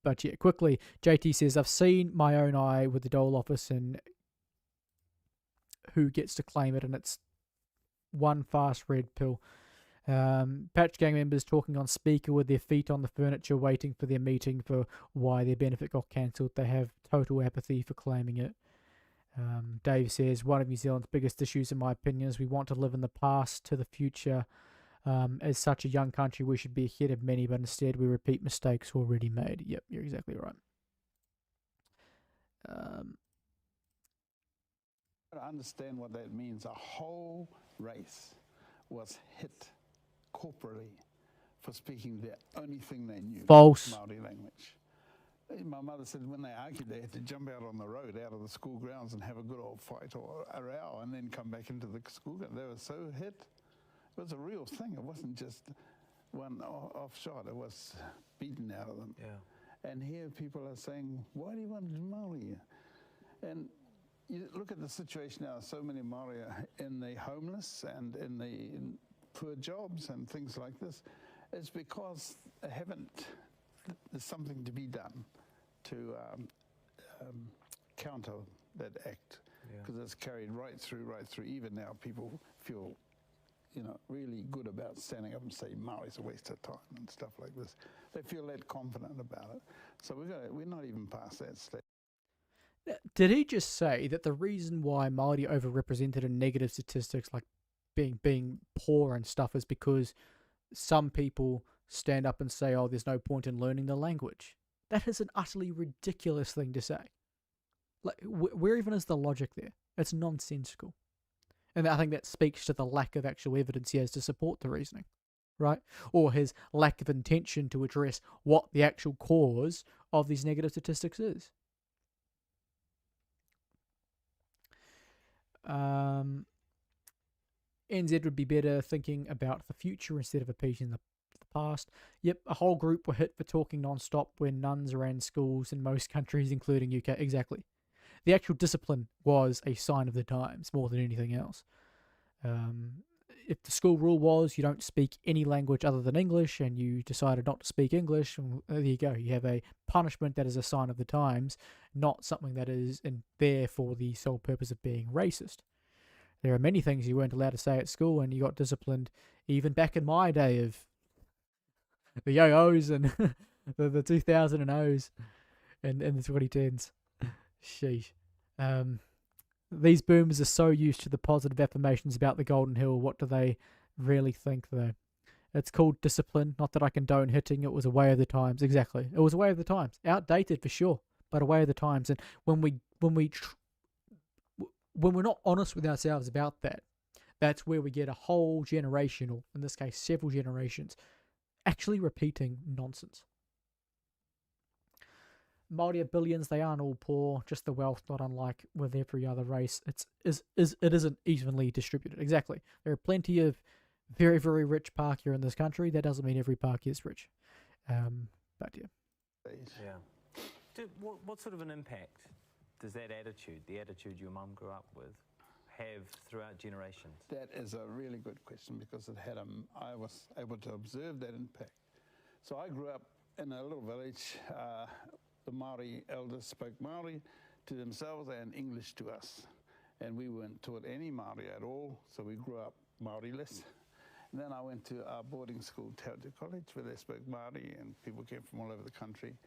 But yeah, quickly, JT says, I've seen my own eye with the dole office and who gets to claim it, and it's one fast red pill. Patch gang members talking on speaker with their feet on the furniture, waiting for their meeting for why their benefit got cancelled. They have total apathy for claiming it. Dave says, one of New Zealand's biggest issues, in my opinion, is we want to live in the past to the future. As such a young country, we should be ahead of many, but instead we repeat mistakes already made. Yep, you're exactly right. I understand what that means. A whole race was hit corporally for speaking the only thing they knew, False. Māori language. My mother said when they argued, they had to jump out on the road, out of the school grounds, and have a good old fight or a row, and then come back into the school ground. They were so hit. It was a real thing. It wasn't just one off shot. It was beaten out of them. Yeah. And here people are saying, why do you want to do Māori? And you look at the situation now, so many Māori are in the homeless and in poor jobs and things like this. It's because they haven't, there's something to be done to counter that act. Because it's carried right through. Even now people feel, really good about standing up and saying Maori's a waste of time and stuff like this. They feel that confident about it. So we're not even past that stage. Did he just say that the reason why Māori overrepresented in negative statistics like being poor and stuff is because some people stand up and say, oh, there's no point in learning the language? That is an utterly ridiculous thing to say. Like, where even is the logic there? It's nonsensical. And I think that speaks to the lack of actual evidence he has to support the reasoning, right? Or his lack of intention to address what the actual cause of these negative statistics is. NZ would be better thinking about the future instead of appeasing the past. Yep, a whole group were hit for talking non-stop when nuns ran schools in most countries, including UK. Exactly. The actual discipline was a sign of the times more than anything else. If the school rule was you don't speak any language other than English and you decided not to speak English, well, there you go. You have a punishment that is a sign of the times, not something that is there for the sole purpose of being racist. There are many things you weren't allowed to say at school and you got disciplined even back in my day of the yo-yos and the 2000 and O's and the 2010s. Sheesh. These boomers are so used to the positive affirmations about the Golden Hill. What do they really think, though? It's called discipline. Not that I condone hitting. It was a way of the times. Exactly. It was a way of the times. Outdated for sure, but a way of the times. And when we're not honest with ourselves about that, that's where we get a whole generation, or in this case, several generations, actually repeating nonsense. Māori are billions, they aren't all poor, just the wealth, not unlike with every other race. It isn't evenly distributed. Exactly. There are plenty of very, very rich Pākehā in this country. That doesn't mean every Pākehā is rich. But yeah. Yeah. What sort of an impact does that attitude, the attitude your mum grew up with, have throughout generations? That is a really good question because I was able to observe that impact. So I grew up in a little village. The Māori elders spoke Māori to themselves and English to us. And we weren't taught any Māori at all, so we grew up Māori-less. And then I went to our boarding school, Te Aute College, where they spoke Māori and people came from all over the country.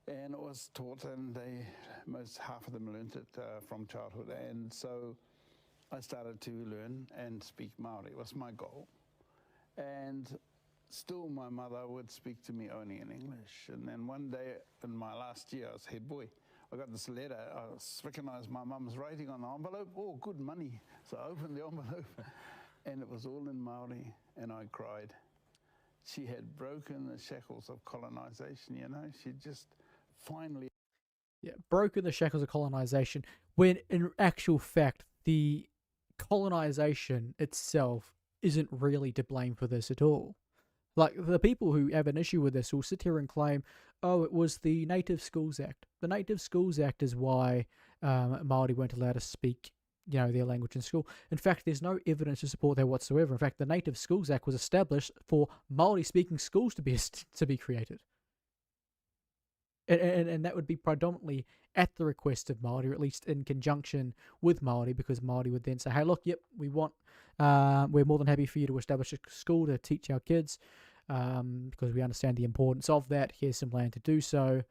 And it was taught, and half of them learnt it from childhood. And so I started to learn and speak Māori. It was my goal. And still, my mother would speak to me only in English. And then one day in my last year, I was head boy. I got this letter. I recognised my mum's writing on the envelope. Oh, good money. So I opened the envelope. and it was all in Māori, and I cried. She had broken the shackles of colonisation, you know. She just finally... Yeah, broken the shackles of colonization, when in actual fact, the colonization itself isn't really to blame for this at all. Like, the people who have an issue with this will sit here and claim, oh, it was the Native Schools Act. The Native Schools Act is why Māori weren't allowed to speak, their language in school. In fact, there's no evidence to support that whatsoever. In fact, the Native Schools Act was established for Māori-speaking schools to be created. And that would be predominantly at the request of Māori, or at least in conjunction with Māori, because Māori would then say, hey, look, yep, we're more than happy for you to establish a school to teach our kids, because we understand the importance of that. Here's some land to do so,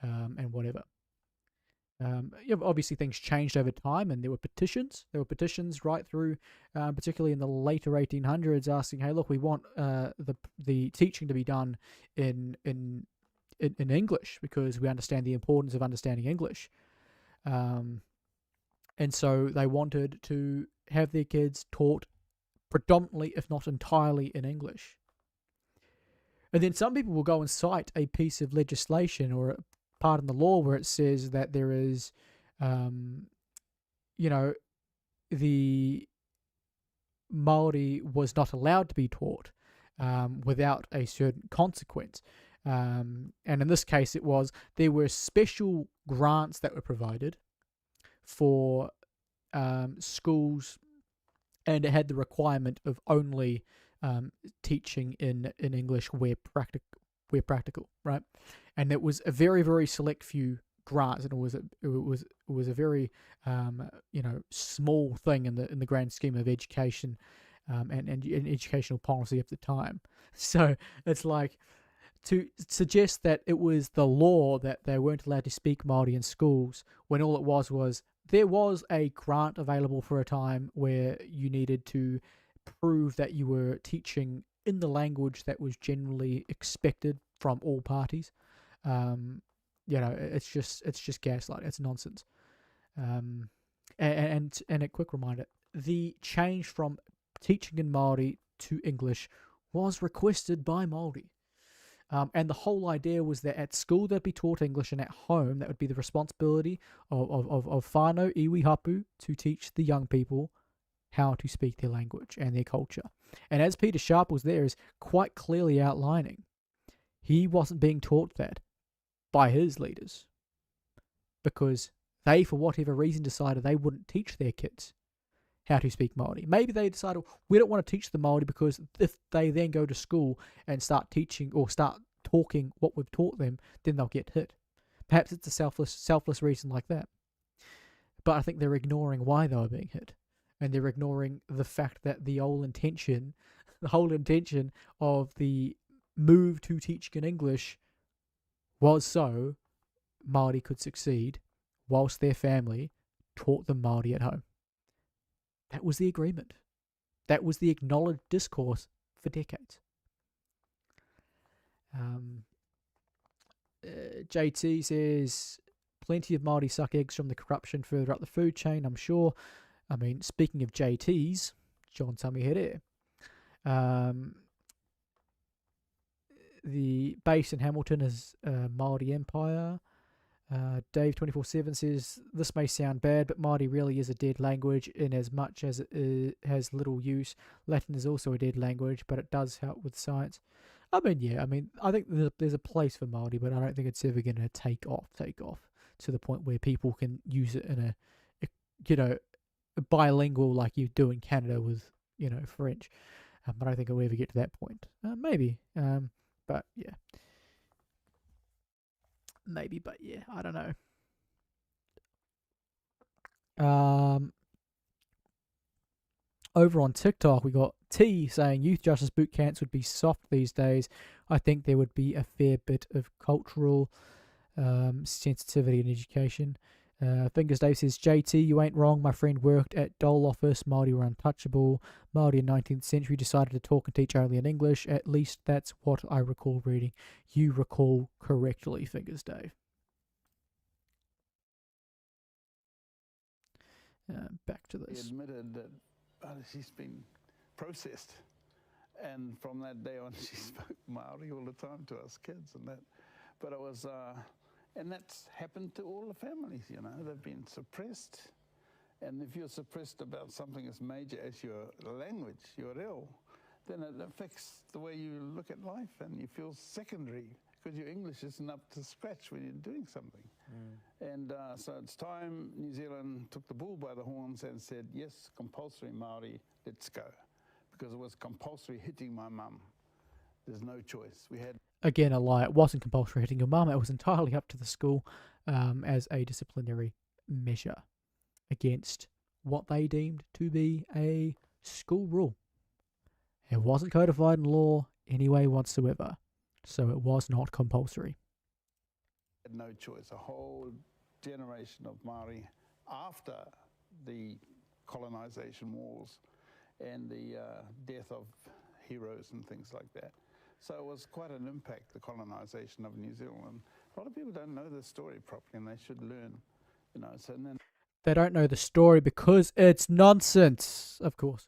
and whatever. Obviously things changed over time, and there were petitions. Right through, particularly in the later 1800s, asking, hey, look, we want the teaching to be done in English, because we understand the importance of understanding English. And so they wanted to have their kids taught predominantly, if not entirely, in English. And then some people will go and cite a piece of legislation or a part in the law where it says that there is, the Māori was not allowed to be taught without a certain consequence. And in this case, there were special grants that were provided for schools, and it had the requirement of only teaching in English where practical, right? And it was a very, very select few grants, and it was a very small thing in the grand scheme of education and educational policy at the time. So it's like, to suggest that it was the law that they weren't allowed to speak Māori in schools, when all it was there was a grant available for a time where you needed to prove that you were teaching in the language that was generally expected from all parties. It's just gaslight. It's nonsense. And a quick reminder: the change from teaching in Māori to English was requested by Māori. And the whole idea was that at school they'd be taught English, and at home that would be the responsibility of whānau, iwi hapu, to teach the young people how to speak their language and their culture. And as Peter Sharples there is quite clearly outlining, he wasn't being taught that by his leaders, because they, for whatever reason, decided they wouldn't teach their kids how to speak Māori. Maybe they decided, we don't want to teach them Māori because if they then go to school and start teaching or start talking what we've taught them, then they'll get hit. Perhaps it's a selfless reason like that. But I think they're ignoring why they were being hit. And they're ignoring the fact that the whole intention of the move to teaching in English was so Māori could succeed whilst their family taught them Māori at home. That was the agreement. That was the acknowledged discourse for decades. JT says, plenty of Māori suck eggs from the corruption further up the food chain, I'm sure. I mean, speaking of JTs, John Tamihere, the base in Hamilton is Māori Empire. Dave 24/7 says, this may sound bad, but Māori really is a dead language in as much as it has little use. Latin is also a dead language, but it does help with science. I think there's a place for Māori, but I don't think it's ever going to take off to the point where people can use it in a bilingual like you do in Canada with, French. But I don't think it'll ever get to that point. Maybe. But yeah. Maybe, but yeah, I don't know. Over on TikTok, we got T saying youth justice boot camps would be soft these days. I think there would be a fair bit of cultural sensitivity in education. Fingers Dave says, JT, you ain't wrong. My friend worked at Dole office. Māori were untouchable. Māori in 19th century decided to talk and teach only in English. At least that's what I recall reading. You recall correctly, Fingers Dave. Back to this. He admitted that he's been processed. And from that day on, she spoke Māori all the time to us kids and that. But it was, and that's happened to all the families, you know. They've been suppressed. And if you're suppressed about something as major as your language, your reo, then it affects the way you look at life and you feel secondary because your English isn't up to scratch when you're doing something. And so it's time New Zealand took the bull by the horns and said, yes, compulsory Māori, let's go. Because it was compulsory hitting my mum. There's no choice. We had... Again, a lie. It wasn't compulsory hitting your mum. It was entirely up to the school as a disciplinary measure against what they deemed to be a school rule. It wasn't codified in law anyway whatsoever, so it was not compulsory. Had no choice. A whole generation of Māori after the colonisation wars and the death of heroes and things like that. So it was quite an impact, the colonisation of New Zealand. A lot of people don't know the story properly and they should learn, you know. So then They don't know the story because it's nonsense, of course.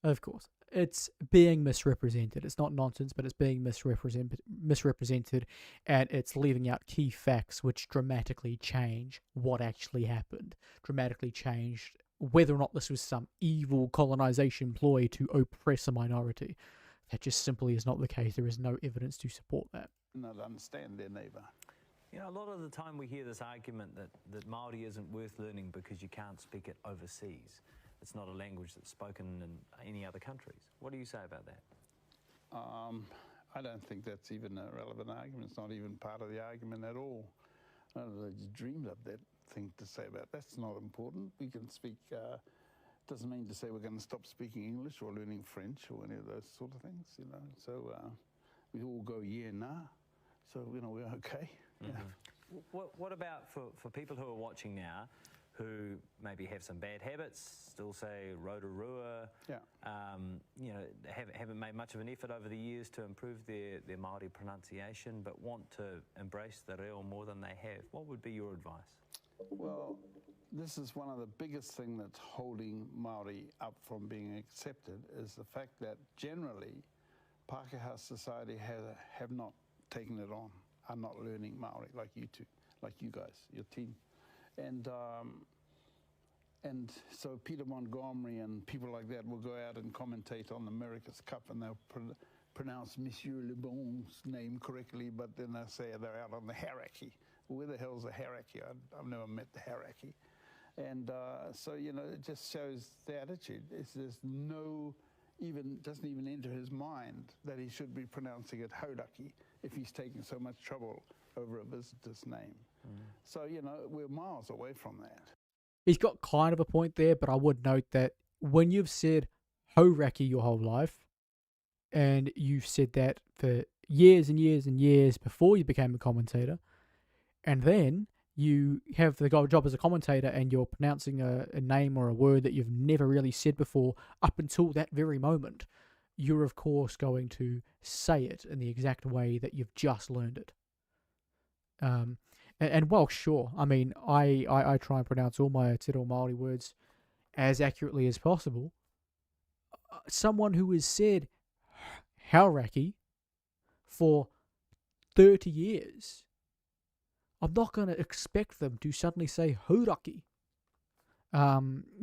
Of course. It's being misrepresented. It's not nonsense, but it's being misrepresented, and it's leaving out key facts which dramatically change what actually happened, dramatically changed whether or not this was some evil colonization ploy to oppress a minority. That just simply is not the case. There is no evidence to support that. not understand their neighbour. You know, a lot of the time we hear this argument that Māori isn't worth learning because you can't speak it overseas. It's not a language that's spoken in any other countries. What do you say about that? I don't think that's even a relevant argument. It's not even part of the argument at all. I just dreamed up that thing to say about that's not important. We can speak, doesn't mean to say we're going to stop speaking English or learning French or any of those sort of things, you know. So we all go, yeah, nah. So, you know, we're okay. Mm-hmm. Yeah. What about for people who are watching now who maybe have some bad habits, still say Rotorua, yeah. You know, haven't made much of an effort over the years to improve their Māori pronunciation, but want to embrace the reo more than they have? What would be your advice? Well, this is one of the biggest things that's holding Māori up from being accepted is the fact that generally Pākehā society have not taken it on, are not learning Māori like you two, like you guys, your team. And so Peter Montgomery and people like that will go out and commentate on the America's Cup and they'll pronounce Monsieur Le Bon's name correctly, but then they'll say they're out on the hierarchy. Where the hell's the hierarchy? I've never met the hierarchy. And so, you know, it just shows the attitude. There's no, doesn't even enter his mind that he should be pronouncing it Hauraki if he's taking so much trouble over a visitor's name. So, you know, we're miles away from that. He's got kind of a point there, but I would note that when you've said Hauraki your whole life, and you've said that for years and years and years before you became a commentator, and then you have the job as a commentator and you're pronouncing a name or a word that you've never really said before up until that very moment, you're of course going to say it in the exact way that you've just learned it. And well, sure, I mean, I try and pronounce all my Te Reo Māori words as accurately as possible. Someone who has said Hauraki for 30 years, I'm not going to expect them to suddenly say Hauraki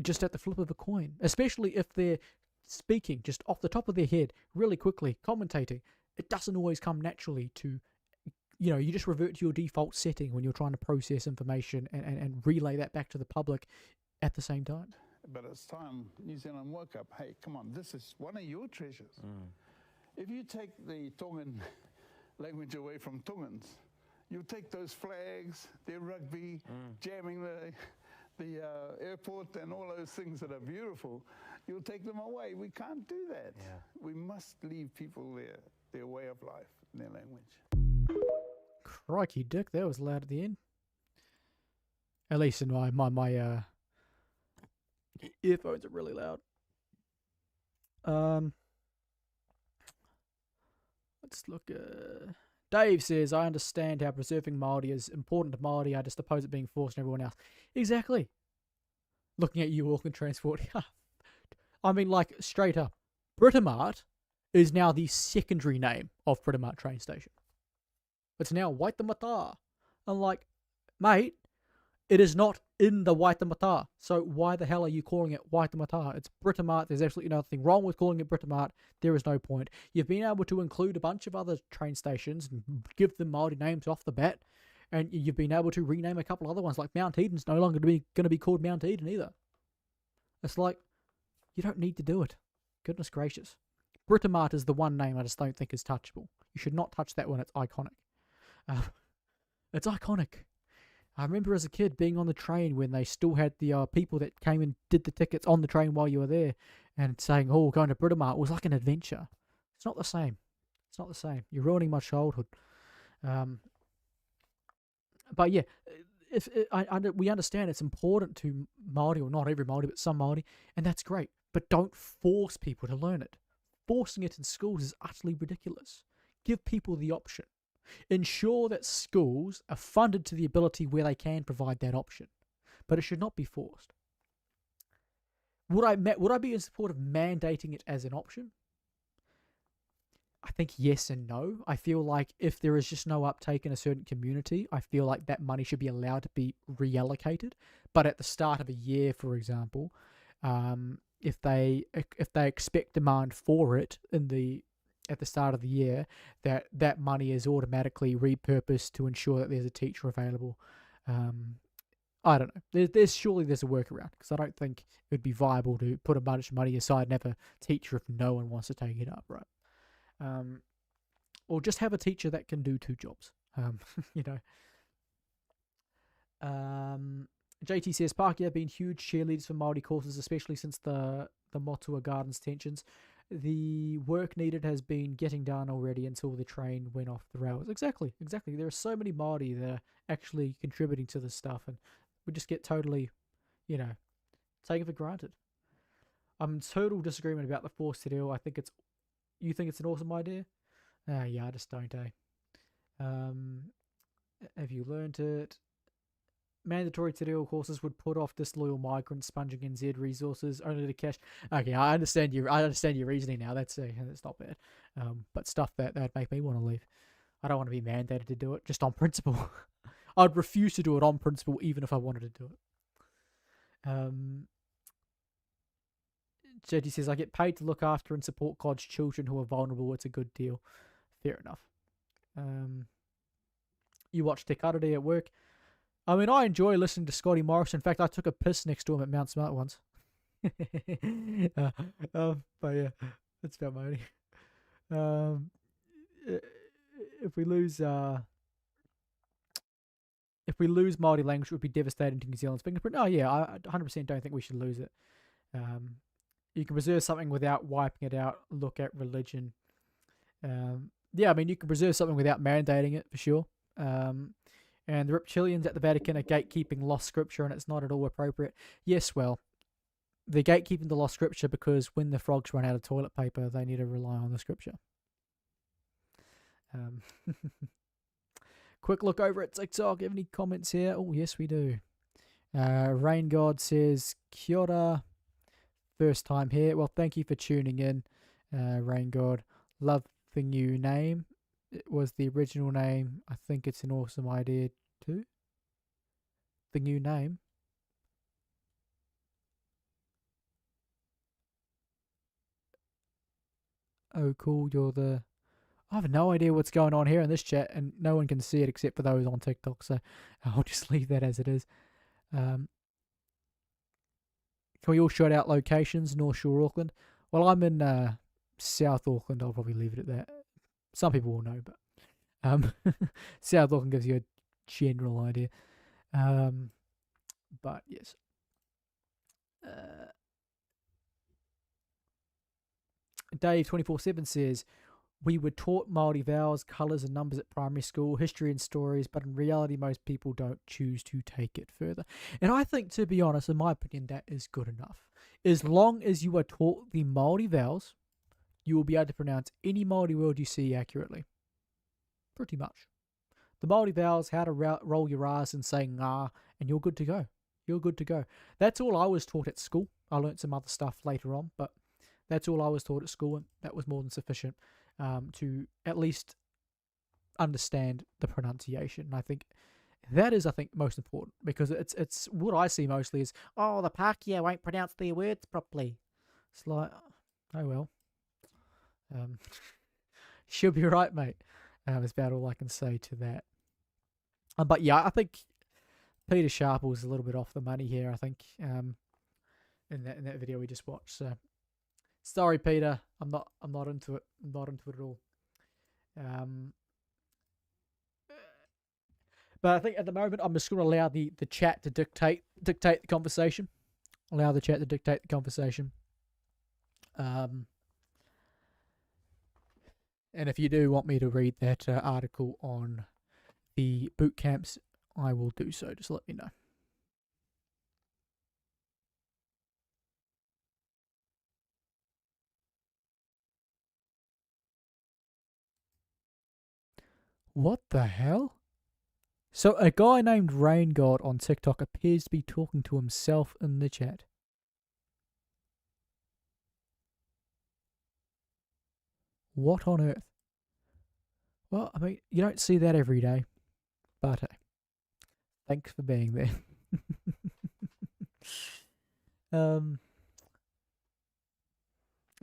just at the flip of a coin, especially if they're speaking just off the top of their head really quickly, commentating. It doesn't always come naturally to, you know, you just revert to your default setting when you're trying to process information and relay that back to the public at the same time. But it's time New Zealand woke up. Hey, come on, this is one of your treasures. If you take the Tongan language away from Tongans, you take those flags, their rugby, jamming the airport and all those things that are beautiful, you'll take them away. We can't do that. Yeah. We must leave people their way of life, their language. Crikey, Dick, that was loud at the end. At least in my earphones are really loud. Let's look. Dave says, I understand how preserving Māori is important to Māori. I just oppose it being forced on everyone else. Exactly. Looking at you, Auckland Transport. I mean, like, straight up. Britomart is now the secondary name of Britomart train station. It's now Waitemata. I'm like, mate, it is not in the Waitemata. So why the hell are you calling it Waitemata? It's Britomart. There's absolutely nothing wrong with calling it Britomart. There is no point. You've been able to include a bunch of other train stations and give them Māori names off the bat. And you've been able to rename a couple other ones. Like Mount Eden's no longer going to be called Mount Eden either. It's like, you don't need to do it. Goodness gracious. Britomart is the one name I just don't think is touchable. You should not touch that one. It's iconic. It's iconic. I remember as a kid being on the train when they still had the people that came and did the tickets on the train while you were there and saying, oh, going to Britomart was like an adventure. It's not the same. It's not the same. You're ruining my childhood. But yeah, we understand it's important to Māori, or not every Māori, but some Māori, and that's great. But don't force people to learn it. Forcing it in schools is utterly ridiculous. Give people the option. Ensure that schools are funded to the ability where they can provide that option. But it should not be forced. Would I be in support of mandating it as an option? I think yes and no. I feel like if there is just no uptake in a certain community, I feel like that money should be allowed to be reallocated. But at the start of a year, for example, if they expect demand for it at the start of the year, that money is automatically repurposed to ensure that there's a teacher available. I don't know. There's a workaround, because I don't think it would be viable to put a bunch of money aside and have a teacher if no one wants to take it up, right? Or just have a teacher that can do two jobs. JT says, Pākehā have been huge cheerleaders for Māori causes, especially since the Motua Gardens tensions. The work needed has been getting done already until the train went off the rails. Exactly. There are so many Māori that are actually contributing to this stuff, and we just get totally, taken for granted. I'm in total disagreement about the forced te reo. You think it's an awesome idea? Yeah, I just don't, have you learned it? Mandatory te reo courses would put off disloyal migrants sponging NZ resources only to cash. Okay, I understand your reasoning now. That's not bad. But stuff that'd make me want to leave. I don't want to be mandated to do it just on principle. I'd refuse to do it on principle even if I wanted to do it. JT says, I get paid to look after and support God's children who are vulnerable. It's a good deal. Fair enough. You watch Te Karere at work. I mean, I enjoy listening to Scotty Morris. In fact, I took a piss next to him at Mount Smart once. But yeah, that's about my only. If we lose Māori language, it would be devastating to New Zealand's fingerprint. Oh yeah, I 100% don't think we should lose it. You can preserve something without wiping it out. Look at religion. Yeah, I mean, you can preserve something without mandating it, for sure. And the reptilians at the Vatican are gatekeeping lost scripture, and it's not at all appropriate. Yes, well, they're gatekeeping the lost scripture because when the frogs run out of toilet paper, they need to rely on the scripture. Quick look over at TikTok. Have any comments here? Oh, yes, we do. Rain God says, Kia ora. First time here. Well, thank you for tuning in, Rain God. Love the new name. It was the original name. I think it's an awesome idea too. The new name. Oh, cool. I have no idea what's going on here in this chat, and no one can see it except for those on TikTok, so I'll just leave that as it is. Can we all shout out locations? North Shore, Auckland. Well, I'm in South Auckland. I'll probably leave it at that. Some people will know, but South Auckland gives you a general idea. But yes. Dave 24/7 says, we were taught Māori vowels, colours and numbers at primary school, history and stories, but in reality most people don't choose to take it further. And I think, to be honest, in my opinion, that is good enough. As long as you are taught the Māori vowels, you will be able to pronounce any Māori word you see accurately. Pretty much. The Māori vowels, how to roll your R's and say ngā, and you're good to go. You're good to go. That's all I was taught at school. I learnt some other stuff later on, but That's all I was taught at school, and that was more than sufficient to at least understand the pronunciation. And I think that is, most important, because it's what I see mostly is, oh, the Pākehā won't pronounce their words properly. It's like, oh well. She'll be right, mate. That's about all I can say to that. But yeah, I think Peter Sharples is a little bit off the money here, I think, in that video we just watched. So sorry, Peter. I'm not into it. I'm not into it at all. But I think at the moment I'm just going to allow the chat to dictate the conversation. Allow the chat to dictate the conversation. And if you do want me to read that article on the boot camps, I will do so. Just let me know. What the hell? So a guy named Rain God on TikTok appears to be talking to himself in the chat. What on earth? Well, I mean, you don't see that every day. But hey, thanks for being there.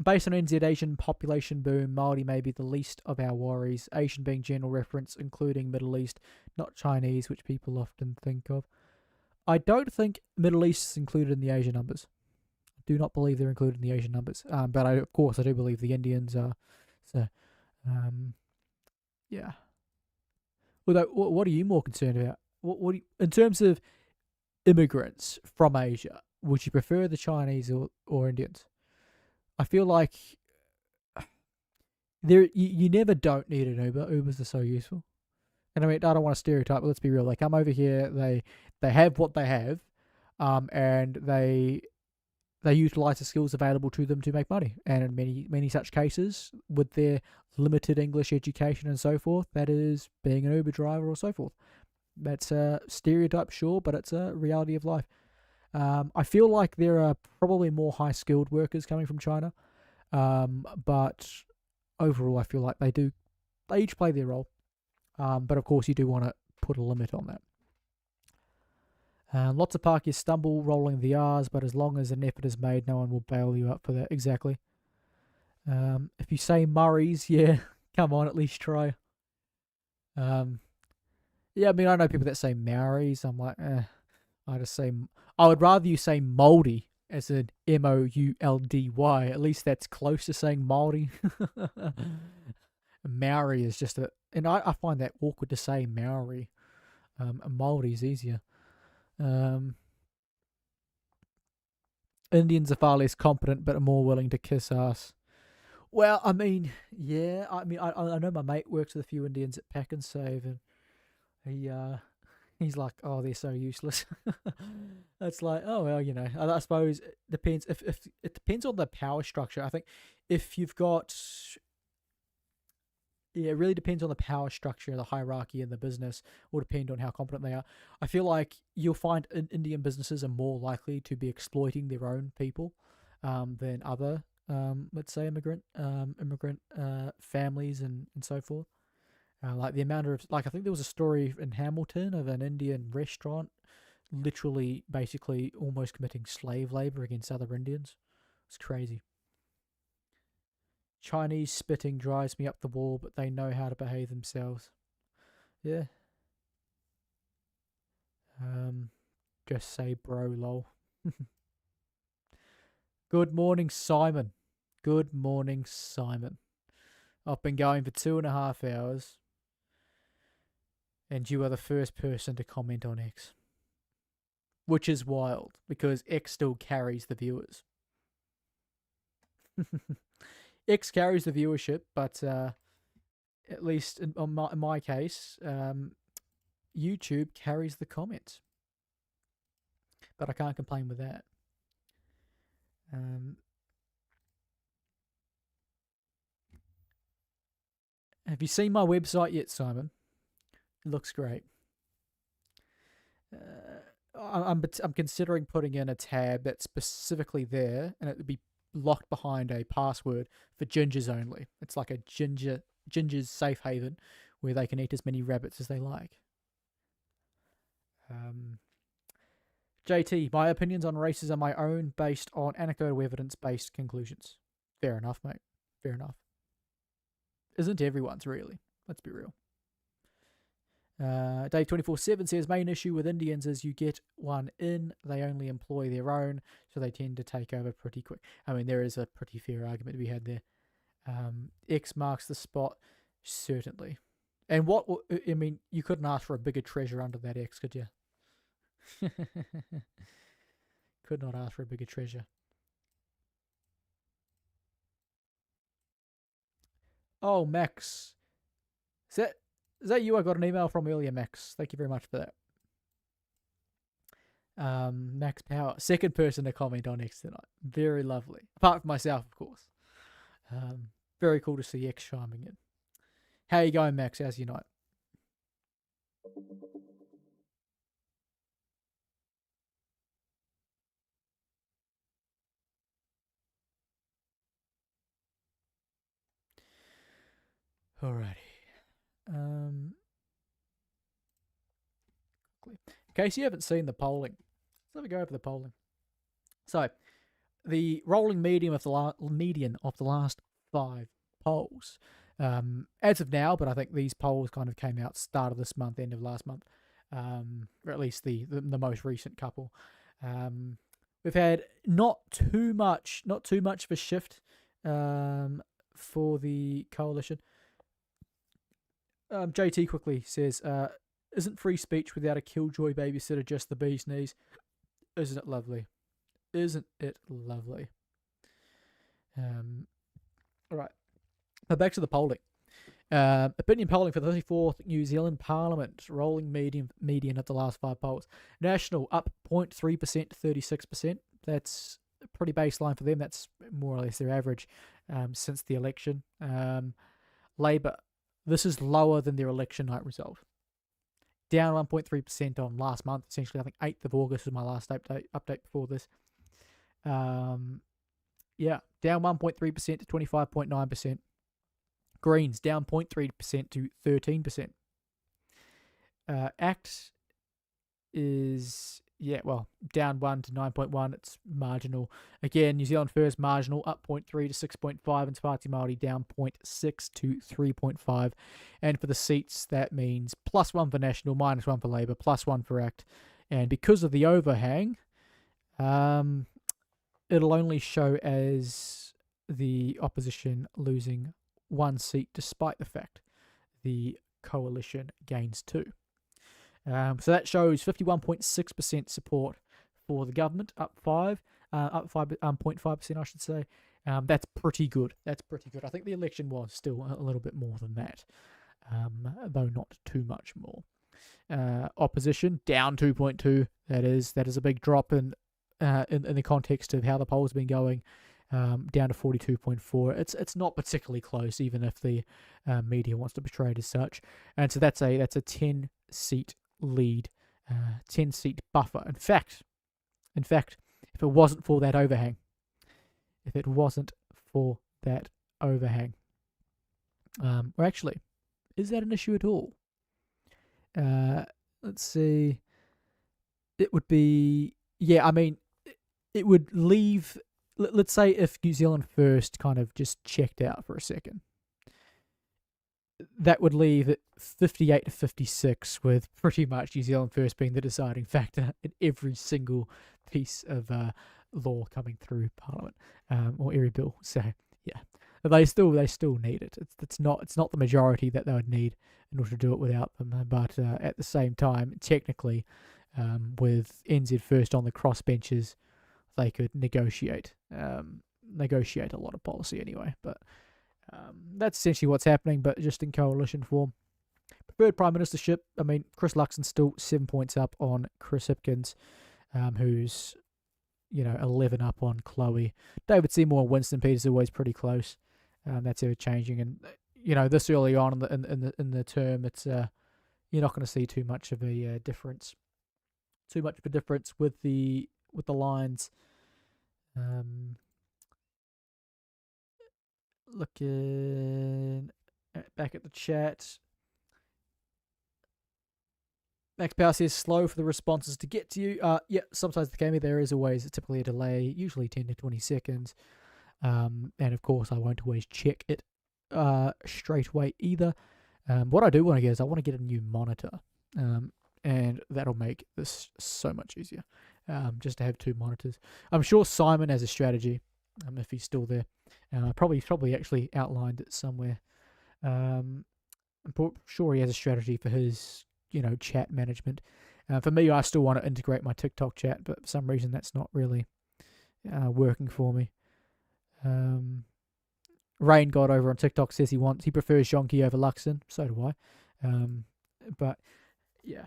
Based on NZ Asian population boom, Māori may be the least of our worries. Asian being general reference, including Middle East, not Chinese, which people often think of. I don't think Middle East is included in the Asian numbers. I do not believe they're included in the Asian numbers. But of course, I do believe the Indians are. So, yeah. Although, what are you more concerned about? What in terms of immigrants from Asia, would you prefer the Chinese or Indians? I feel like you never don't need an Uber. Ubers are so useful. And I mean, I don't want to stereotype, but let's be real. They come over here, they have what they have, and they utilize the skills available to them to make money. And in many such cases, with their limited English education and so forth, that is being an Uber driver or so forth. That's a stereotype, sure, but it's a reality of life. I feel like there are probably more high-skilled workers coming from China, but overall I feel like they each play their role. But of course you do want to put a limit on that. Lots of Pākehā stumble rolling the R's, but as long as an effort is made, no one will bail you up for that. Exactly. If you say Murray's, yeah, come on, at least try. Yeah, I mean, I know people that say Maoris. I'm like, I would rather you say Mouldy as in Mouldy. At least that's close to saying Māori. Maori is just and I find that awkward to say Maori. Māori is easier. Indians are far less competent, but are more willing to kiss ass. Well, I mean, yeah. I mean, I know my mate works with a few Indians at Pack and Save, and he's like, oh, they're so useless. It's like, oh well, you know. I suppose it depends. If it depends on the power structure. I think if you've got, yeah, it really depends on the power structure, the hierarchy in the business. Will depend on how competent they are. I feel like you'll find Indian businesses are more likely to be exploiting their own people than other, let's say, immigrant families and so forth. Like the amount of, like, I think there was a story in Hamilton of an Indian restaurant literally basically almost committing slave labor against other Indians. It's crazy. Chinese spitting drives me up the wall, but they know how to behave themselves. Yeah. Just say bro, lol. Good morning, Simon. Good morning, Simon. I've been going for 2.5 hours. And you are the first person to comment on X. Which is wild, because X still carries the viewers. X carries the viewership, but at least in my case, YouTube carries the comments. But I can't complain with that. Have you seen my website yet, Simon? It looks great. I'm considering putting in a tab that's specifically there, and it would be locked behind a password for gingers only. It's like a ginger's safe haven where they can eat as many rabbits as they like. JT, my opinions on races are my own, based on anecdotal evidence-based conclusions. Fair enough, mate. Fair enough. Isn't everyone's, really. Let's be real. Dave247 says, main issue with Indians is you get one in, they only employ their own, so they tend to take over pretty quick. I mean, there is a pretty fair argument to be had there. X marks the spot, certainly. And I mean, you couldn't ask for a bigger treasure under that X, could you? Could not ask for a bigger treasure. Oh, Max. Is that you? I got an email from earlier, Max. Thank you very much for that. Max Power, second person to comment on X tonight. Very lovely. Apart from myself, of course. Very cool to see X chiming in. How you going, Max? How's your night? Alrighty. In case you haven't seen the polling, let's have a go over the polling. So, the rolling median of the last 5 polls, as of now, but I think these polls kind of came out start of this month, end of last month, or at least the most recent couple. We've had not too much of a shift for the coalition. JT quickly says, isn't free speech without a killjoy babysitter just the bee's knees? Isn't it lovely? Isn't it lovely? All right. Now back to the polling. Opinion polling for the 34th New Zealand Parliament. Rolling median of the last 5 polls. National up 0.3% to 36%. That's a pretty baseline for them. That's more or less their average since the election. Labour. This is lower than their election night result. Down 1.3% on last month. Essentially, I think 8th of August was my last update before this. Down 1.3% to 25.9%. Greens down 0.3% to 13%. ACT is down 1 to 9.1. It's marginal. Again, New Zealand First marginal, up 0.3 to 6.5, and Te Māori down 0.6 to 3.5. And for the seats, that means +1 for National, -1 for Labour, +1 for ACT. And because of the overhang, it'll only show as the opposition losing 1 seat, despite the fact the coalition gains 2. So that shows 51.6% support for the government, up 0.5%, I should say. That's pretty good. I think the election was still a little bit more than that, though not too much more. Opposition down 2.2. That is a big drop in the context of how the polls have been going. Down to 42.4. It's not particularly close, even if the media wants to portray it as such. And so that's a 10-seat lead, 10-seat buffer. In fact, if it wasn't for that overhang, or actually, is that an issue at all? Let's see. It would be, it would leave. Let's say if New Zealand First kind of just checked out for a second, that would leave it 58 to 56, with pretty much New Zealand First being the deciding factor in every single piece of law coming through Parliament, or every bill. So yeah, they still need it. It's not the majority that they would need in order to do it without them. But at the same time, technically, with NZ First on the crossbenches, they could negotiate a lot of policy anyway. But that's essentially what's happening, but just in coalition form. Preferred Prime Ministership, Chris Luxon's still 7 points up on Chris Hipkins, who's 11 up on Chloe. David Seymour and Winston Peters are always pretty close. That's ever changing, and this early on in the term, it's you're not going to see too much of a difference. Too much of a difference with the lines. Looking back at the chat. Max Power says slow for the responses to get to you. Yeah, sometimes the game there is always typically a delay, usually 10 to 20 seconds. And of course, I won't always check it straight away either. What I do want to get is I want to get a new monitor. And that'll make this so much easier. Just to have two monitors. I'm sure Simon has a strategy. If he's still there. Probably actually outlined it somewhere. I'm sure he has a strategy for his, chat management. For me, I still want to integrate my TikTok chat, but for some reason that's not really working for me. Rain God over on TikTok says he prefers Jonky over Luxon. So do I. But yeah.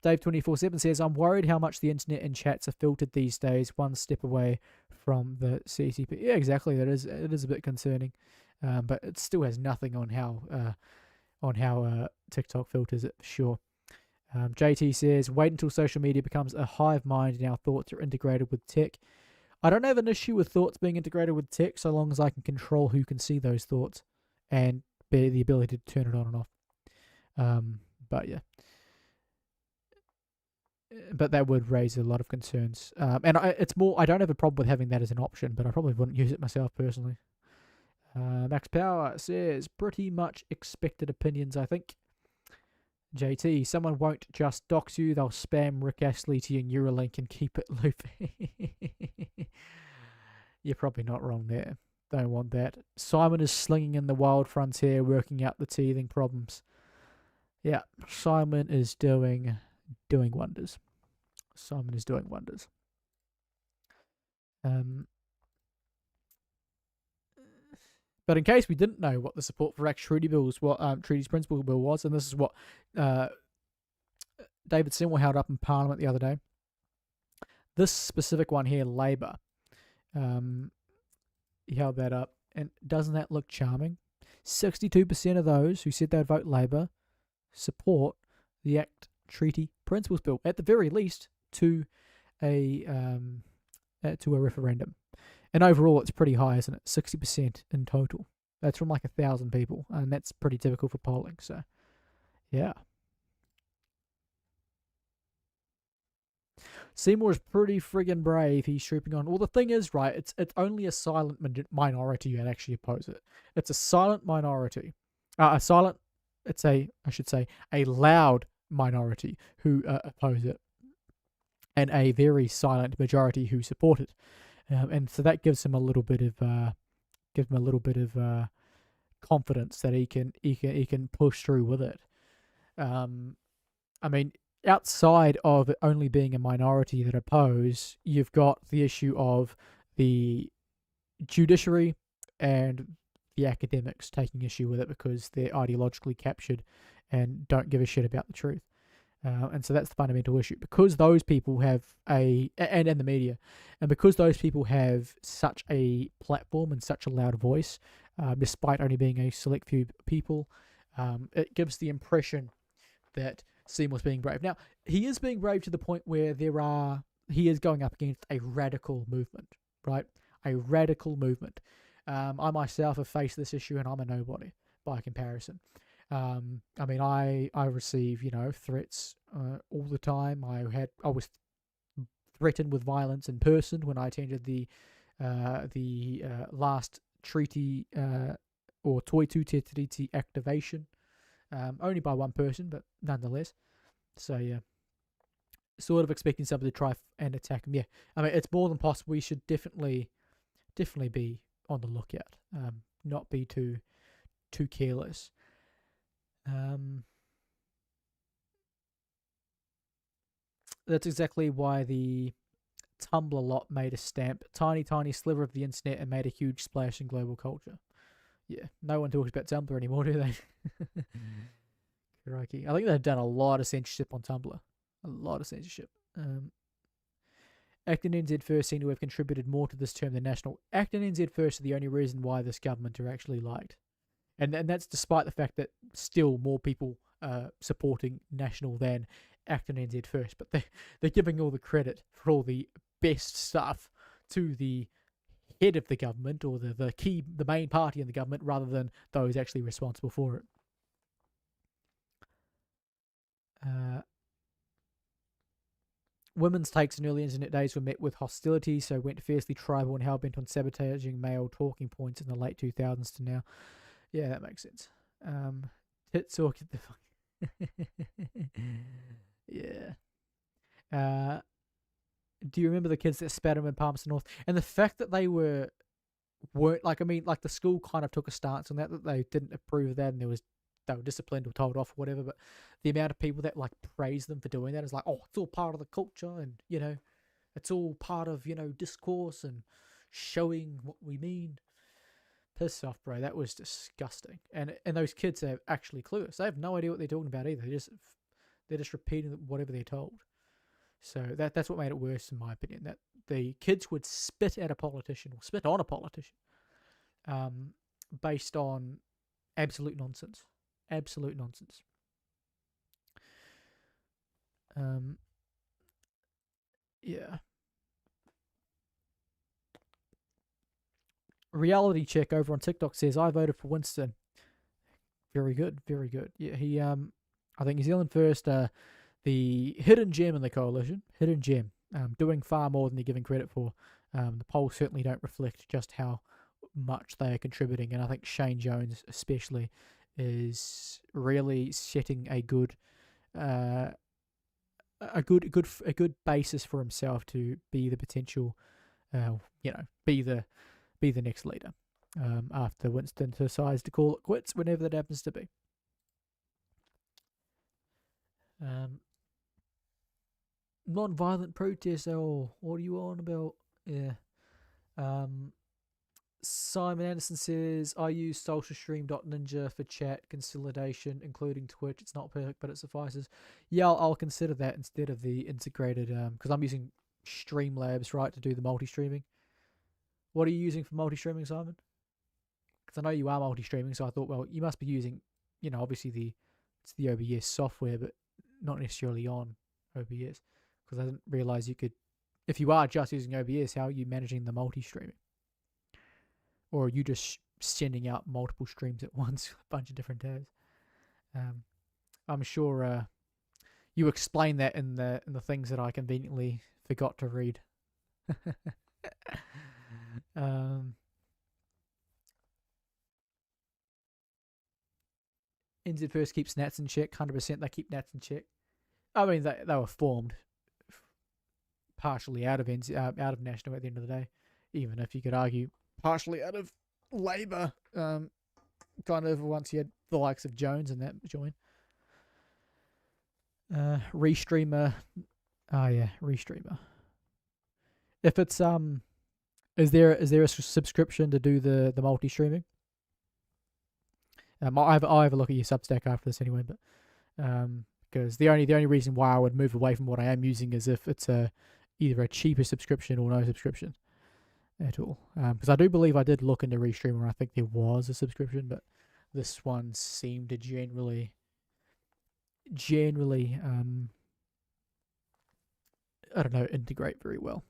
Dave247 says, I'm worried how much the internet and chats are filtered these days, one step away from the CCP. Yeah, exactly. It is a bit concerning. But it still has nothing on how TikTok filters it, for sure. JT says, wait until social media becomes a hive mind and our thoughts are integrated with tech. I don't have an issue with thoughts being integrated with tech so long as I can control who can see those thoughts and be the ability to turn it on and off. But yeah. But that would raise a lot of concerns. And I don't have a problem with having that as an option, but I probably wouldn't use it myself personally. Max Power says, pretty much expected opinions, I think. JT, someone won't just dox you, they'll spam Rick Astley to your Neuralink and keep it loopy. You're probably not wrong there. Don't want that. Simon is slinging in the wild frontier, working out the teething problems. Yeah, Simon is doing wonders. Simon is doing wonders. But in case we didn't know what the support for Act Treaty Bills, what Treaty's Principle Bill was, and this is what David Seymour held up in Parliament the other day. This specific one here, Labour, he held that up, and doesn't that look charming? 62% of those who said they'd vote Labour support the Act Treaty Principles Bill, at the very least, to a referendum. And overall, it's pretty high, isn't it? 60% in total. That's from like 1,000 people, and that's pretty typical for polling. So, yeah. Seymour is pretty friggin' brave. He's trooping on. Well, the thing is, right, it's only a silent minority that actually oppose it. It's a silent minority. I should say, a loud minority who oppose it, and a very silent majority who support it. And so that gives him a little bit of confidence that he can push through with it. I mean, outside of it only being a minority that oppose, you've got the issue of the judiciary and the academics taking issue with it because they're ideologically captured and don't give a shit about the truth. And so that's the fundamental issue. Because those people have and the media, and because those people have such a platform and such a loud voice, despite only being a select few people, it gives the impression that Seymour's being brave. Now, he is being brave to the point where he is going up against a radical movement, right? A radical movement. I myself have faced this issue and I'm a nobody by comparison. I mean, I receive, threats all the time. I was threatened with violence in person when I attended the last treaty or Toitu Te Tiriti activation. Only by one person, but nonetheless. So yeah, sort of expecting somebody to try and attack him. Yeah, I mean, it's more than possible. We should definitely be on the lookout. Not be too careless. That's exactly why the Tumblr lot made a stamp, tiny sliver of the internet, and made a huge splash in global culture. Yeah, no one talks about Tumblr anymore, do they? Crikey. I think they've done a lot of censorship on Tumblr. A lot of censorship. Act and NZ First seem to have contributed more to this term than National. Act and NZ First are the only reason why this government are actually liked. And that's despite the fact that still more people supporting National than Act and NZ First. But they're giving all the credit for all the best stuff to the head of the government or the main party in the government rather than those actually responsible for it. Women's takes in early internet days were met with hostility, so went fiercely tribal and hell-bent on sabotaging male talking points in the late 2000s to now. Yeah, that makes sense. Tits or get the fuck. Yeah. Do you remember the kids that spat him in Palmerston North? And the fact that they weren't like, I mean, like the school kind of took a stance on that they didn't approve of that, and they were disciplined or told off or whatever. But the amount of people that like praise them for doing that is like, oh, it's all part of the culture, and it's all part of discourse and showing what we mean. Piss off, bro. That was disgusting. And those kids are actually clueless. They have no idea what they're talking about either. They're just repeating whatever they're told. So that's what made it worse, in my opinion. That the kids would spit at a politician or spit on a politician, based on absolute nonsense. Absolute nonsense. Yeah. Reality Check over on TikTok says, I voted for Winston. Very good, very good. Yeah, he I think New Zealand First, the hidden gem in the coalition, hidden gem, doing far more than they're giving credit for. The polls certainly don't reflect just how much they are contributing, and I think Shane Jones especially is really setting a good basis for himself to be the potential, be the next leader. After Winston decides to call it quits whenever that happens to be. Non-violent protests. Oh, what are you on about? Yeah. Simon Anderson says, I use socialstream.nz for chat consolidation, including Twitch. It's not perfect, but it suffices. Yeah, I'll consider that instead of the integrated, because I'm using Streamlabs, right, to do the multi-streaming. What are you using for multi-streaming, Simon? Because I know you are multi-streaming, so I thought, well, you must be using, obviously it's the OBS software, but not necessarily on OBS. Because I didn't realise you could, if you are just using OBS, how are you managing the multi-streaming? Or are you just sending out multiple streams at once, a bunch of different tabs? I'm sure you explain that in the things that I conveniently forgot to read. NZ First keeps Nats in check. 100% they keep Nats in check. I mean, they were formed partially out of out of National at the end of the day, even if you could argue partially out of Labour, kind of once you had the likes of Jones and that join. Restreamer. Oh yeah, Restreamer. If it's is there a subscription to do the multi-streaming? I'll have a look at your Substack after this anyway, but because the only reason why I would move away from what I am using is if it's either a cheaper subscription or no subscription at all. Because I do believe I did look into Restreamer and I think there was a subscription, but this one seemed to generally I don't know, integrate very well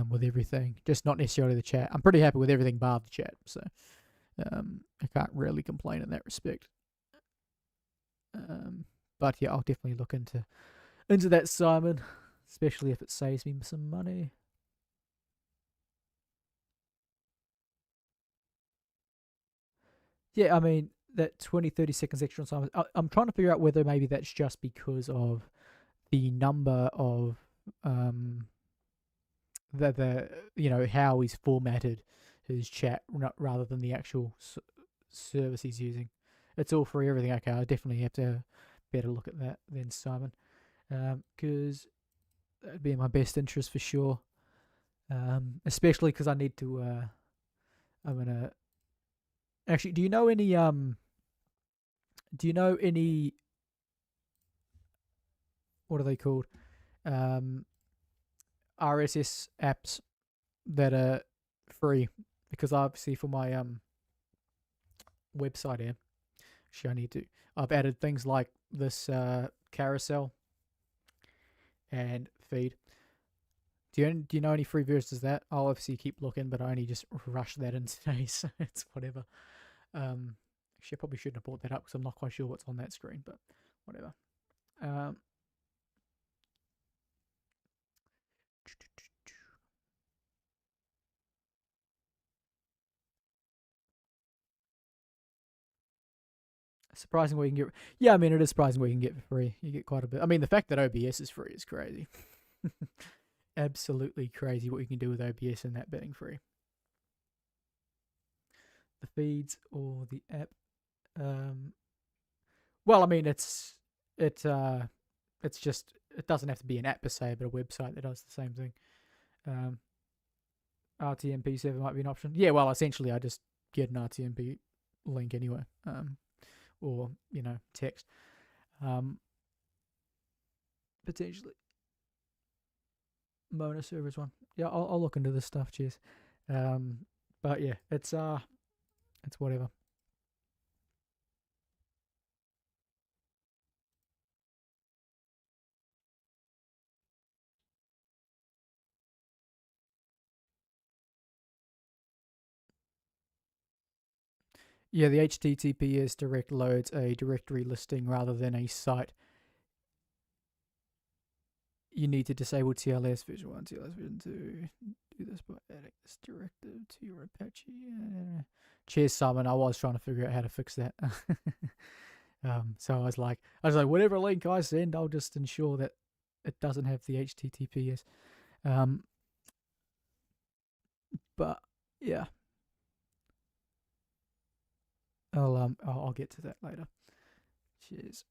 with everything. Just not necessarily the chat. I'm pretty happy with everything bar the chat, so I can't really complain in that respect. But yeah, I'll definitely look into that, Simon, especially if it saves me some money. Yeah, I mean, that 20-30 seconds extra on Simon, I'm trying to figure out whether maybe that's just because of the number of how he's formatted his chat rather than the actual service he's using. It's all free, everything. Okay, I definitely have to better look at that then, Simon, because that'd be in my best interest for sure. Especially because I need to. I'm gonna. Actually, do you know any? What are they called? RSS apps that are free, because obviously for my website here, actually I've added things like this carousel and feed. Do you know any free versions of that? I'll obviously keep looking, but I only just rushed that in today, so it's whatever. Actually, I probably shouldn't have brought that up because I'm not quite sure what's on that screen, but whatever. Surprising what you can get. Yeah, I mean, it is surprising what you can get for free. You get quite a bit. I mean, the fact that OBS is free is crazy. Absolutely crazy what you can do with OBS and that being free. The feeds or the app. Well, I mean, it's just, it doesn't have to be an app per se, but a website that does the same thing. RTMP server might be an option. Yeah, well, essentially, I just get an RTMP link anyway, or text, potentially. Mona servers one. Yeah, I'll look into this stuff. Cheers. But yeah, it's whatever. Yeah, the HTTPS direct loads a directory listing rather than a site. You need to disable TLS version 1, TLS version 2. Do this by adding this directive to your Apache. Cheers, Simon. I was trying to figure out how to fix that. So I was like, whatever link I send, I'll just ensure that it doesn't have the HTTPS. But yeah, I'll get to that later. Cheers.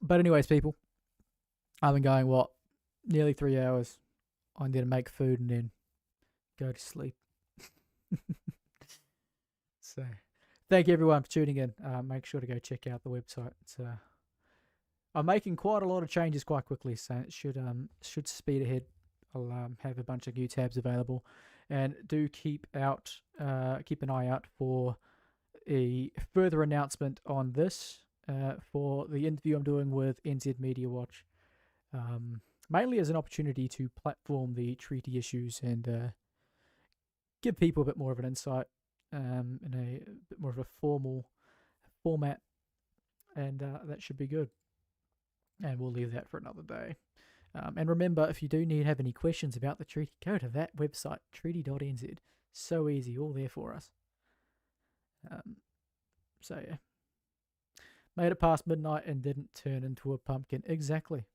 But anyways, people, I've been going, nearly 3 hours. I need to make food and then go to sleep. So, thank you everyone for tuning in. Make sure to go check out the website. I'm making quite a lot of changes quite quickly, so it should speed ahead. I'll have a bunch of new tabs available, and do keep an eye out for a further announcement on this. For the interview I'm doing with NZ Media Watch, mainly as an opportunity to platform the treaty issues and give people a bit more of an insight in a bit more of a formal format, and that should be good. And we'll leave that for another day. And remember, if you do have any questions about the treaty, go to that website, treaty.nz. So easy, all there for us. So yeah. Made it past midnight and didn't turn into a pumpkin. Exactly.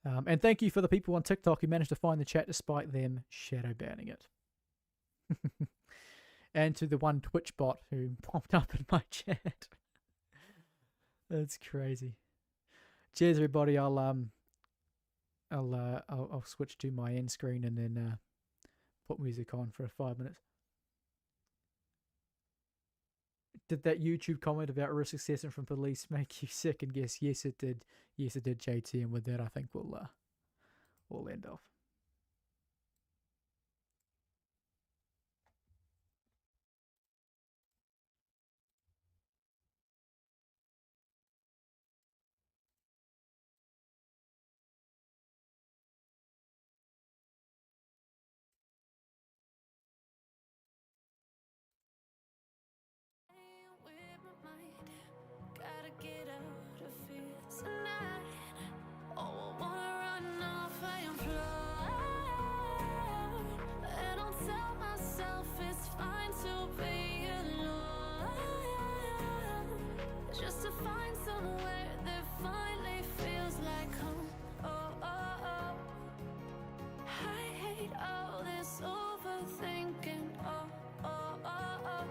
And thank you for the people on TikTok who managed to find the chat despite them shadow banning it. And to the one Twitch bot who popped up in my chat. That's crazy. Cheers, everybody. I'll switch to my end screen and then put music on for 5 minutes. Did that YouTube comment about risk assessment from police make you second guess? Yes, it did. Yes, it did, JT. And with that, I think we'll end off. Gotta get out of here tonight. Oh, I wanna run off and fly. And I'll tell myself it's fine to be alone. Just to find somewhere that finally feels like home. Oh, oh, oh. I hate all this overthinking. Oh, oh, oh, oh.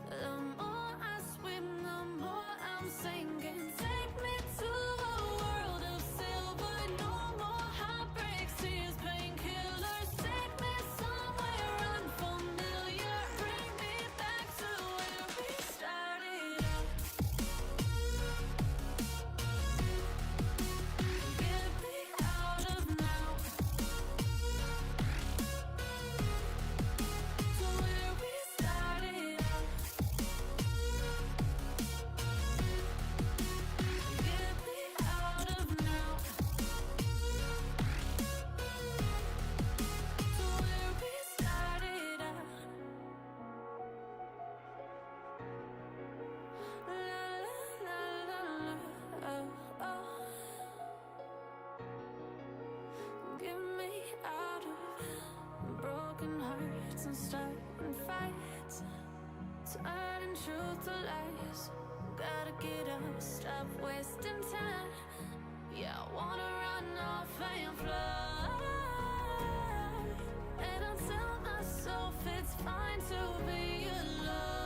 The more I swim, the more I'm sinking. Take me to a world of silver. No more heartbreaks, tears, painkillers. Take me somewhere unfamiliar. Bring me back to where we started out. starting fights, turning truth to lies. Gotta get up, stop wasting time. Yeah, I wanna run off and fly. And I'll tell myself it's fine to be alone.